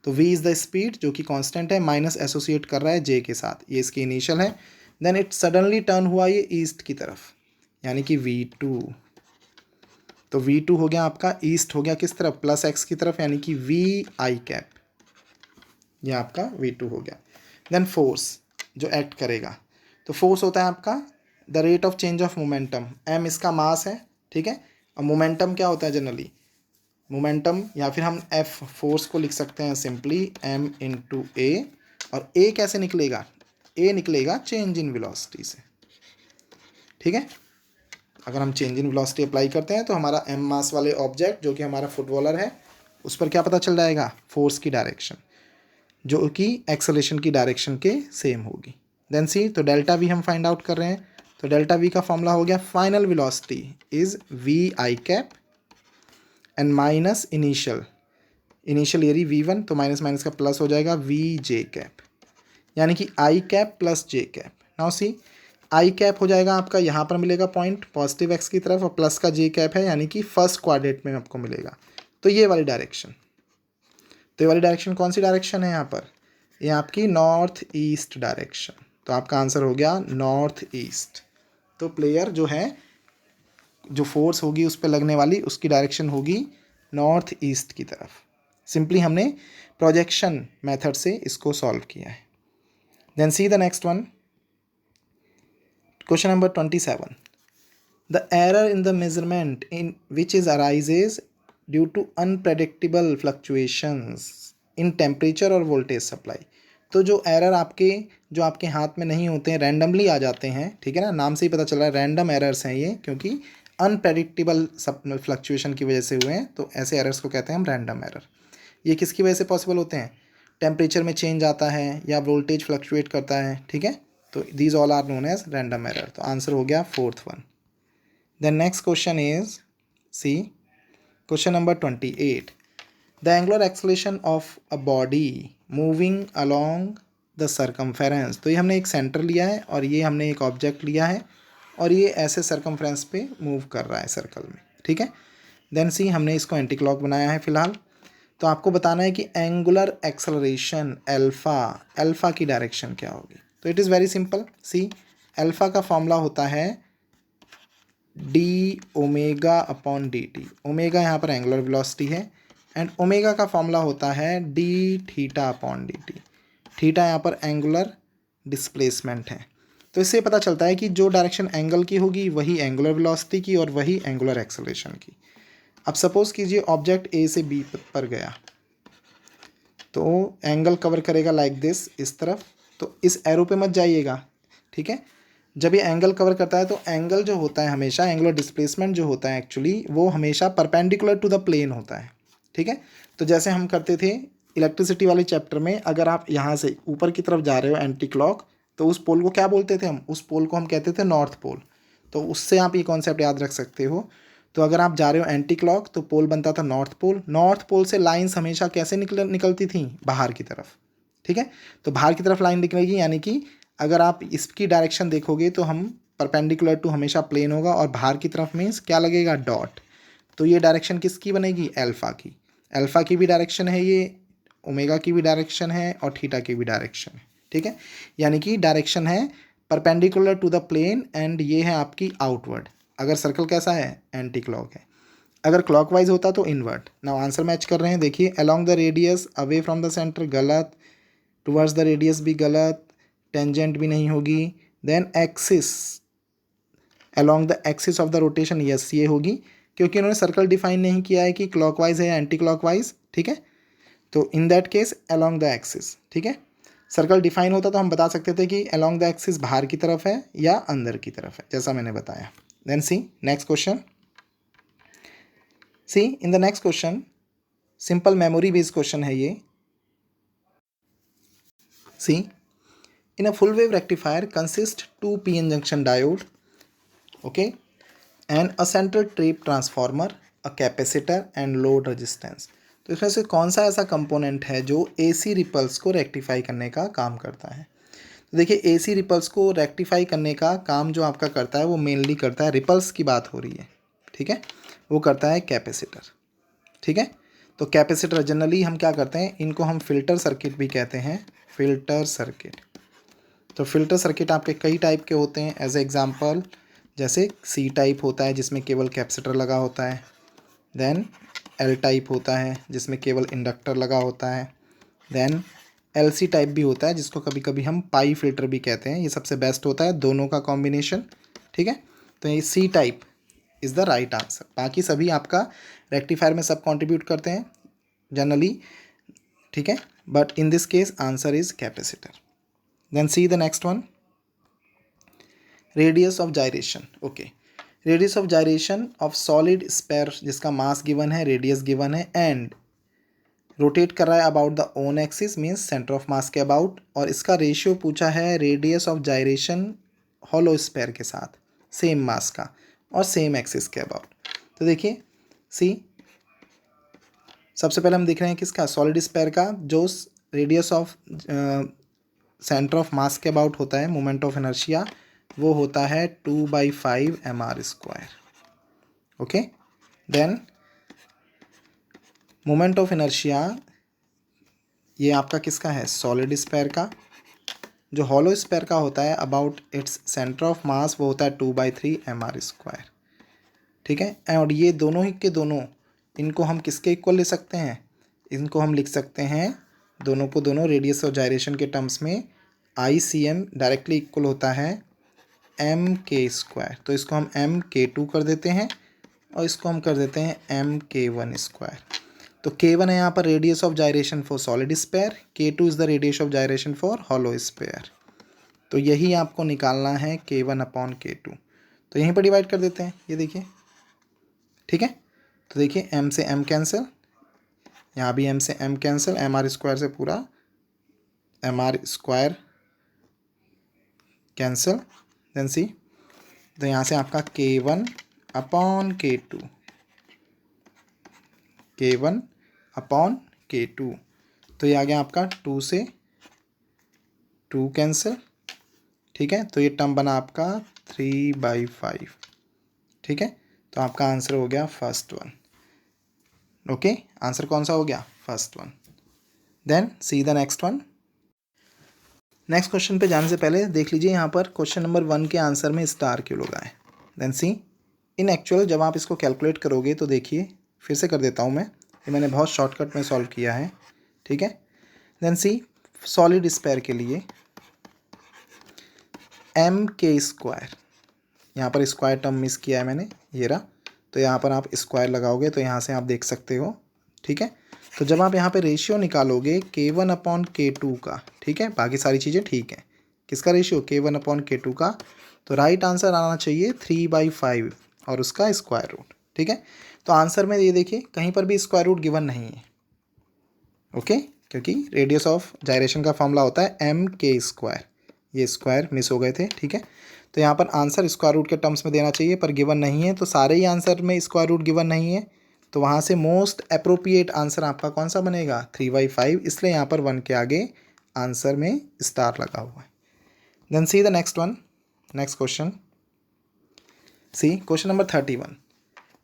तो v इज़ द स्पीड जो कि कांस्टेंट है, माइनस एसोसिएट कर रहा है j के साथ, ये इसकी इनिशियल है। देन इट सडनली टर्न हुआ ये ईस्ट की तरफ यानी कि v2। तो v2 हो गया आपका ईस्ट, हो गया किस तरफ प्लस x की तरफ यानी कि vi कैप, ये आपका v2 हो गया। देन फोर्स जो एक्ट करेगा, तो फोर्स होता है आपका the rate of change of momentum, m इसका मास है। ठीक है, और मोमेंटम क्या होता है जनरली, मोमेंटम या फिर हम एफ फोर्स को लिख सकते हैं सिंपली m इंटू ए, और a कैसे निकलेगा, a निकलेगा चेंज इन वेलोसिटी से। ठीक है, अगर हम चेंज इन वेलोसिटी अप्लाई करते हैं तो हमारा m मास वाले ऑब्जेक्ट जो कि हमारा फुटबॉलर है उस पर क्या पता चल जाएगा, फोर्स की डायरेक्शन जो कि एक्सेलरेशन की डायरेक्शन के सेम होगी। देन सी, तो डेल्टा वी हम फाइंड आउट कर रहे हैं। तो डेल्टा वी का फॉर्मूला हो गया final velocity is v i cap and minus initial एरी v1, तो माइनस माइनस का प्लस हो जाएगा वी जे कैप, यानी कि आई कैप प्लस जे कैप। नाउ सी, आई कैप हो जाएगा आपका यहाँ पर मिलेगा पॉइंट पॉजिटिव एक्स की तरफ, और प्लस का जे कैप है यानी कि फर्स्ट क्वाड्रेंट में आपको मिलेगा। तो ये वाली डायरेक्शन, तो ये वाली डायरेक्शन कौन सी डायरेक्शन है यहाँ पर, ये आपकी नॉर्थ ईस्ट डायरेक्शन। तो आपका आंसर हो गया नॉर्थ ईस्ट। तो प्लेयर जो है, जो फोर्स होगी उस पर लगने वाली, उसकी डायरेक्शन होगी नॉर्थ ईस्ट की तरफ। सिंपली हमने प्रोजेक्शन मेथड से इसको सॉल्व किया है। Then see the next one, question number 27। The error in the measurement in which is arises due to unpredictable fluctuations in temperature और वोल्टेज सप्लाई। तो जो एरर जो आपके हाथ में नहीं होते हैं, रैंडमली आ जाते हैं। ठीक है ना, नाम से ही पता चल रहा है रैंडम एरर्स हैं ये, क्योंकि अनप्रेडिक्टेबल फ्लक्चुएशन की वजह से हुए हैं, तो ऐसे एरर्स को कहते हैं हम रैंडम एरर। ये किसकी वजह से पॉसिबल होते हैं, टेम्परेचर में चेंज आता है या वोल्टेज फ्लक्चुएट करता है। ठीक है, तो these all are known as random error. तो आंसर हो गया fourth one. Then next question is see, question number 28। The angular acceleration of a body moving along the circumference. तो ये हमने एक सेंटर लिया है और ये हमने एक ऑब्जेक्ट लिया है और ये ऐसे सर्कमफ्रेंस पे मूव कर रहा है सर्कल में। ठीक है, देन सी, हमने इसको एंटी क्लॉक बनाया है फिलहाल। तो आपको बताना है कि एंगुलर एक्सेलरेशन अल्फ़ा की डायरेक्शन क्या होगी। तो it is very simple. See, alpha का फॉर्मूला होता है D omega upon D T. Omega यहाँ पर एंगुलर वेलोसिटी है एंड ओमेगा का फॉर्मूला होता है D theta upon D T. Theta यहाँ पर एंगुलर डिस्प्लेसमेंट है। तो इससे पता चलता है कि जो डायरेक्शन एंगल की होगी वही एंगुलर वेलोसिटी की और वही एंगुलर एक्सेलरेशन की। अब सपोज कीजिए ऑब्जेक्ट ए से बी पर गया, तो एंगल कवर करेगा लाइक दिस, इस तरफ। तो इस एरो पे मत जाइएगा। ठीक है, जब ये एंगल कवर करता है तो एंगल जो होता है हमेशा, एंगुलर डिस्प्लेसमेंट जो होता है एक्चुअली, वो हमेशा परपेंडिकुलर टू द प्लेन होता है। ठीक है, तो जैसे हम करते थे इलेक्ट्रिसिटी वाले चैप्टर में, अगर आप यहाँ से ऊपर की तरफ जा रहे हो एंटी क्लॉक, तो उस पोल को क्या बोलते थे हम, उस पोल को हम कहते थे नॉर्थ पोल। तो उससे आप ये कॉन्सेप्ट याद रख सकते हो। तो अगर आप जा रहे हो एंटी क्लॉक तो पोल बनता था नॉर्थ पोल। नॉर्थ पोल से लाइंस हमेशा कैसे निकलती थी, बाहर की तरफ। ठीक है, तो बाहर की तरफ लाइन निकलेगी, यानी कि अगर आप इसकी डायरेक्शन देखोगे तो हम परपेंडिकुलर टू हमेशा प्लेन होगा और बाहर की तरफ मीन्स क्या लगेगा, डॉट। तो ये डायरेक्शन किसकी बनेगी, अल्फा की। अल्फा की भी डायरेक्शन है ये, ओमेगा की भी डायरेक्शन है और थीटा की भी डायरेक्शन है, ठीक है। यानी कि डायरेक्शन है perpendicular to the plane and ये है आपकी आउटवर्ड। अगर सर्कल कैसा है, एंटी क्लॉक है। अगर क्लॉकवाइज होता तो इनवर्ट। नाउ आंसर मैच कर रहे हैं, देखिए along the radius away from the centre गलत, टुवर्ड्स द रेडियस भी गलत, टेंजेंट भी नहीं होगी, then axis along the axis of the rotation, yes ये होगी, क्योंकि उन्होंने सर्कल डिफाइन नहीं किया है कि क्लॉकवाइज है या एंटी क्लॉकवाइज, ठीक है। तो in that case along the axis, ठीक है। सर्कल डिफाइन होता तो हम बता सकते थे कि अलोंग द एक्सिस बाहर की तरफ है या अंदर की तरफ है, जैसा मैंने बताया। Then see next question. See in the next question, simple memory based question है ये। See in a full wave rectifier consist 2 PN junction diode, okay, and a central trap transformer, a capacitor and load resistance. तो इसमें से कौन सा ऐसा component है जो AC रिपल्स को रेक्टिफाई करने का काम करता है। तो देखिए AC रिपल्स को रेक्टिफाई करने का काम जो आपका करता है वो मेनली करता है, रिपल्स की बात हो रही है, ठीक है, वो करता है कैपेसिटर, ठीक है। तो कैपेसिटर जनरली हम क्या करते हैं, इनको हम फिल्टर सर्किट भी कहते हैं, फिल्टर सर्किट। तो फिल्टर सर्किट आपके कई टाइप के होते हैं, एज ए एग्जांपल जैसे C टाइप होता है जिसमें केवल कैपेसिटर लगा होता है, देन L टाइप होता है जिसमें केवल इंडक्टर लगा होता है, देन LC टाइप भी होता है जिसको कभी कभी हम पाई फिल्टर भी कहते हैं। ये सबसे बेस्ट होता है दोनों का कॉम्बिनेशन, ठीक है। तो ये C type is the right answer. बाकी सभी आपका रेक्टिफायर में सब कंट्रीब्यूट करते हैं जनरली, ठीक है, but in this case answer is capacitor. Then see the next one, radius of gyration, okay. Radius of gyration of solid sphere जिसका मास गिवन है, रेडियस गिवन है एंड रोटेट कर रहा है about the own axis means centre of mass के about, और इसका ratio पूछा है radius of gyration hollow sphere के साथ, सेम मास का और सेम एक्सिस के अबाउट। तो देखिए सी सबसे पहले हम देख रहे हैं किसका, सॉलिड स्पेयर का, जो radius of centre of mass के अबाउट होता है, मोमेंट ऑफ इनर्शिया वो होता है 2/5 mr², okay. Then moment of inertia ये आपका किसका है, सॉलिड स्पेयर का। जो हॉलो स्पेयर का होता है अबाउट इट्स सेंटर ऑफ मास वो होता है 2/3 mr², ठीक है। और ये दोनों ही के दोनों, इनको हम किसके इक्वल ले सकते हैं, इनको हम लिख सकते हैं दोनों को दोनों रेडियस ऑफ जायरेशन के टर्म्स में ICM डायरेक्टली इक्वल होता है mk²। तो इसको हम mk2 कर देते हैं और इसको हम कर देते हैं mk1²। तो k1 है यहाँ पर radius of gyration for solid sphere, k2 is the radius of gyration for hollow sphere. तो यही आपको निकालना है k1/k2। तो यहीं पर डिवाइड कर देते हैं, ये देखिए, ठीक है। तो देखिए m से m कैंसिल, यहाँ भी m से m कैंसिल, mr² से पूरा mr² कैंसिल, देन सी तो यहाँ से आपका k1/k2, k1/k2, तो ये आ गया आपका 2 से 2 कैंसिल, ठीक है। तो ये टर्म बना आपका 3/5, ठीक है। तो आपका आंसर हो गया फर्स्ट वन, ओके। आंसर कौन सा हो गया, first one. Then see the next one. Next question पे जाने से पहले देख लीजिए यहाँ पर क्वेश्चन नंबर 1 के आंसर में स्टार क्यों लगा है। देन सी इन एक्चुअल जब आप इसको कैलकुलेट करोगे तो देखिए, फिर से कर देता हूँ मैं, ये मैंने बहुत शॉर्टकट में सॉल्व किया है, ठीक है। देन सी सॉलिड स्पेयर के लिए mk², यहाँ पर स्क्वायर टर्म मिस किया है मैंने, ये रहा। तो यहाँ पर आप स्क्वायर लगाओगे तो यहाँ से आप देख सकते हो, ठीक है। तो जब आप यहाँ पे रेशियो निकालोगे k1/k2 का, ठीक है, बाकी सारी चीज़ें ठीक हैं, किसका रेशियो, k1/k2 का, तो राइट आंसर आना चाहिए 3/5 और उसका स्क्वायर रूट, ठीक है। तो आंसर में ये देखिए कहीं पर भी स्क्वायर रूट गिवन नहीं है, ओके, क्योंकि रेडियस ऑफ जायरेशन का फॉर्मूला होता है mk², ये स्क्वायर मिस हो गए थे, ठीक है। तो यहाँ पर आंसर स्क्वायर रूट के टर्म्स में देना चाहिए पर गिवन नहीं है, तो सारे ही आंसर में स्क्वायर रूट गिवन नहीं है, तो वहाँ से मोस्ट अप्रोप्रिएट आंसर आपका कौन सा बनेगा, 3/5, इसलिए यहाँ पर 1 के आगे आंसर में स्टार लगा हुआ है। Then see the next one, next question. See question number 31.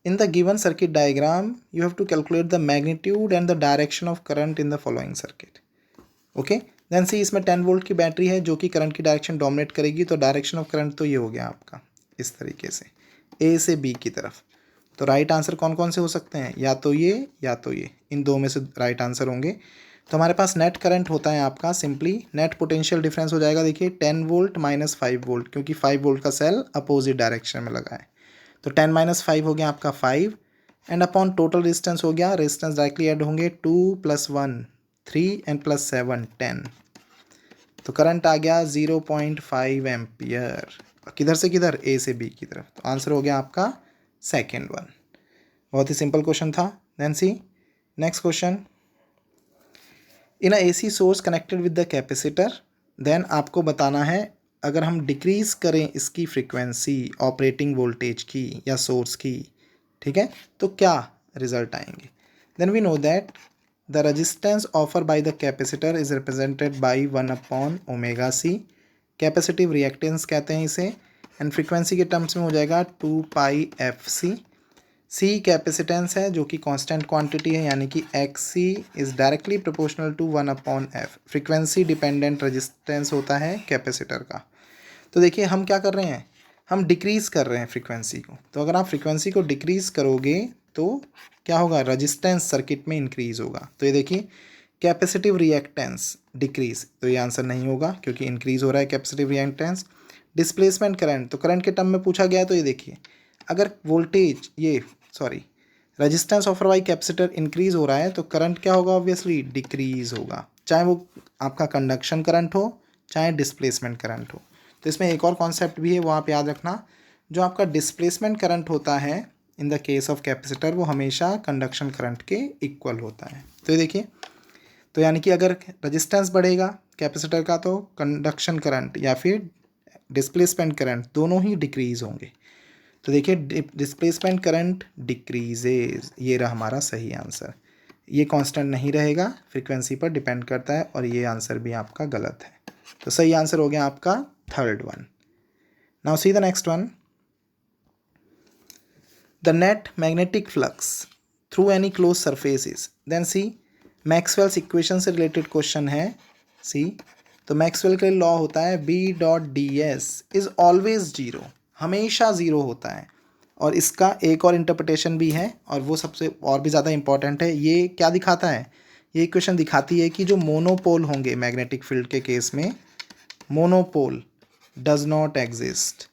In the given circuit diagram, you have to calculate the magnitude and the direction of current in the following circuit. Okay? Then see, इसमें 10 volt की battery है जो कि current की direction dominate करेगी, तो direction of current तो ये हो गया आपका इस तरीके से ए से बी की तरफ. तो राइट आंसर कौन कौन से हो सकते हैं? या तो ये, इन दो में से राइट आंसर होंगे. तो हमारे पास नेट करंट होता है आपका सिंपली नेट पोटेंशियल डिफरेंस हो जाएगा. देखिए 10 वोल्ट माइनस 5 वोल्ट, क्योंकि 5 वोल्ट का सेल अपोजिट डायरेक्शन में लगा है. तो 10 माइनस 5 हो गया आपका 5 एंड अपॉन टोटल रेजिस्टेंस हो गया. रेजिस्टेंस डायरेक्टली ऐड होंगे 2 + 1 3 एंड + 7 10. तो करंट आ गया 0.5 एम्पियर. किधर से किधर? ए से बी की तरफ. तो आंसर हो गया आपका सेकेंड वन. बहुत ही सिंपल क्वेश्चन था. Then see next question. In a AC source connected with the capacitor, then आपको बताना है अगर हम डिक्रीज़ करें इसकी फ्रीक्वेंसी ऑपरेटिंग वोल्टेज की या सोर्स की, ठीक है, तो क्या रिजल्ट आएंगे. Then we know that the resistance offer by the capacitor is represented by 1/ωc. Capacitive reactance कहते हैं इसे. एंड फ्रीक्वेंसी के टर्म्स में हो जाएगा 2πfc. सी कैपेसिटेंस है जो कि कांस्टेंट क्वांटिटी है, यानी कि XC is directly proportional to 1/f. Frequency dependent resistance होता है कैपेसिटर का. तो देखिए हम क्या कर रहे हैं, हम डिक्रीज़ कर रहे हैं फ्रीक्वेंसी को. तो अगर आप फ्रीक्वेंसी को डिक्रीज़ करोगे तो क्या होगा? रेजिस्टेंस सर्किट में इंक्रीज़ होगा. तो ये देखिए कैपेसिटिव रिएक्टेंस डिक्रीज़, तो ये आंसर नहीं होगा क्योंकि इंक्रीज़ हो रहा है कैपेसिटिव रिएक्टेंस. डिस्प्लेसमेंट करंट, तो करंट के टर्म में पूछा गया है. तो ये देखिए अगर voltage resistance offer by capacitor increase हो रहा है तो करंट क्या होगा? ऑब्वियसली डिक्रीज़ होगा, चाहे वो आपका कंडक्शन करंट हो चाहे डिस्प्लेसमेंट करंट हो. तो इसमें एक और कॉन्सेप्ट भी है, वो आप याद रखना. जो आपका डिस्प्लेसमेंट करंट होता है in the case of capacitor, वो हमेशा कंडक्शन करंट के इक्वल होता है. तो ये देखिए, तो यानी कि अगर रेजिस्टेंस बढ़ेगा कैपेसिटर का तो कंडक्शन करंट या फिर डिस्प्लेसमेंट करंट दोनों ही डिक्रीज़ होंगे. तो देखिए डिस्प्लेसमेंट करंट डिक्रीजेज, ये रहा हमारा सही आंसर. ये कांस्टेंट नहीं रहेगा, फ्रीक्वेंसी पर डिपेंड करता है, और ये आंसर भी आपका गलत है. तो सही आंसर हो गया आपका third one. Now see the next one. The net magnetic flux through any close surface is. Then see Maxwell's equation से रिलेटेड क्वेश्चन है. सी तो मैक्सवेल का लॉ होता है B.ds इज ऑलवेज जीरो, हमेशा ज़ीरो होता है. और इसका एक और इंटरप्रिटेशन भी है, और वो सबसे और भी ज़्यादा इंपॉर्टेंट है. ये क्या दिखाता है? ये इक्वेशन दिखाती है कि जो मोनोपोल होंगे मैग्नेटिक फील्ड के केस में, मोनोपोल डज नॉट एग्जिस्ट.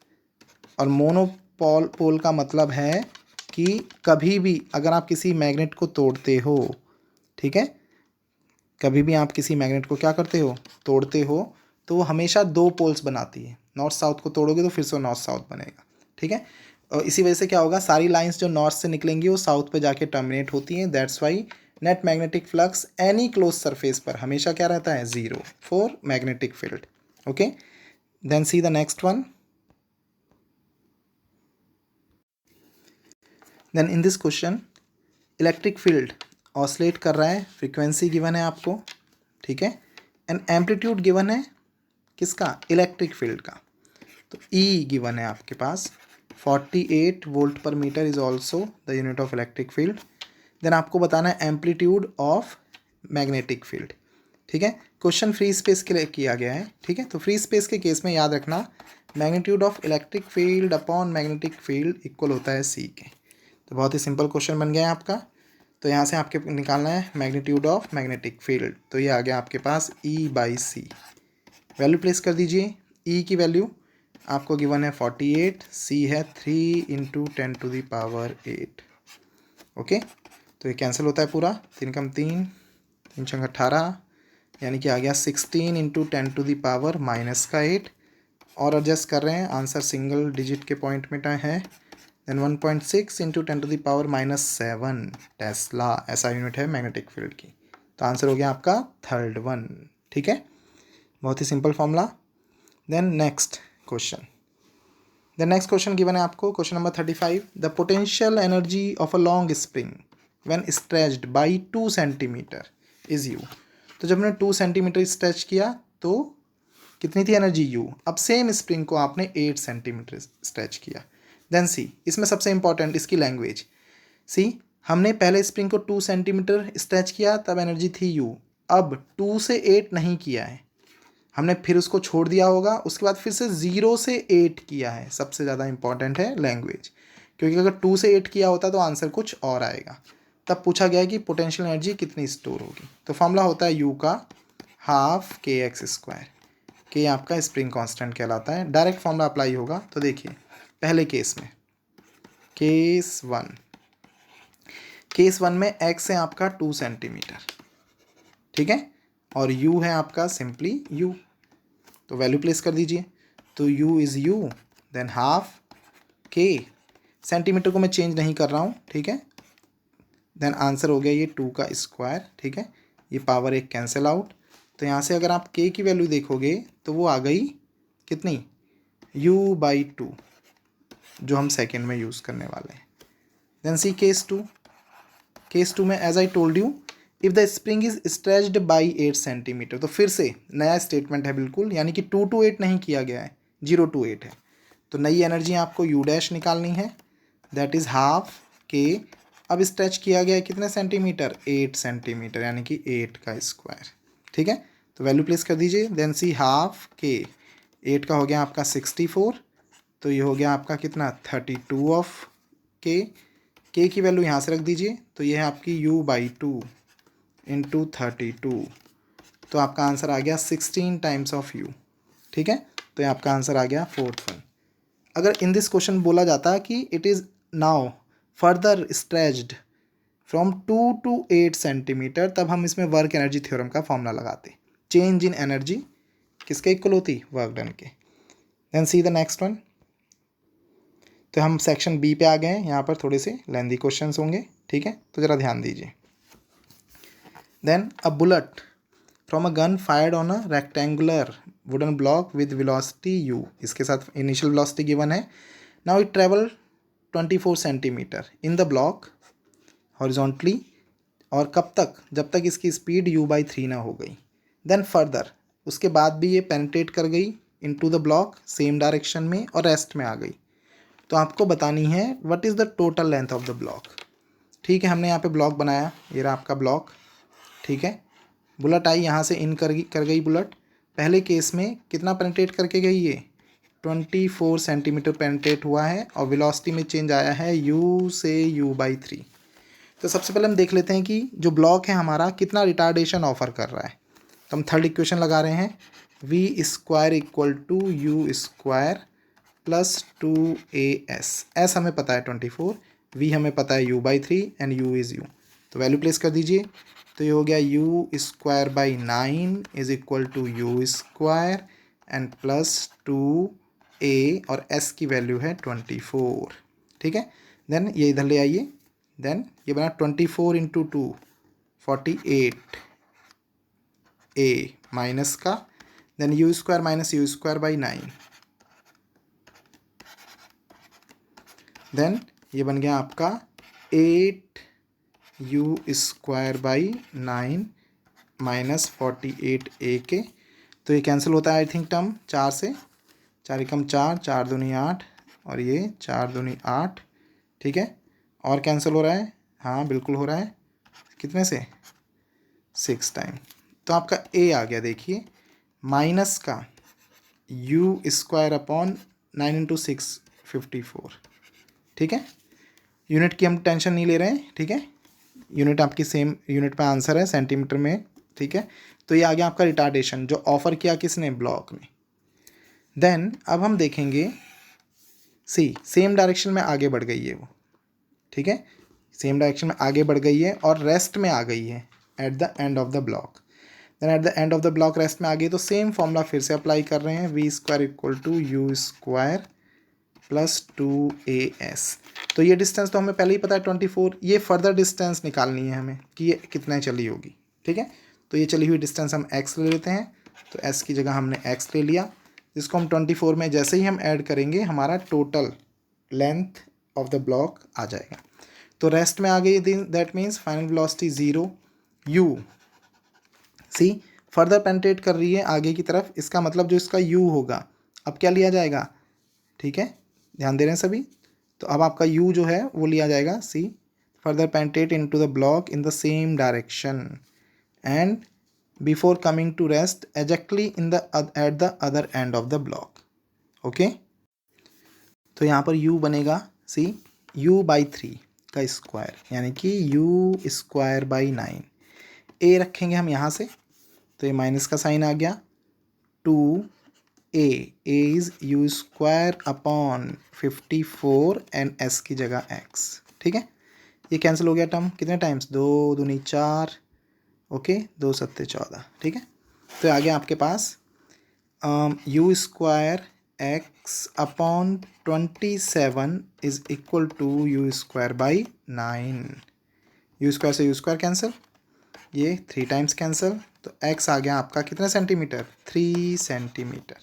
और मोनोपोल का मतलब है कि कभी भी अगर आप किसी मैग्नेट को तोड़ते हो, ठीक है, कभी भी आप किसी मैग्नेट को क्या करते हो? तोड़ते हो, तो वो हमेशा दो पोल्स बनाती है. नॉर्थ साउथ को तोड़ोगे तो फिर से नॉर्थ साउथ बनेगा, ठीक है. और इसी वजह से क्या होगा, सारी लाइंस जो नॉर्थ से निकलेंगी वो साउथ पे जाके टर्मिनेट होती हैं. That's why net magnetic flux any close surface पर हमेशा क्या रहता है? Zero for magnetic field. Okay, then see the next one. Then in this question electric field oscillate कर रहा है, फ्रीक्वेंसी गिवन है आपको, ठीक है, एंड एम्पलीट्यूड गिवन है किसका? इलेक्ट्रिक फील्ड का. तो E गिवन है आपके पास. 48 volt per metre is also the unit of electric field. Then आपको बताना है एम्पलीट्यूड ऑफ मैग्नेटिक फील्ड, ठीक है. क्वेश्चन फ्री स्पेस के लिए किया गया है, ठीक है. तो फ्री स्पेस के केस में याद रखना magnitude of electric field upon magnetic field equal होता है C के. तो बहुत ही सिंपल क्वेश्चन बन गया है आपका. तो यहाँ से आपके निकालना है मैग्नीट्यूड ऑफ मैग्नेटिक फील्ड. तो ये आ गया आपके पास E/C. वैल्यू प्लेस कर दीजिए. E की वैल्यू आपको गिवन है 48, C है 3 × 10⁸ ओके. तो ये कैंसिल होता है पूरा. 3 कम 3, 3 छंग 18, यानी कि आ गया 16 × 10⁻⁻8. और एडजस्ट कर रहे हैं, आंसर सिंगल डिजिट के पॉइंट में है. देन 1.6 × 10⁻⁻7 टेस्ला, ऐसा यूनिट है मैग्नेटिक फील्ड की. तो आंसर हो गया आपका थर्ड वन, ठीक है. बहुत ही simple formula. Then next question. The next question given है आपको, question number 35. The potential energy of a long spring when stretched by 2 centimetre is U. तो जब हमने 2 सेंटीमीटर स्ट्रेच किया तो कितनी थी एनर्जी? U. अब सेम स्प्रिंग को आपने 8 सेंटीमीटर स्ट्रेच किया. देन सी, इसमें सबसे इंपॉर्टेंट इसकी लैंग्वेज। सी, हमने पहले स्प्रिंग को 2 सेंटीमीटर स्ट्रेच किया तब एनर्जी थी यू, अब 2 से 8 नहीं किया है हमने, फिर उसको छोड़ दिया होगा, उसके बाद फिर से 0 से 8 किया है। सबसे ज़्यादा इंपॉर्टेंट है लैंग्वेज, क्योंकि अगर 2 से 8 किया होता तो आंसर कुछ और आएगा। तब पूछा गया कि पोटेंशियल एनर्जी कितनी स्टोर होगी, तो फॉर्मूला होता है यू का हाफ के एक्स स्क्वायर। के आपका स्प्रिंग कांस्टेंट कहलाता है। डायरेक्ट फॉर्मूला अप्लाई होगा। तो देखिए पहले केस में, केस वन में एक्स है आपका 2 सेंटीमीटर, ठीक है, और यू है आपका सिंपली यू, तो वैल्यू प्लेस कर दीजिए। तो you is you, than half के, सेंटीमीटर को मैं चेंज नहीं कर रहा हूँ, ठीक है, देन आंसर हो गया ये 2 का स्क्वायर, ठीक है, ये पावर एक कैंसिल आउट। तो यहाँ से अगर आप के की वैल्यू देखोगे तो वो आ गई कितनी, u/2, जो हम सेकेंड में यूज़ करने वाले हैं। देन सी केस टू में as I told you, if the spring is stretched by 8 centimetre, तो फिर से नया स्टेटमेंट है बिल्कुल, यानी कि 2 to 8 नहीं किया गया है, 0 to 8 है। तो नई एनर्जी आपको u डैश निकालनी है, दैट इज़ हाफ के। अब स्ट्रेच किया गया है कितने सेंटीमीटर, 8 सेंटीमीटर, यानी कि 8 का स्क्वायर, ठीक है। तो वैल्यू प्लेस कर दीजिए। देन सी हाफ के, 8 का हो गया आपका 64, तो ये हो गया आपका कितना 32 ऑफ के की वैल्यू यहाँ से रख दीजिए, तो ये है आपकी u/2 इंटू 32, तो आपका आंसर आ गया 16 टाइम्स ऑफ u, ठीक है। तो ये आपका आंसर आ गया 4th वन। अगर इन दिस क्वेश्चन बोला जाता कि it is now further stretched from 2 to 8 centimetre, तब हम इसमें वर्क एनर्जी थ्योरम का फॉर्मूला लगाते। चेंज इन एनर्जी किसके इक्वल होती, वर्क डन के। Then see the next one. तो हम सेक्शन बी पे आ गए हैं, यहाँ पर थोड़े से लेंदी क्वेश्चंस होंगे, ठीक है, तो ज़रा ध्यान दीजिए। Then a bullet from a gun fired on a rectangular wooden block with velocity u, इसके साथ इनिशियल वेलोसिटी गिवन है। Now it travel 24 centimetre in the block horizontally, और कब तक, जब तक इसकी स्पीड u/3 ना हो गई। देन फर्दर, उसके बाद भी ये पेनिट्रेट कर गई into the block same direction में और रेस्ट में आ गई। तो आपको बतानी है what is the total length of the block, ठीक है। हमने यहाँ पे ब्लॉक बनाया, ये रहा आपका ब्लॉक, ठीक है। बुलेट आई यहाँ से इन कर गई बुलेट, पहले केस में कितना पेनिट्रेट करके गई ये 24 सेंटीमीटर पेनिट्रेट हुआ है, और वेलोसिटी में चेंज आया है u से u/3। तो सबसे पहले हम देख लेते हैं कि जो ब्लॉक है हमारा कितना रिटार्डेशन ऑफर कर रहा है। तो हम थर्ड इक्वेशन लगा रहे हैं, v² equal to u² plus 2as। S हमें पता है 24, v हमें पता है u/3 and u is u। तो वैल्यू प्लेस कर दीजिए। तो ये हो गया u²/9 is equal to u² and plus 2a, और s की वैल्यू है 24, ठीक है। देन ये इधर ले आइए, देन ये बना 24 इंटू 2 48 a माइनस का, then u² minus u²/9, then ये बन गया आपका 8u²/9 माइनस 48a के। तो ये कैंसिल होता है आई थिंक टर्म 4 से, 4 एकम 4, 4 दूनी 8, और ये 4 दूनी 8, ठीक है। और कैंसिल हो रहा है, हाँ बिल्कुल हो रहा है, कितने से 6 टाइम। तो आपका a आ गया, देखिए माइनस का u²/9 इंटू 6 54, ठीक है। यूनिट की हम टेंशन नहीं ले रहे हैं, ठीक है, यूनिट आपकी सेम यूनिट पे आंसर है सेंटीमीटर में, ठीक है। तो ये आ गया आपका रिटार्डेशन, जो ऑफर किया किसने, ब्लॉक ने। देन अब हम देखेंगे सी, सेम डायरेक्शन में आगे बढ़ गई है वो, ठीक है, सेम डायरेक्शन में आगे बढ़ गई है और रेस्ट में आ गई है at the end of the block. Then at the end of the block rest में आ गई, तो सेम फॉर्मूला फिर से अप्लाई कर रहे हैं, v² equal to u² plus 2as। तो ये डिस्टेंस तो हमें पहले ही पता है 24, ये फर्दर डिस्टेंस निकालनी है हमें कि ये कितना चली होगी, ठीक है। तो ये चली हुई डिस्टेंस हम x ले लेते हैं, तो s की जगह हमने x ले लिया, जिसको हम 24 में जैसे ही हम ऐड करेंगे हमारा total length of the block आ जाएगा। तो रेस्ट में आ गई, that means final velocity 0, u see further penetrate कर रही है आगे की तरफ, इसका मतलब जो इसका u होगा अब क्या लिया जाएगा, ठीक है, ध्यान दे रहे हैं सभी। तो अब आपका u जो है वो लिया जाएगा see, further penetrate into the block in the same direction and before coming to rest exactly in the at the other end of the block. Okay, तो यहाँ पर u बनेगा सी u/3 का स्क्वायर, यानी कि u²/9। a रखेंगे हम यहाँ से, तो ये माइनस का साइन आ गया, 2a is u²/54 and s की जगह x। ठीक है, ये कैंसिल हो गया टर्म, कितने टाइम्स, 2 दूनी 4, ओके, 2 सत्ते 14। ठीक है, तो आ गया आपके पास u²x/27 is equal to u²/9। u² से u² कैंसिल, ये 3 टाइम्स कैंसिल, तो x आ गया आपका कितने centimetre, 3 centimetre.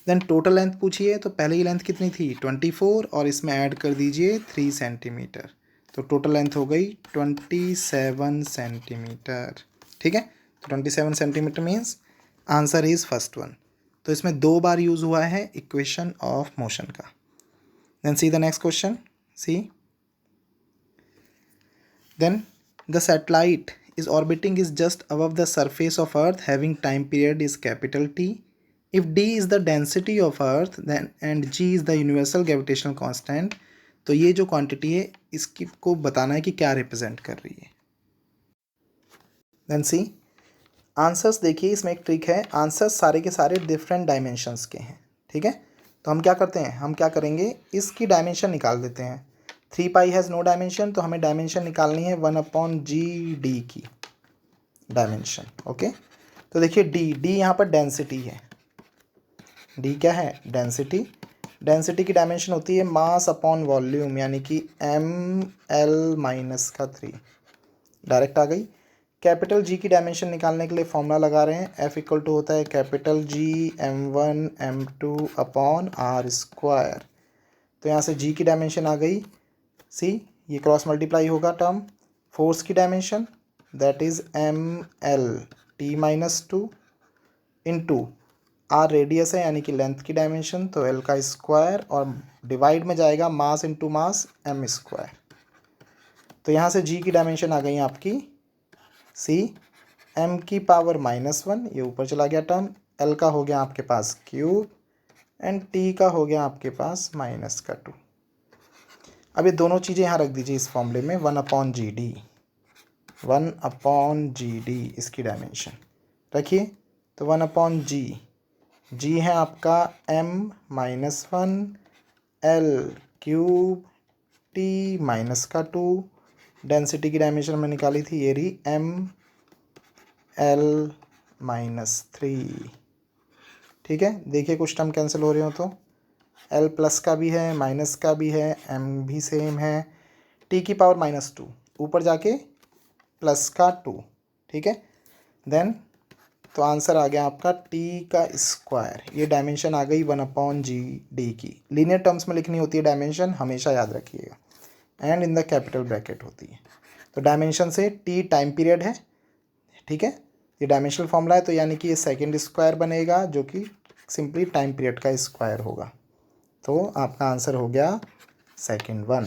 Then total length पूछिए, तो पहले ही लेंथ कितनी थी 24, और इसमें ऐड कर दीजिए 3 सेंटीमीटर, तो टोटल लेंथ हो गई 27 सेंटीमीटर। ठीक है, तो 27 centimetre means answer is first one. तो इसमें 2 बार यूज़ हुआ है इक्वेशन ऑफ मोशन का। Then see the next question, see then the satellite is orbiting is just above the surface of earth having time period is capital T. If d is the density of earth then and g is the universal gravitational constant, तो ये जो quantity है इसकी को बताना है कि क्या रिप्रेजेंट कर रही है। देन सी आंसर्स, देखिए इसमें एक ट्रिक है, आंसर्स सारे के सारे डिफरेंट डायमेंशंस के हैं। ठीक है, तो हम क्या करते हैं, हम क्या करेंगे, इसकी डायमेंशन निकाल देते हैं। 3 पाई हैज़ नो डायमेंशन, तो हमें डायमेंशन निकालनी है 1/GD की डायमेंशन। ओके, तो देखिए डी यहाँ पर डेंसिटी है, डी क्या है, डेंसिटी। डेंसिटी की डायमेंशन होती है मास अपॉन वॉल्यूम, यानी कि ml-3 डायरेक्ट आ गई। कैपिटल जी की डायमेंशन निकालने के लिए फॉर्मूला लगा रहे हैं, F इक्वल टू होता है कैपिटल जी m1 m2/r²। तो यहाँ से जी की डायमेंशन आ गई सी, ये क्रॉस मल्टीप्लाई होगा टर्म, फोर्स की dimension that is ml-t-2 into R radius है यानी कि लेंथ की डायमेंशन, तो एल का स्क्वायर, और डिवाइड में जाएगा मास इंटू मास m²। तो यहाँ से जी की डायमेंशन आ गई आपकी सी m⁻⁻1, ये ऊपर चला गया टर्म, एल का हो गया आपके पास क्यूब एंड टी का हो गया आपके पास -2। अब ये दोनों चीज़ें यहाँ रख दीजिए इस फॉर्मूले में, 1/GD, 1/GD इसकी डायमेंशन रखिए, तो 1/G, जी है आपका m-1 l³ t-2, डेंसिटी की डायमेंशन में निकाली थी, ये रही ml-3। ठीक है, देखिए कुछ टर्म कैंसिल हो रहे हो तो l प्लस का भी है, माइनस का भी है, m भी सेम है, t⁻², ऊपर जाके प्लस का 2। ठीक है, देन तो आंसर आ गया आपका t का स्क्वायर, ये डायमेंशन आ गई 1/GD की। लीनियर टर्म्स में लिखनी होती है डायमेंशन, हमेशा याद रखिएगा, and in the capital bracket होती है। तो डायमेंशन से t टाइम पीरियड है। ठीक है, ये डायमेंशनल फॉर्मूला है, तो यानी कि ये सेकेंड स्क्वायर बनेगा जो कि सिंपली टाइम पीरियड का स्क्वायर होगा। तो आपका आंसर हो गया second one.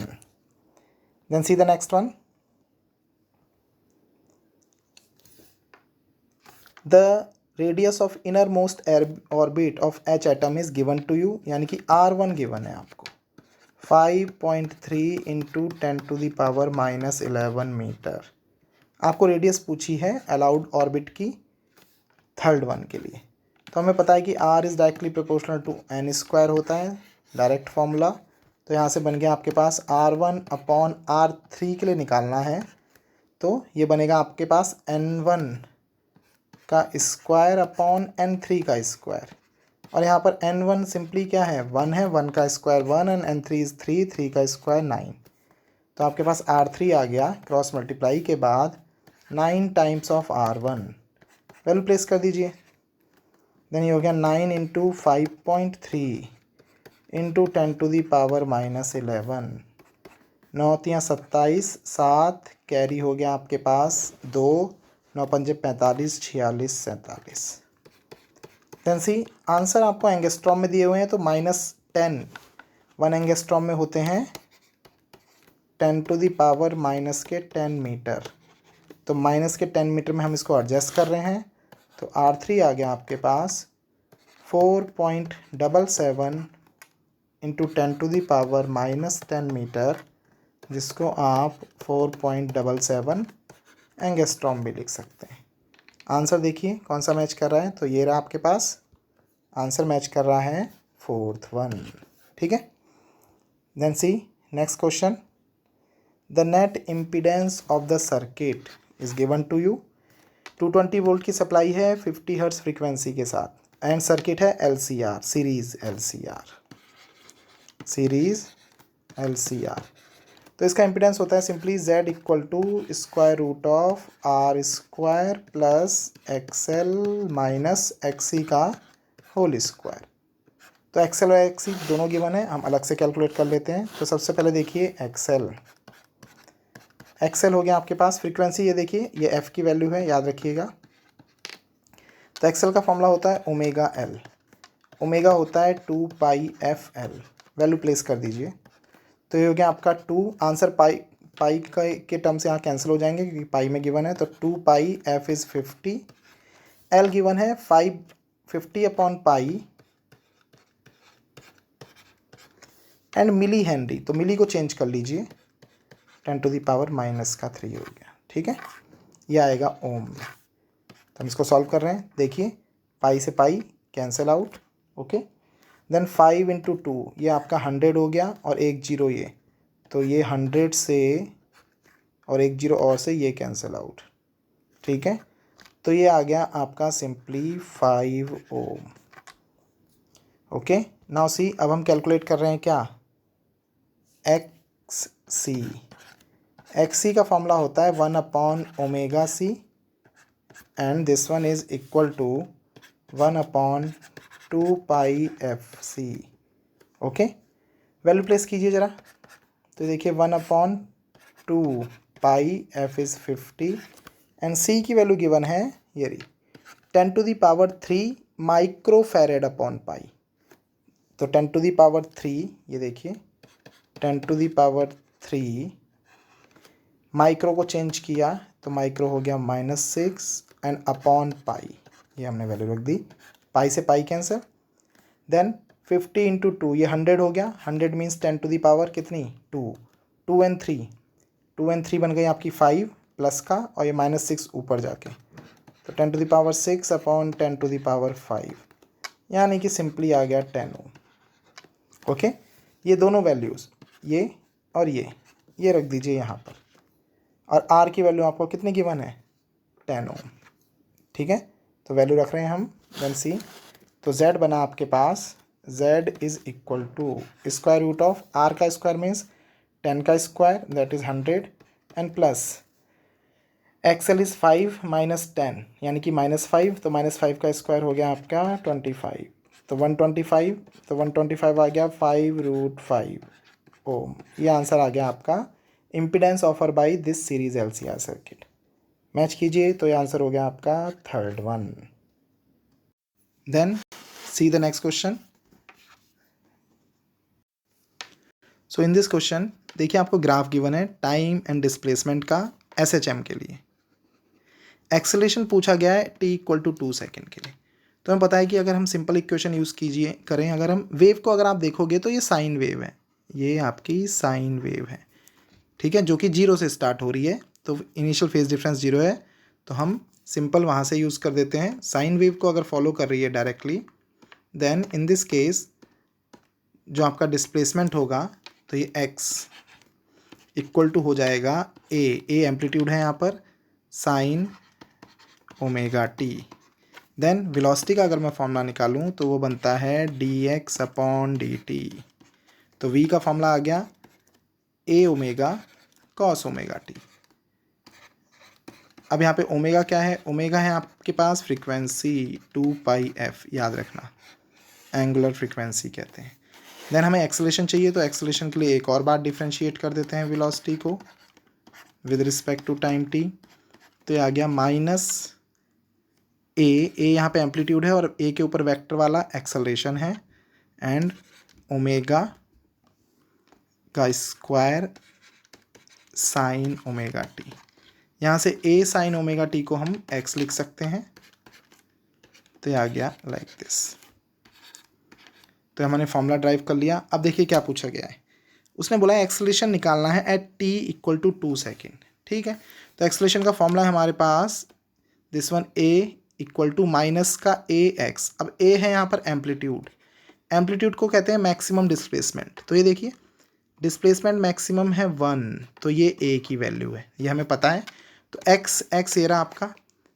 Then see the next one, the radius of inner most orbit of H atom is given to you, यानी कि R1 गिवन है आपको 5.3 × 10⁻⁻11 मीटर। आपको रेडियस पूछी है अलाउड ऑर्बिट की थर्ड वन के लिए, तो हमें पता है कि R is directly proportional to n² होता है, डायरेक्ट फॉर्मूला। तो यहाँ से बन गया आपके पास R1/R3 के लिए निकालना है, तो ये बनेगा आपके पास n1 का स्क्वायर अपॉन n3 का स्क्वायर, और यहाँ पर n1 सिंपली क्या है, 1 है, 1 का स्क्वायर 1 एंड n3 इज़ 3, 3 का स्क्वायर 9। तो आपके पास R3 आ गया, क्रॉस मल्टीप्लाई के बाद 9 times of R1, value place कर दीजिए। देन ये हो गया 9 × 5.3 × 10⁻⁻11, 9 × 27, 7 कैरी हो गया आपके पास 2, 9 × 5 = 45, 46, 47। देन सी आंसर आपको एंगस्ट्रॉम में दिए हुए हैं, तो -10 1 एंगस्ट्रॉम में होते हैं 10⁻⁻10 मीटर। तो माइनस के 10 मीटर में हम इसको एडजस्ट कर रहे हैं, तो R3 आ गया आपके पास 4.77 इंटू 10⁻⁻10 मीटर, जिसको आप 4.77 एंगस्ट्रॉम भी लिख सकते हैं। आंसर देखिए कौन सा मैच कर रहा है, तो ये रहा आपके पास आंसर मैच कर रहा है 4th वन। ठीक है, then see next question. The net impedance of the circuit is given to you. 220 volt की सप्लाई है 50 हर्ट्ज फ्रीक्वेंसी के साथ, एंड सर्किट है LCR, सीरीज LCR। तो इसका इम्पीडेंस होता है simply Z equal to square root of R square plus XL minus XC का होल स्क्वायर। तो XL और XC दोनों गिवन है, हम अलग से कैलकुलेट कर लेते हैं। तो सबसे पहले देखिए XL हो गया आपके पास फ्रीक्वेंसी, ये देखिए ये F की वैल्यू है, याद रखिएगा। तो XL का फॉर्मूला होता है ओमेगा L, ओमेगा होता है 2πfL, वैल्यू प्लेस कर दीजिए। तो ये हो गया आपका 2, आंसर पाई के टर्म से यहाँ कैंसिल हो जाएंगे क्योंकि पाई में गिवन है। तो 2πf इज़ 50, L गिवन है 50/पाई एंड मिली हेनरी, तो मिली को चेंज कर लीजिए, 10⁻⁻3 हो गया। ठीक है, ये आएगा ओम में। तो हम इसको सॉल्व कर रहे हैं, देखिए पाई से pi cancel out, okay. Then 5 into 2, ये आपका 100 हो गया, और एक जीरो ये, तो ये 100 से और एक जीरो और से ये कैंसिल आउट। ठीक है, तो ये आ गया आपका सिंपली 5 ओम। ओके, नाउ सी, अब हम कैलकुलेट कर रहे हैं क्या, XC का फॉर्मूला होता है 1/ωc, and this one is equal to 1/2πfc। Okay, value place कीजिए ज़रा। तो देखिए 1/2πf इज़ 50, एंड C की वैल्यू गिवन है ये रही 10⁻³ माइक्रोफैरेड/पाई। तो 10⁻³ ये देखिए 10⁻³ माइक्रो को चेंज किया तो माइक्रो हो गया -6 एंड अपॉन पाई, ये हमने वैल्यू रख दी, पाई से पाई कैंसिल। देन 50 इंटू 2, ये 100 हो गया, 100 मीन्स 10⁻कितनी 2, 2 एंड 3 बन गई आपकी 5 प्लस का, और ये -6 ऊपर जाके, तो 10⁻6 अपॉन 10⁻5, यानी कि सिंपली आ गया 10 ओम। ओके, ये दोनों वैल्यूज़ ये और ये रख दीजिए यहाँ पर, और R की वैल्यू आपको कितनी गिवन है 10 ओम। ठीक है, तो वैल्यू रख रहे हैं हम, देन सी। तो Z बना आपके पास, Z is equal to square root of R का स्क्वायर मीन्स 10 का square, that is 100, and plus XL is 5 minus 10, यानी कि -5, तो -5 का स्क्वायर हो गया आपका 25, तो 125, तो 125 आ गया 5√5 ओम। ये आंसर आ गया आपका impedance offer by this series LCR circuit. Match कीजिए, तो ये आंसर हो गया आपका 3rd one. Then see the next question. So in this question देखिए आपको ग्राफ गिवन है टाइम एंड डिस्प्लेसमेंट का SHM के लिए। एक्सेलेरेशन पूछा गया है t इक्वल टू 2 सेकेंड के लिए। तो हमें पता है कि अगर हम सिंपल इक्वेशन यूज़ करें, अगर हम वेव को अगर आप देखोगे तो ये साइन वेव है, ये आपकी साइन वेव है। ठीक है, जो कि 0 से स्टार्ट हो रही है, तो इनिशियल फेज डिफरेंस 0 है, तो हम सिंपल वहाँ से यूज़ कर देते हैं। साइन वेव को अगर फॉलो कर रही है directly, then in this case जो आपका डिस्प्लेसमेंट होगा, तो ये x इक्वल टू हो जाएगा a एम्पलीट्यूड है यहाँ पर, sine omega t। Then velocity का अगर मैं फॉर्मूला निकालूँ तो वो बनता है dx/dt। तो v का फॉर्मूला आ गया a omega cos omega t। अब यहाँ पे ओमेगा क्या है, ओमेगा है आपके पास फ्रीक्वेंसी 2πf, याद रखना एंगुलर फ्रीक्वेंसी कहते हैं। देन हमें एक्सेलेरेशन चाहिए, तो एक्सेलेरेशन के लिए एक और बार डिफ्रेंशिएट कर देते हैं वेलोसिटी को with respect to time t। तो ये आ गया -a यहाँ पे एम्पलीट्यूड है और a के ऊपर वेक्टर वाला एक्सेलरेशन है, एंड ओमेगा का स्क्वायर साइन ओमेगा टी। यहाँ से a साइन ओमेगा टी को हम x लिख सकते हैं, तो ये आ गया लाइक दिस। तो हमने फॉर्मूला ड्राइव कर लिया। अब देखिए क्या पूछा गया है, उसने बोला है एक्सेलरेशन निकालना है at t equal to 2 second. ठीक है, तो एक्सेलरेशन का फॉर्मूला है हमारे पास this one, a equal to minus का ax। अब a है यहाँ पर एम्पलीट्यूड, एम्पलीट्यूड को कहते हैं मैक्सिमम डिस्प्लेसमेंट। तो ये देखिए डिस्प्लेसमेंट मैक्सिमम है 1, तो ये a की वैल्यू है, ये हमें पता है। तो x ये रहा आपका।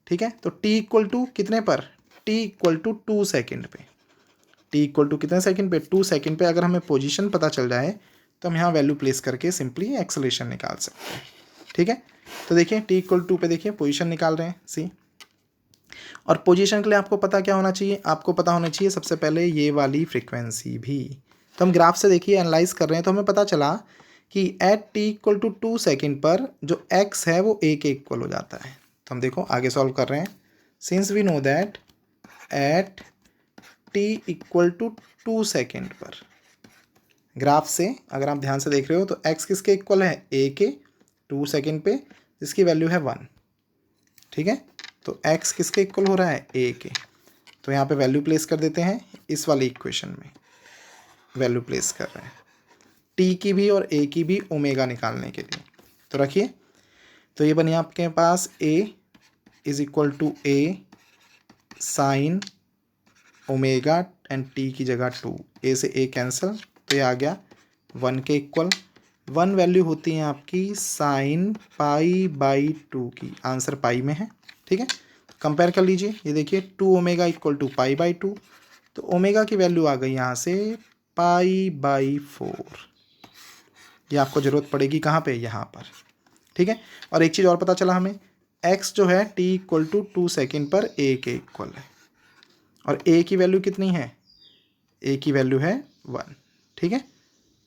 ठीक है, तो t इक्वल टू कितने पर, t इक्वल टू 2 सेकेंड पे, t इक्वल टू कितने सेकेंड पे, 2 सेकेंड पे। अगर हमें पोजीशन पता चल जाए तो हम यहाँ वैल्यू प्लेस करके सिंपली एक्सेलरेशन निकाल सकते हैं। ठीक है, तो देखिए t इक्वल टू पे देखिए पोजीशन निकाल रहे हैं सी। और पोजीशन के लिए आपको पता क्या होना चाहिए, आपको पता होना चाहिए सबसे पहले ये वाली फ्रीक्वेंसी भी। तो हम ग्राफ से देखिए एनालाइज कर रहे हैं, तो हमें पता चला कि at t equal to 2 second पर जो x है वो a के इक्वल हो जाता है। तो हम देखो आगे सॉल्व कर रहे हैं। Since we know that at t equal to 2 second पर, ग्राफ से अगर आप ध्यान से देख रहे हो तो x किसके इक्वल है, a के 2 सेकेंड पे, जिसकी वैल्यू है 1। ठीक है, तो x किसके इक्वल हो रहा है, a के। तो यहाँ पे वैल्यू प्लेस कर देते हैं, इस वाली इक्वेशन में वैल्यू प्लेस कर रहे हैं t की भी और a की भी ओमेगा निकालने के लिए। तो रखिए, तो ये बनी आपके पास a is equal to a sine omega and t की जगह 2, a से a कैंसिल, तो ये आ गया 1 के इक्वल। 1 वैल्यू होती है आपकी साइन पाई बाई 2 की, आंसर पाई में है। ठीक है, कंपेयर कर लीजिए, ये देखिए 2 omega equal to pi by 2, तो ओमेगा की वैल्यू आ गई यहाँ से पाई बाई 4। ये आपको ज़रूरत पड़ेगी कहाँ पे, यहाँ पर। ठीक है, और एक चीज़ और पता चला हमें, x जो है t इक्वल टू 2 सेकेंड पर a के इक्वल है, और a की वैल्यू कितनी है, a की वैल्यू है 1। ठीक है,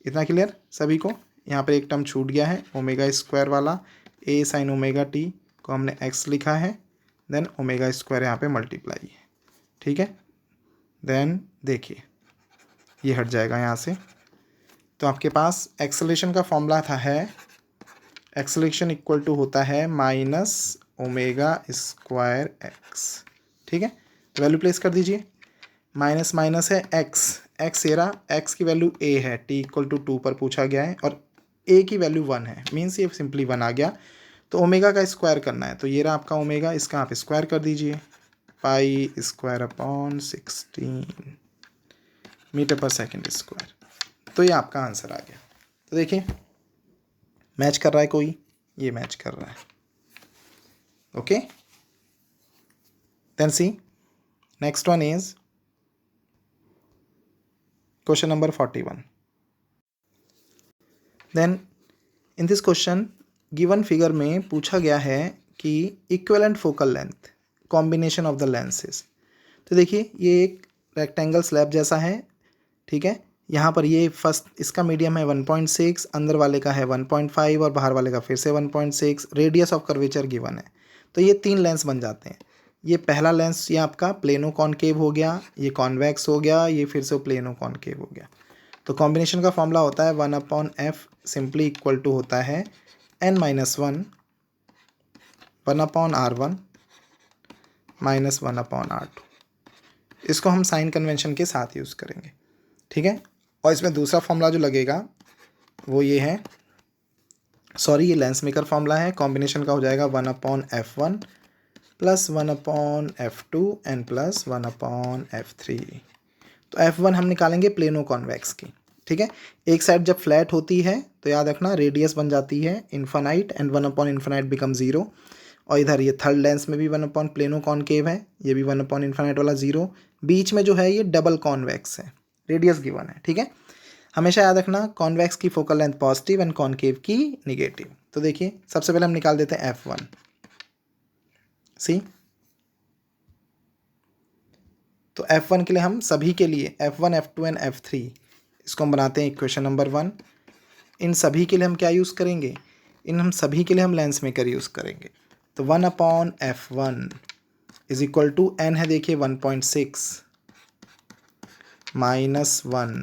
इतना क्लियर सभी को। यहाँ पर एक टर्म छूट गया है ओमेगा स्क्वायर वाला, a साइन ओमेगा t को हमने x लिखा है, देन ओमेगा स्क्वायर यहाँ पे मल्टीप्लाई है। ठीक है, देन देखिए ये हट जाएगा यहाँ से। तो आपके पास एक्सेलरेशन का फॉर्मूला था है, एक्सेलरेशन इक्वल टू होता है माइनस ओमेगा स्क्वायर एक्स। ठीक है, तो वैल्यू प्लेस कर दीजिए, माइनस माइनस है एक्स ये रहा, एक्स की वैल्यू a है, t इक्वल टू 2 पर पूछा गया है, और a की वैल्यू 1 है, मीन्स ये सिंपली 1 आ गया। तो ओमेगा का स्क्वायर करना है, तो ये रहा आपका ओमेगा, इसका आप स्क्वायर कर दीजिए, pi square upon 16 metre per second square. तो ये आपका आंसर आ गया। तो देखिए मैच कर रहा है कोई, ये मैच कर रहा है। Okay, then see next one is question number 41। Then in this question given figure में पूछा गया है कि equivalent focal length combination of the lenses. तो देखिए ये एक रेक्टेंगल स्लैब जैसा है। ठीक है, यहाँ पर ये फर्स्ट इसका मीडियम है 1.6, अंदर वाले का है 1.5 और बाहर वाले का फिर से 1.6। रेडियस ऑफ कर्वेचर गिवन है, तो ये 3 लेंस बन जाते हैं। ये पहला लेंस ये आपका प्लेनो कॉनकेव हो गया, ये कॉन्वेक्स हो गया, ये फिर से प्लेनो कॉनकेव हो गया। तो कॉम्बिनेशन का फॉर्मूला होता है 1/f सिंपली इक्वल टू होता है n-1 1/r1 माइनस 1/r2। इसको हम साइन कन्वेंशन के साथ यूज़ करेंगे। ठीक है, और इसमें दूसरा फॉर्मूला जो लगेगा वो ये है, सॉरी ये लेंस मेकर फॉर्मूला है। कॉम्बिनेशन का हो जाएगा 1/f1 plus 1/f2 and plus 1/f3। तो f1 हम निकालेंगे प्लेनो कॉन्वेक्स की। ठीक है, एक साइड जब फ्लैट होती है तो याद रखना रेडियस बन जाती है इन्फानाइट एंड 1/इन्फानाइट बिकम 0। और इधर ये थर्ड लेंस में भी 1/ प्लेनो कॉनकेव है, ये भी 1/इन्फानाइट वाला 0। बीच में जो है ये डबल कॉन्वेक्स है, रेडियस गिवन है। ठीक है, हमेशा याद रखना कॉन्वेक्स की focal length positive and concave की निगेटिव। तो देखिए सबसे पहले हम निकाल देते हैं f1 सी। तो f1 के लिए हम सभी के लिए f1 f2 एंड f3 इसको हम बनाते हैं इक्वेशन नंबर 1। इन सभी के लिए हम क्या यूज़ करेंगे, इन हम सभी के लिए हम लेंस मेकर यूज़ करेंगे। तो 1/f1 is equal to n है देखिए 1.6 minus 1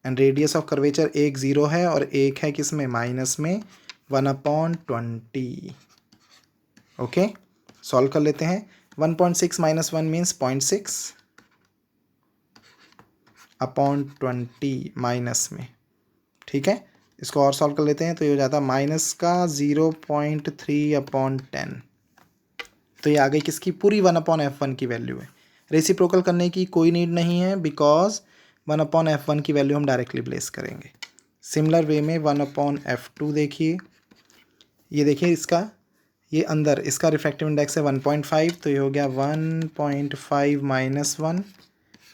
and radius of curvature एक 0 है और एक है किस में माइनस में 1/20। ओके, सॉल्व कर लेते हैं। 1.6 माइनस 1 मीन्स 0.6 अपॉन 20 माइनस में। ठीक है, इसको और सॉल्व कर लेते हैं तो ये हो जाता है माइनस का 0.3/10। तो ये आ गई किसकी, पूरी 1/f1 की वैल्यू है। रेसिप्रोकल करने की कोई नीड नहीं है बिकॉज 1/f1 की वैल्यू हम डायरेक्टली प्लेस करेंगे। सिमिलर वे में 1/f2 देखिए, ये देखिए इसका, ये अंदर इसका रिफ्रैक्टिव इंडेक्स है 1.5, तो ये हो गया 1.5 माइनस 1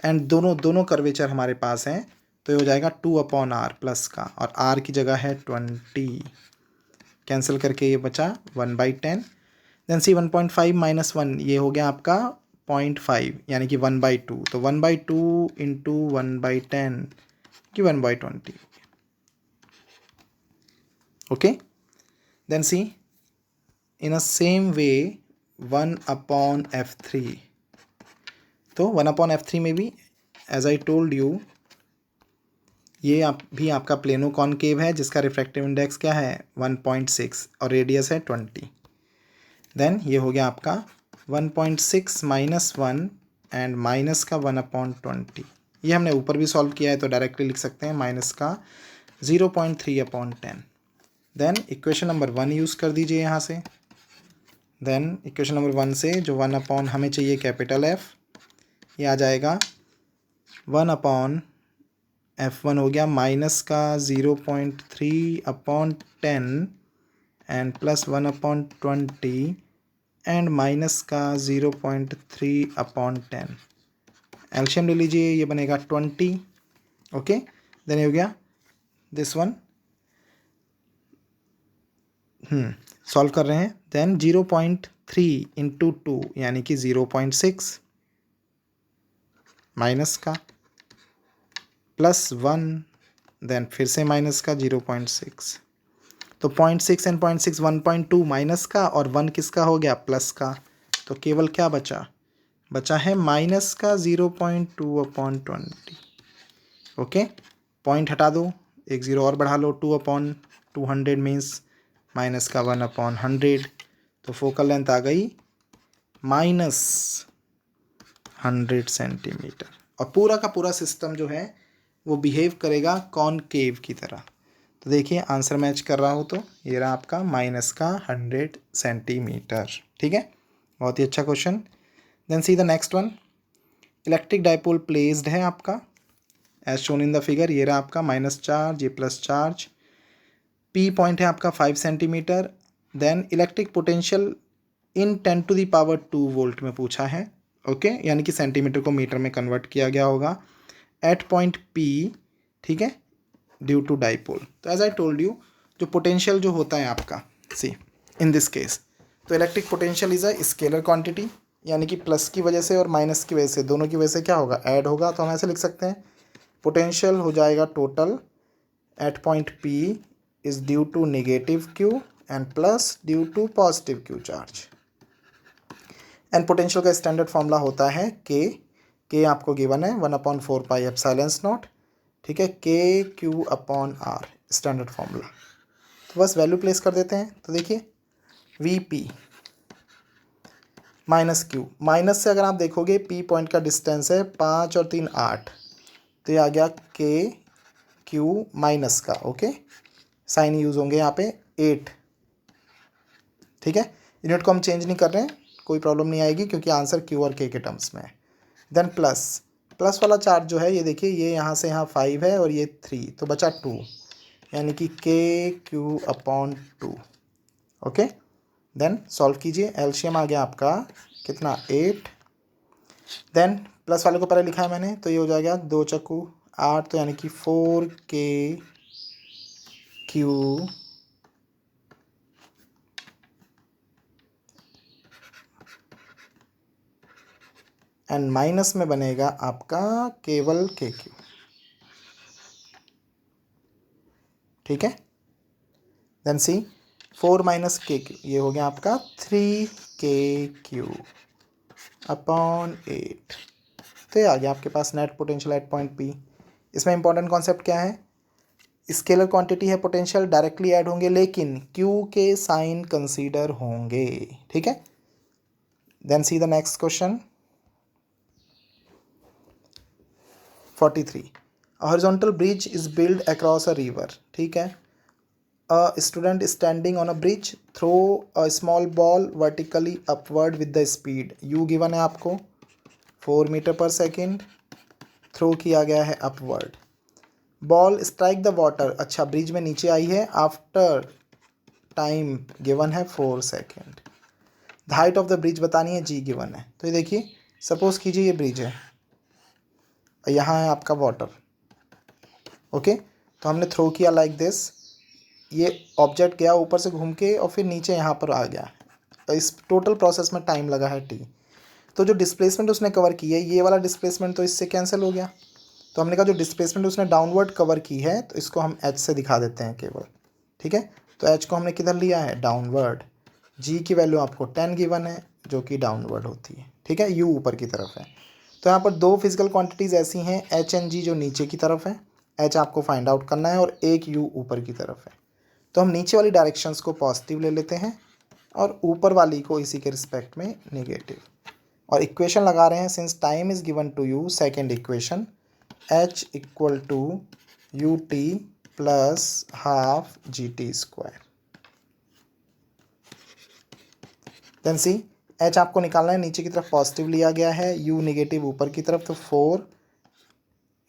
एंड दोनों कर्वेचर हमारे पास हैं, तो ये हो जाएगा 2/r प्लस का, और r की जगह है 20, कैंसिल करके ये बचा 1/10। देन सी 1.5 माइनस 1 ये हो गया आपका 0.5 यानी कि 1/2, तो 1/2 इंटू 1/10 कि 1/20। Okay, then see in a same way 1/f3, तो 1/f3 में भी एज आई टोल्ड यू ये भी आपका प्लेनो कॉनकेव है जिसका रिफ्रैक्टिव इंडेक्स क्या है 1.6 और रेडियस है 20। देन ये हो गया आपका 1.6 माइनस 1 एंड माइनस का 1/20। ये हमने ऊपर भी सॉल्व किया है तो डायरेक्टली लिख सकते हैं माइनस का 0.3/10। देन इक्वेशन नंबर 1 यूज़ कर दीजिए यहाँ से। देन इक्वेशन नंबर 1 से जो 1/ हमें चाहिए कैपिटल F, ये आ जाएगा 1/f1 हो गया माइनस का 0.3/10 एंड प्लस 1/20 एंड माइनस का 0.3/10। एल्शियम ले लीजिए, ये बनेगा 20। ओके, देन ये हो गया दिस वन, सॉल्व कर रहे हैं। देन 0.3 इंटू 2 यानी कि 0.6 माइनस का प्लस 1, देन फिर से माइनस का 0.6, तो 0.6 एंड 0.6 1.2 माइनस का और 1 किसका हो गया प्लस का, तो केवल क्या बचा है माइनस का 0.2/20। ओके, पॉइंट हटा दो, एक ज़ीरो और बढ़ा लो, 2/200 मीन्स माइनस का 1/100, तो फोकल लेंथ आ गई -100 सेंटीमीटर। और पूरा का पूरा सिस्टम जो है वो बिहेव करेगा कॉनकेव की तरह। तो देखिए आंसर मैच कर रहा हो तो ये रहा आपका -100 सेंटीमीटर। ठीक है, बहुत ही अच्छा question. Then see the next one, electric dipole placed है आपका as shown in the figure, ये रहा आपका माइनस चार्ज, ये प्लस चार्ज, पी पॉइंट है आपका 5 centimetre. Then electric potential in 10⁻² volt में पूछा है। ओके, यानी कि सेंटीमीटर को मीटर में कन्वर्ट किया गया होगा एट पॉइंट पी। ठीक है, ड्यू टू डाइपोल। तो एज आई टोल्ड यू जो पोटेंशियल जो होता है आपका, सी इन दिस केस, तो electric potential is a scalar quantity, यानी कि प्लस की वजह से और माइनस की वजह से दोनों की वजह से क्या होगा ऐड होगा। तो हम ऐसे लिख सकते हैं पोटेंशियल हो जाएगा total at point P is due to negative Q and plus due to positive Q charge. And potential का स्टैंडर्ड फॉर्मूला होता है के आपको गिवन है 1/4πε0। ठीक है, KQ/R स्टैंडर्ड फॉर्मूला। तो बस वैल्यू प्लेस कर देते हैं। तो देखिए VP माइनस क्यू, माइनस से अगर आप देखोगे P पॉइंट का डिस्टेंस है 5 और 3 8, तो ये आ गया KQ माइनस का। ओके, साइन यूज़ होंगे यहाँ पे 8। ठीक है, यूनिट को हम चेंज नहीं कर रहे हैं, कोई प्रॉब्लम नहीं आएगी क्योंकि आंसर Q और K के टर्म्स में है। देन प्लस वाला चार्ज जो है ये देखिए, ये यहाँ से यहाँ 5 है और ये 3, तो बचा 2 यानी कि KQ/2। ओके, देन सॉल्व कीजिए, एलसीएम आ गया आपका कितना 8। देन प्लस वाले को पहले लिखा है मैंने, तो ये हो जाएगा 2 चक्कू 8, तो यानी कि 4KQ एंड माइनस में बनेगा आपका केवल KQ। ठीक है, देन सी 4 माइनस KQ, ये हो गया आपका 3KQ/8। तो ये आ गया आपके पास net potential at point P। इसमें इंपॉर्टेंट कॉन्सेप्ट क्या है, स्केलर क्वांटिटी है, पोटेंशियल डायरेक्टली ऐड होंगे, लेकिन क्यू के साइन कंसीडर होंगे, ठीक है। Then see the next question 43, horizontal bridge is build across a river, ठीक है। A student is standing on a bridge, throw a small ball vertically upward with the speed u given है आपको 4 metre per second, throw किया गया है upward, ball strike the water, अच्छा bridge में नीचे आई है, आफ्टर टाइम गिवन है 4 second, the height of the bridge बतानी है, जी गिवन है। तो ये देखिए, सपोज कीजिए ये ब्रिज है, यहाँ है आपका वाटर, ओके। तो हमने थ्रो किया लाइक दिस, ये ऑब्जेक्ट गया ऊपर से घूम के और फिर नीचे यहाँ पर आ गया, तो इस टोटल प्रोसेस में टाइम लगा है टी। तो जो डिस्प्लेसमेंट उसने कवर की है, ये वाला डिस्प्लेसमेंट तो इससे कैंसिल हो गया, तो हमने कहा जो डिस्प्लेसमेंट उसने डाउनवर्ड कवर की है तो इसको हम एच से दिखा देते हैं केवल, ठीक है। तो एच को हमने किधर लिया है, डाउनवर्ड, जी की वैल्यू आपको 10 गिवन है जो कि डाउनवर्ड होती है, ठीक है, यू ऊपर की तरफ है। तो यहाँ पर दो फिजिकल क्वांटिटीज़ ऐसी हैं, एच एंड जी जो नीचे की तरफ है, एच आपको फाइंड आउट करना है, और एक यू ऊपर की तरफ है। तो हम नीचे वाली डायरेक्शंस को पॉजिटिव ले लेते हैं और ऊपर वाली को इसी के रिस्पेक्ट में नेगेटिव, और इक्वेशन लगा रहे हैं, since time is given to you, second equation h equal to U T plus half G T square. Then see, h आपको निकालना है, नीचे की तरफ पॉजिटिव लिया गया है, u नेगेटिव ऊपर की तरफ, तो 4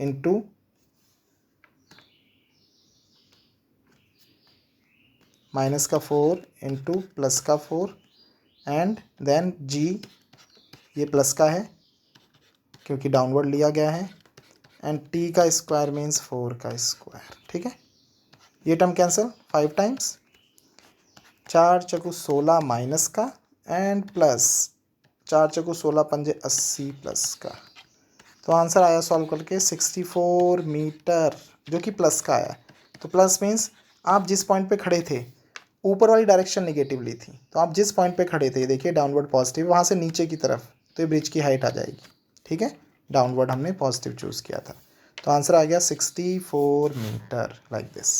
इंटू माइनस का 4 इंटू प्लस का 4, एंड देन g ये प्लस का है क्योंकि डाउनवर्ड लिया गया है, एंड t का स्क्वायर मीन्स 4 का स्क्वायर, ठीक है। ये टर्म कैंसिल 5 टाइम्स, 4 चकु 16 माइनस का एंड प्लस 4 चकु 16 पंजे 80 प्लस का। तो आंसर आया सॉल्व करके 64 मीटर, जो कि प्लस का आया। तो प्लस मीन्स आप जिस पॉइंट पे खड़े थे, ऊपर वाली डायरेक्शन नेगेटिव ली थी, तो आप जिस पॉइंट पे खड़े थे, देखिए डाउनवर्ड पॉजिटिव, वहाँ से नीचे की तरफ, तो ये ब्रिज की हाइट आ जाएगी, ठीक है। डाउनवर्ड हमने पॉजिटिव चूज़ किया था, तो आंसर आ गया 64 metre like this.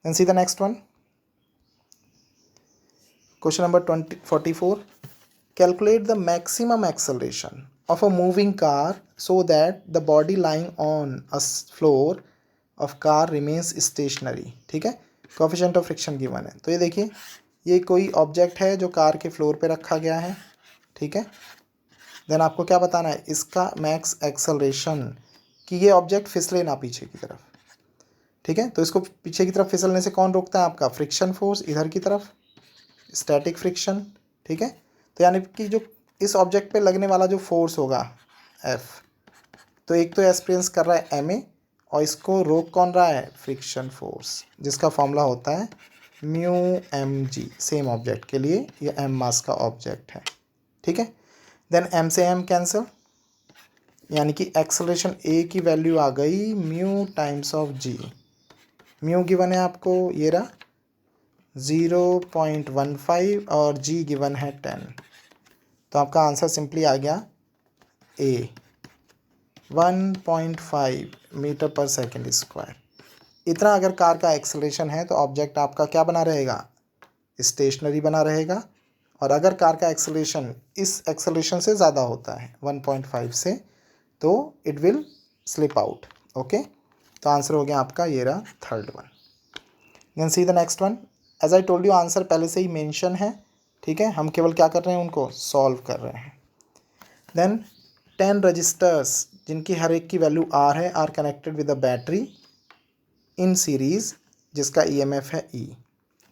And see the next one, question number 44, calculate the maximum acceleration of a moving car so that the body lying on a floor of car remains stationary, ठीक है। Coefficient of friction given है, तो ये देखिए, ये कोई object है जो कार के फ्लोर पे रखा गया है, ठीक है। देन आपको क्या बताना है, इसका मैक्स एक्सेलरेशन, कि ये ऑब्जेक्ट फिसले ना पीछे की तरफ, ठीक है। तो इसको पीछे की तरफ फिसलने से कौन रोकता है, आपका फ्रिक्शन फोर्स, इधर की तरफ स्टैटिक फ्रिक्शन, ठीक है। तो यानी कि जो इस ऑब्जेक्ट पे लगने वाला जो फोर्स होगा F, तो एक तो एक्सपीरियंस कर रहा है ma, और इसको रोक कौन रहा है, फ्रिक्शन फोर्स, जिसका फॉर्मूला होता है mu M G, same object के लिए, ये m मास का ऑब्जेक्ट है, ठीक है। देन m से m कैंसिल, यानी कि एक्सेलरेशन a की वैल्यू आ गई mu times of g, mu given है आपको ये रहा 0.15 और g गिवन है 10, तो आपका आंसर सिंपली आ गया A 1.5 metre per second square. इतना अगर कार का एक्सेलरेशन है तो ऑब्जेक्ट आपका क्या बना रहेगा, स्टेशनरी बना रहेगा, और अगर कार का एक्सेलरेशन इस एक्सेलरेशन से ज़्यादा होता है 1.5 से, तो it will slip out, okay. तो आंसर हो गया आपका ये रहा third one. Then see the next one, as I told you answer पहले से ही मेंशन है, ठीक है, हम केवल क्या कर रहे हैं, उनको सॉल्व कर रहे हैं। देन 10 रजिस्टर्स जिनकी हर एक की वैल्यू R है, are connected with a battery in series जिसका EMF है E।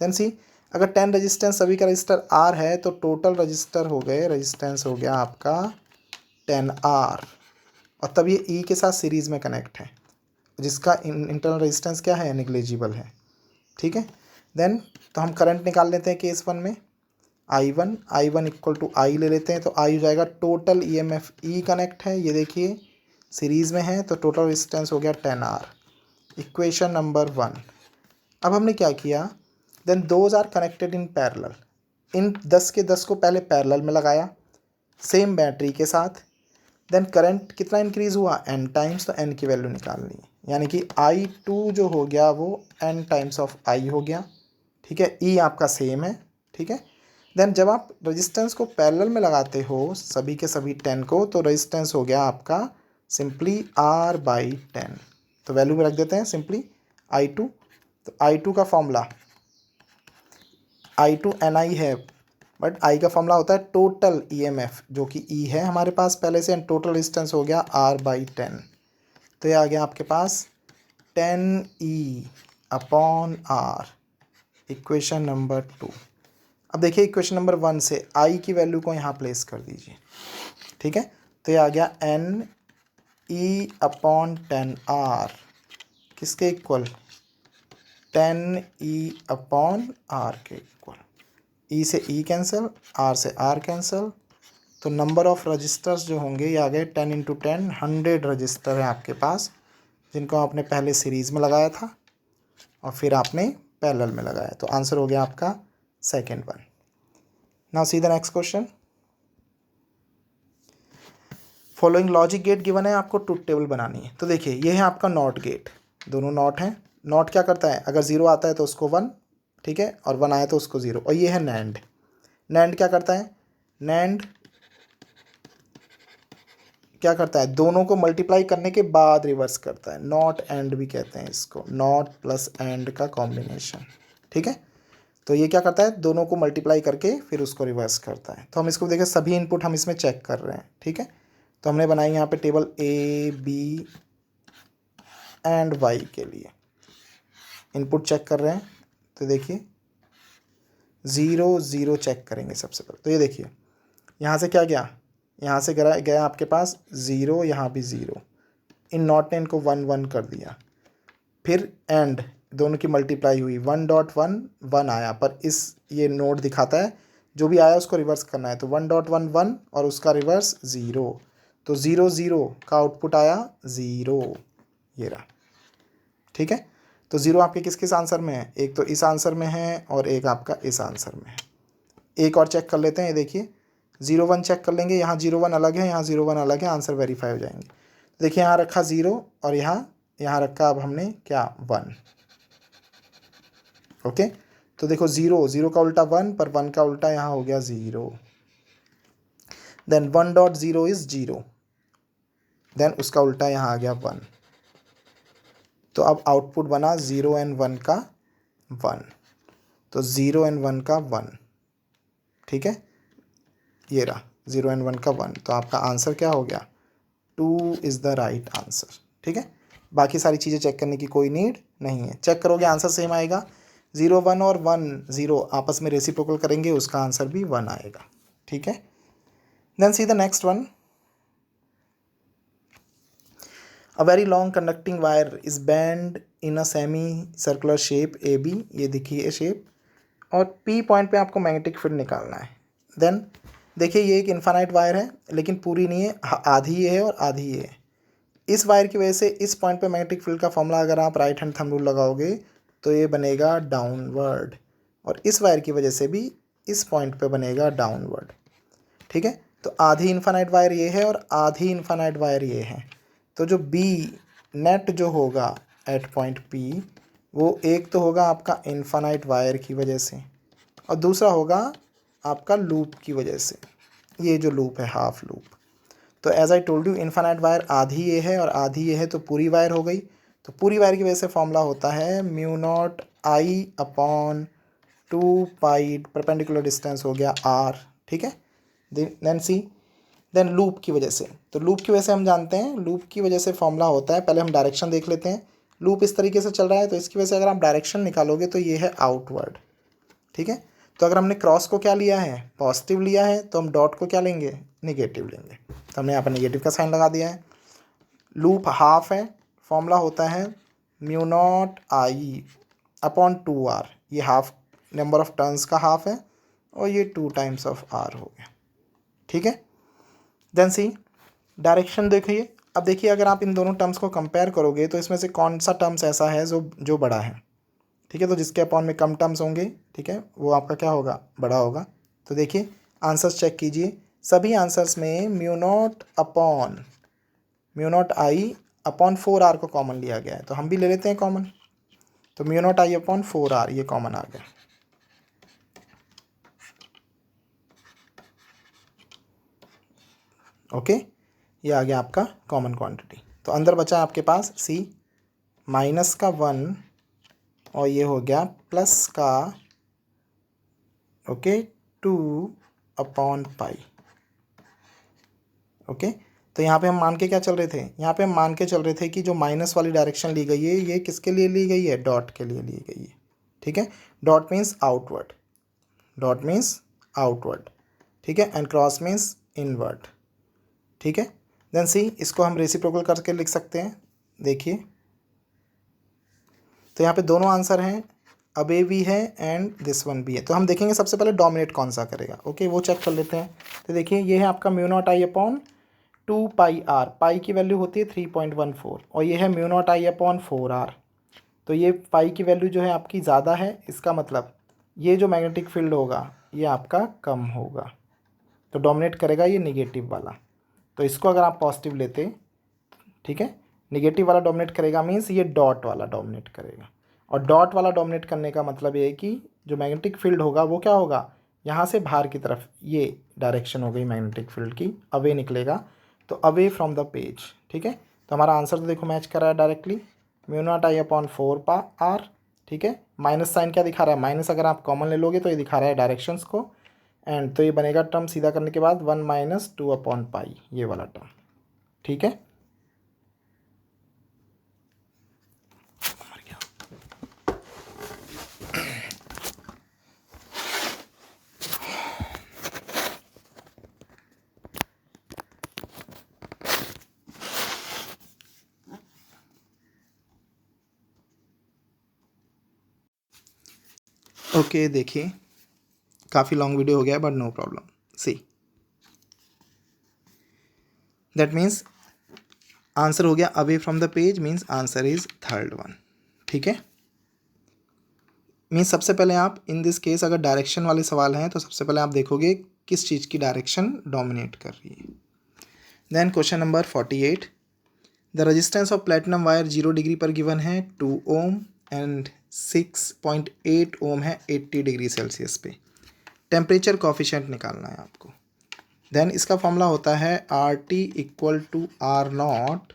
देन सी, अगर 10 रजिस्टेंस सभी का रजिस्टर R है तो टोटल रजिस्टर हो गए, रजिस्टेंस हो गया आपका 10R, और तब ये E के साथ सीरीज़ में कनेक्ट है, जिसका इंटरनल रजिस्टेंस क्या है, निग्लेजिबल है, ठीक है। देन तो हम करंट निकाल लेते हैं केस वन में, I1 इक्वल टू I ले लेते हैं, तो I हो जाएगा टोटल EMF, E कनेक्ट है, ये देखिए सीरीज़ में है, तो टोटल रेजिस्टेंस हो गया 10R, इक्वेशन नंबर 1। अब हमने क्या किया, then those are connected in parallel, इन 10 के 10 को पहले पैरेलल में लगाया सेम बैटरी के साथ, देन करंट कितना इंक्रीज़ हुआ n टाइम्स, तो n की वैल्यू निकालनी है, यानी कि I2 जो हो गया वो n टाइम्स ऑफ I हो गया, ठीक है। E आपका सेम है, ठीक है। देन जब आप रेजिस्टेंस को पैरेलल में लगाते हो सभी के सभी 10 को, तो रेजिस्टेंस हो गया आपका सिंपली R/10। तो वैल्यू में रख देते हैं सिंपली I2। तो I2 का फॉर्मूला I2 NI है, बट I का फॉर्मूला होता है टोटल EMF जो कि E है हमारे पास पहले से, एंड टोटल रेजिस्टेंस हो गया R/10। तो ये आ गया आपके पास 10E/R, इक्वेशन नंबर 2। अब देखिए इक्वेशन नंबर 1 से I की वैल्यू को यहाँ प्लेस कर दीजिए, ठीक है। तो ये आ गया NE/10R किसके इक्वल, 10E/R के इक्वल। E से E कैंसिल, R से R कैंसिल, तो नंबर ऑफ रजिस्टर्स जो होंगे ये आ गए 10 × 10, 100 रजिस्टर है आपके पास, जिनको आपने पहले सीरीज़ में लगाया था और फिर आपने पैरेलल में लगाया। तो आंसर हो गया आपका second one. Now see the next question. Following logic gate given है, आपको ट्रुथ टेबल बनानी है। तो देखिए ये है आपका नॉट गेट, दोनों नॉट हैं। नॉट क्या करता है, अगर 0 आता है तो उसको 1, ठीक है, और 1 आया तो उसको 0। और ये है नैंड। नैंड क्या करता है, नैंड क्या करता है, दोनों को मल्टीप्लाई करने के बाद रिवर्स करता है। नॉट एंड भी कहते हैं इसको, नॉट प्लस एंड का कॉम्बिनेशन, ठीक है। तो ये क्या करता है, दोनों को मल्टीप्लाई करके फिर उसको रिवर्स करता है। तो हम इसको देखें, सभी इनपुट हम इसमें चेक कर रहे हैं, ठीक है। तो हमने बनाई यहाँ पे table A, B and Y के लिए इनपुट चेक कर रहे हैं। तो देखिए 0 0 चेक करेंगे सबसे पहले। तो ये देखिए यहाँ से क्या गया, यहाँ से गया आपके पास 0, यहाँ भी 0। इन नॉट ने इनको 1 1 कर दिया। फिर एंड दोनों की मल्टीप्लाई हुई, 1.1 1 आया, पर इस ये नोट दिखाता है जो भी आया उसको रिवर्स करना है। तो 1.1 1 और उसका रिवर्स 0। तो 0 0 का आउटपुट आया 0, ये रहा, ठीक है। तो 0 आपके किस किस आंसर में है, एक तो इस आंसर में है और एक आपका इस आंसर में है। एक और चेक कर लेते हैं, ये देखिए 0 1 चेक कर लेंगे, यहाँ 0 1 अलग है, यहाँ 0 1 अलग है, आंसर वेरीफाई हो जाएंगे। तो देखिए यहाँ रखा 0 और यहाँ रखा अब हमने क्या 1, ओके। तो देखो 0 0 का उल्टा 1, पर 1 का उल्टा यहाँ हो गया 0। देन 1.0 इज 0, देन उसका उल्टा यहाँ आ गया 1। तो अब आउटपुट बना 0 एंड 1 का 1। तो 0 एंड 1 का 1, ठीक है, ये रहा 0 एंड 1 का 1। तो आपका आंसर क्या हो गया, 2 इज़ द राइट आंसर, ठीक है। बाकी सारी चीज़ें चेक करने की कोई नीड नहीं है, चेक करोगे आंसर सेम आएगा। 0 1 और 1 0 आपस में रेसिप्रोकल करेंगे, उसका आंसर भी 1 आएगा, ठीक है। Then see the next one. A very long conducting wire is bent in a semi circular shape AB, ये देखिए शेप, और P पॉइंट पे आपको मैग्नेटिक फील्ड निकालना है। देन देखिए ये एक इन्फानाइट वायर है, लेकिन पूरी नहीं है, आधी ये है और आधी ये है। इस वायर की वजह से इस पॉइंट पे मैग्नेटिक फील्ड का फॉर्मूला अगर आप राइट हैंड थंब रूल लगाओगे तो ये बनेगा डाउनवर्ड, और इस वायर की वजह से भी इस पॉइंट पे बनेगा डाउनवर्ड, ठीक है। तो आधी इन्फानाइट वायर ये है और आधी इन्फानाइट वायर ये है। तो जो B नेट जो होगा एट पॉइंट P, वो एक तो होगा आपका इन्फानाइट वायर की वजह से, और दूसरा होगा आपका लूप की वजह से, ये जो लूप है हाफ लूप। तो as I told you infinite wire आधी ये है और आधी ये है, तो पूरी वायर हो गई। तो पूरी वायर की वजह से फॉर्मूला होता है μ0 I/2 पाई, परपेंडिकुलर डिस्टेंस हो गया R, ठीक है। देन सी, देन लूप की वजह से, तो लूप की वजह से हम जानते हैं, लूप की वजह से फॉर्मूला होता है, पहले हम डायरेक्शन देख लेते हैं। लूप इस तरीके से चल रहा है, तो इसकी वजह से अगर आप डायरेक्शन निकालोगे तो ये है आउटवर्ड, ठीक है। तो अगर हमने क्रॉस को क्या लिया है, पॉजिटिव लिया है, तो हम डॉट को क्या लेंगे, निगेटिव लेंगे। तो हमने यहाँ पर निगेटिव का साइन लगा दिया है। लूप हाफ है, फॉर्मूला होता है μ0 I/2R, ये हाफ नंबर ऑफ टर्न्स का हाफ है, और ये 2 टाइम्स ऑफ R हो गया, ठीक है। देन सी डायरेक्शन देखिए। अब देखिए अगर आप इन दोनों टर्म्स को कंपेयर करोगे तो इसमें से कौन सा टर्म्स ऐसा है जो बड़ा है, ठीक है। तो जिसके अपॉन में कम टर्म्स होंगे, ठीक है, वो आपका क्या होगा, बड़ा होगा। तो देखिए आंसर्स चेक कीजिए, सभी आंसर्स में μ0 I/2 अपॉन 4r को कॉमन लिया गया है, तो हम भी ले लेते हैं कॉमन। तो mu naught I upon 4r ये कॉमन आ गया। ओके, ये आ गया आपका कॉमन क्वांटिटी। तो अंदर बचा आपके पास c माइनस का 1 और ये हो गया प्लस का ओके 2 अपॉन पाई। ओके, तो यहाँ पे हम मान के क्या चल रहे थे, यहाँ पे हम मान के चल रहे थे कि जो माइनस वाली डायरेक्शन ली गई है ये किसके लिए ली गई है, डॉट के लिए ली गई है। ठीक है, dot means outward, dot means outward. ठीक है, एंड क्रॉस मीन्स इनवर्ड। ठीक है, देन सी इसको हम रेसिप्रोकल करके लिख सकते हैं। देखिए, तो यहाँ पे दोनों आंसर हैं, अबे भी है एंड दिस वन भी है। तो हम देखेंगे सबसे पहले डोमिनेट कौन सा करेगा। ओके, वो चेक कर लेते हैं। तो देखिए, ये है आपका mu naught I upon 2 pi R, pi की वैल्यू होती है 3.14 और ये है mu naught I upon 4r। तो ये पाई की वैल्यू जो है आपकी ज़्यादा है, इसका मतलब ये जो मैग्नेटिक फील्ड होगा ये आपका कम होगा, तो डोमिनेट करेगा ये निगेटिव वाला। तो इसको अगर आप पॉजिटिव लेते, ठीक है, निगेटिव वाला डोमिनेट करेगा मीन्स ये डॉट वाला डोमिनेट करेगा। और डॉट वाला डोमिनेट करने का मतलब ये है कि जो मैग्नेटिक फील्ड होगा वो क्या होगा, यहाँ से बाहर की तरफ, ये डायरेक्शन हो गई मैग्नेटिक फील्ड की, अवे निकलेगा, तो अवे फ्रॉम द पेज। ठीक है, तो हमारा आंसर तो देखो मैच कर रहा है directly, mu naught I upon 4r। ठीक है, माइनस साइन क्या दिखा रहा है, माइनस अगर आप कॉमन ले लोगे तो ये दिखा रहा है डायरेक्शंस को, एंड तो ये बनेगा टर्म सीधा करने के बाद 1 माइनस 2 अपॉन पाई, ये वाला टर्म। ठीक है, ओके देखिए, काफ़ी लॉन्ग वीडियो हो गया but no problem. See that means answer हो गया away from the page, means answer is third one. ठीक है, मीन्स सबसे पहले आप इन दिस केस अगर डायरेक्शन वाले सवाल हैं तो सबसे पहले आप देखोगे किस चीज़ की डायरेक्शन डोमिनेट कर रही है। Then question number 48, the resistance of platinum wire 0 degree पर गिवन है 2 ओम एंड 6.8 ओम है 80 डिग्री सेल्सियस पे। टेम्परेचर कॉफिशेंट निकालना है आपको। देन इसका फॉर्मूला होता है R T equal to R naught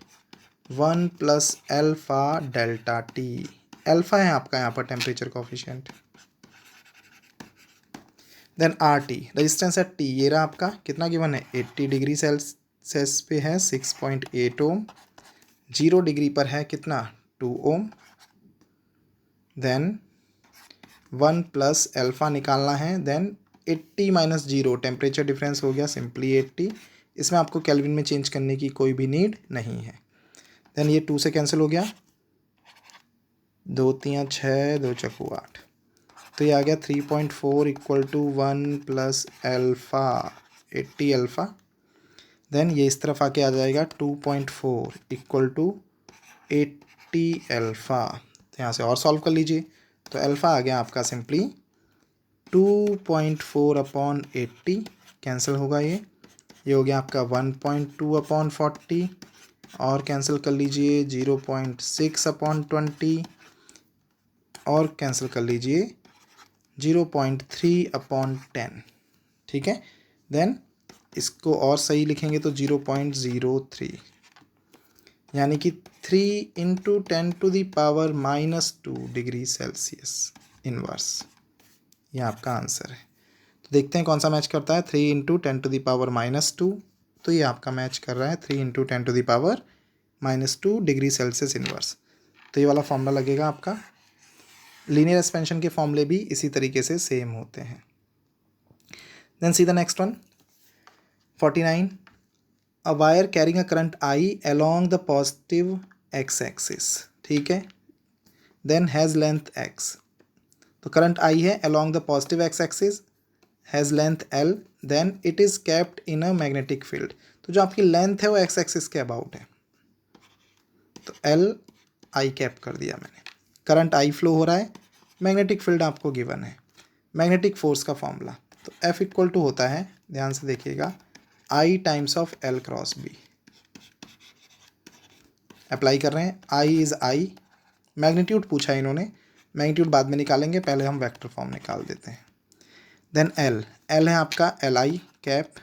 1 plus alpha delta T. Alpha है आपका यहाँ पर temperature coefficient. Then R T resistance है टी, ये रहा आपका कितना गिवन है 80 डिग्री सेल्सियस पे है 6.8 ओम, 0 डिग्री पर है कितना 2 ओम। देन 1 प्लस एल्फा निकालना है, देन 80 माइनस 0 टेम्परेचर डिफरेंस हो गया सिंपली 80, इसमें आपको केल्विन में चेंज करने की कोई भी नीड नहीं है। देन ये 2 से कैंसिल हो गया, 2 3 6 2 चक्कू 8, तो ये आ गया 3.4 equal to 1 plus alpha 80 alpha. Then ये इस तरफ आके आ जाएगा 2.4 इक्वल टू 80 एल्फ़ा। तो यहाँ से और सॉल्व कर लीजिए, तो एल्फ़ा आ गया आपका सिंपली 2.4 अपॉन 80, कैंसिल होगा ये हो गया आपका 1.2 अपॉन 40 और कैंसिल कर लीजिए 0.6 अपॉन 20 और कैंसिल कर लीजिए 0.3 अपॉन 10। ठीक है, देन इसको और सही लिखेंगे तो 0.03, यानी कि 3 इंटू 10⁻⁻² डिग्री सेल्सियस इनवर्स, ये आपका आंसर है। तो देखते हैं कौन सा मैच करता है, 3 इंटू 10⁻², तो ये आपका मैच कर रहा है 3 इंटू 10⁻² डिग्री सेल्सियस इनवर्स। तो ये वाला फॉर्मूला लगेगा आपका। लीनियर एक्सपेंशन के फॉर्मूले भी इसी तरीके से सेम होते हैं। Then see the next one 49, a wire carrying a current I along the positive X axis. ठीक है, देन हैज़ लेंथ एक्स, तो करंट आई है along the positive X axis, has length L, then it is kept in a magnetic field. तो जो आपकी length है वो x axis के अबाउट है, तो एल आई कैप कर दिया मैंने। करंट आई फ्लो हो रहा है, मैग्नेटिक फील्ड आपको गिवन है, मैग्नेटिक फोर्स का फॉर्मूला, तो F इक्वल टू होता है, ध्यान से देखिएगा, I times of L cross B। Apply कर रहे हैं। आई इज़ आई, मैग्नीट्यूड पूछा है इन्होंने, मैग्नीट्यूड बाद में निकालेंगे, पहले हम वेक्टर फॉर्म निकाल देते हैं। देन एल, एल है आपका एल आई कैप,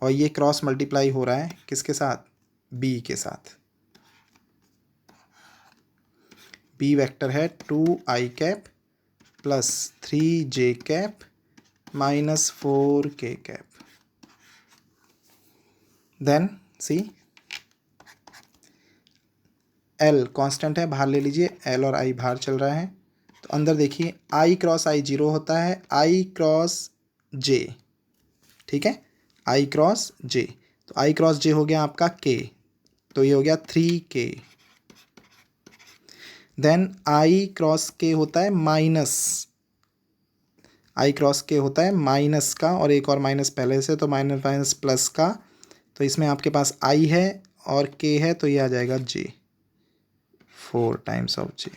और ये क्रॉस मल्टीप्लाई हो रहा है किसके साथ, बी के साथ। बी वेक्टर है 2i cap plus 3j cap minus 4k cap. Then see, L constant है, बाहर ले लीजिए, एल और आई बाहर चल रहा है, तो अंदर देखिए आई क्रॉस आई 0 होता है, आई क्रॉस जे, ठीक है, आई क्रॉस जे, तो आई क्रॉस जे हो गया आपका के, तो ये हो गया 3k। देन आई क्रॉस के होता है माइनस, आई क्रॉस के होता है माइनस का, और एक और माइनस पहले से, तो माइनस माइनस प्लस का, तो इसमें आपके पास आई है और के है, तो ये आ जाएगा जे, 4 टाइम्स ऑफ जे।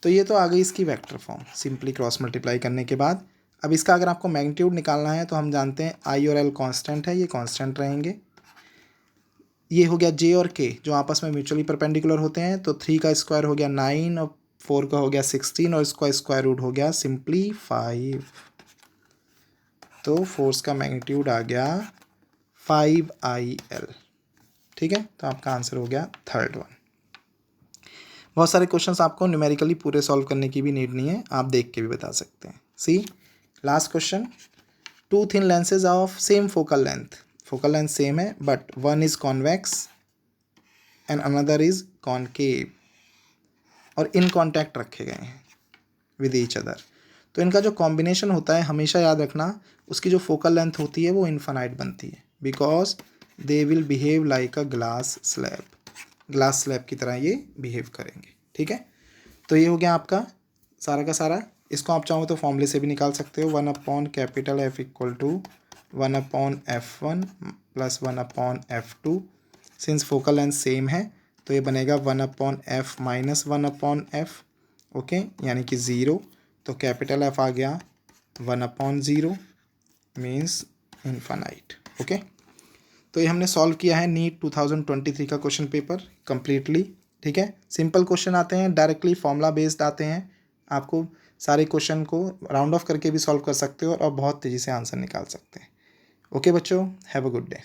तो ये तो आ गई इसकी vector form simply cross multiply करने के बाद। अब इसका अगर आपको मैग्नीट्यूड निकालना है तो हम जानते हैं आई और एल कांस्टेंट है, ये कांस्टेंट रहेंगे। ये हो गया जे और के जो आपस में म्यूचुअली परपेंडिकुलर होते हैं, तो 3 का स्क्वायर हो गया 9 और 4 का हो गया 16 और इसका स्क्वायर रूट हो गया सिंपली 5, तो फोर्स का मैग्नीट्यूड आ गया 5IL, ठीक है, तो आपका आंसर हो गया थर्ड वन। बहुत सारे क्वेश्चंस आपको न्यूमेरिकली पूरे सॉल्व करने की भी नीड नहीं है, आप देख के भी बता सकते हैं। See last question, two thin lenses of same focal length same है, but one is convex and another is concave, और इन कॉन्टैक्ट रखे गए हैं विद ईच अदर। तो इनका जो कॉम्बिनेशन होता है हमेशा याद रखना, उसकी जो फोकल लेंथ होती है वो इन्फानाइट बनती है, because they will behave like a glass slab, glass slab की तरह ये बिहेव करेंगे, ठीक है। तो ये हो गया आपका सारा का सारा। इसको आप चाहो तो फॉर्मूले से भी निकाल सकते हो, 1/F equal to 1/F1 plus 1/F2। Since focal length same है तो ये बनेगा 1/F माइनस 1/F, ओके, यानी कि 0। तो कैपिटल F आ गया 1/0 मीन्स इन्फानाइट, ओके। तो ये हमने सॉल्व किया है नीट 2023 का क्वेश्चन पेपर कंप्लीटली, ठीक है। सिंपल क्वेश्चन आते हैं, डायरेक्टली फॉर्मूला बेस्ड आते हैं, आपको सारे क्वेश्चन को राउंड ऑफ करके भी सॉल्व कर सकते हो और बहुत तेज़ी से आंसर निकाल सकते हैं। ओके बच्चों, हैव अ गुड डे।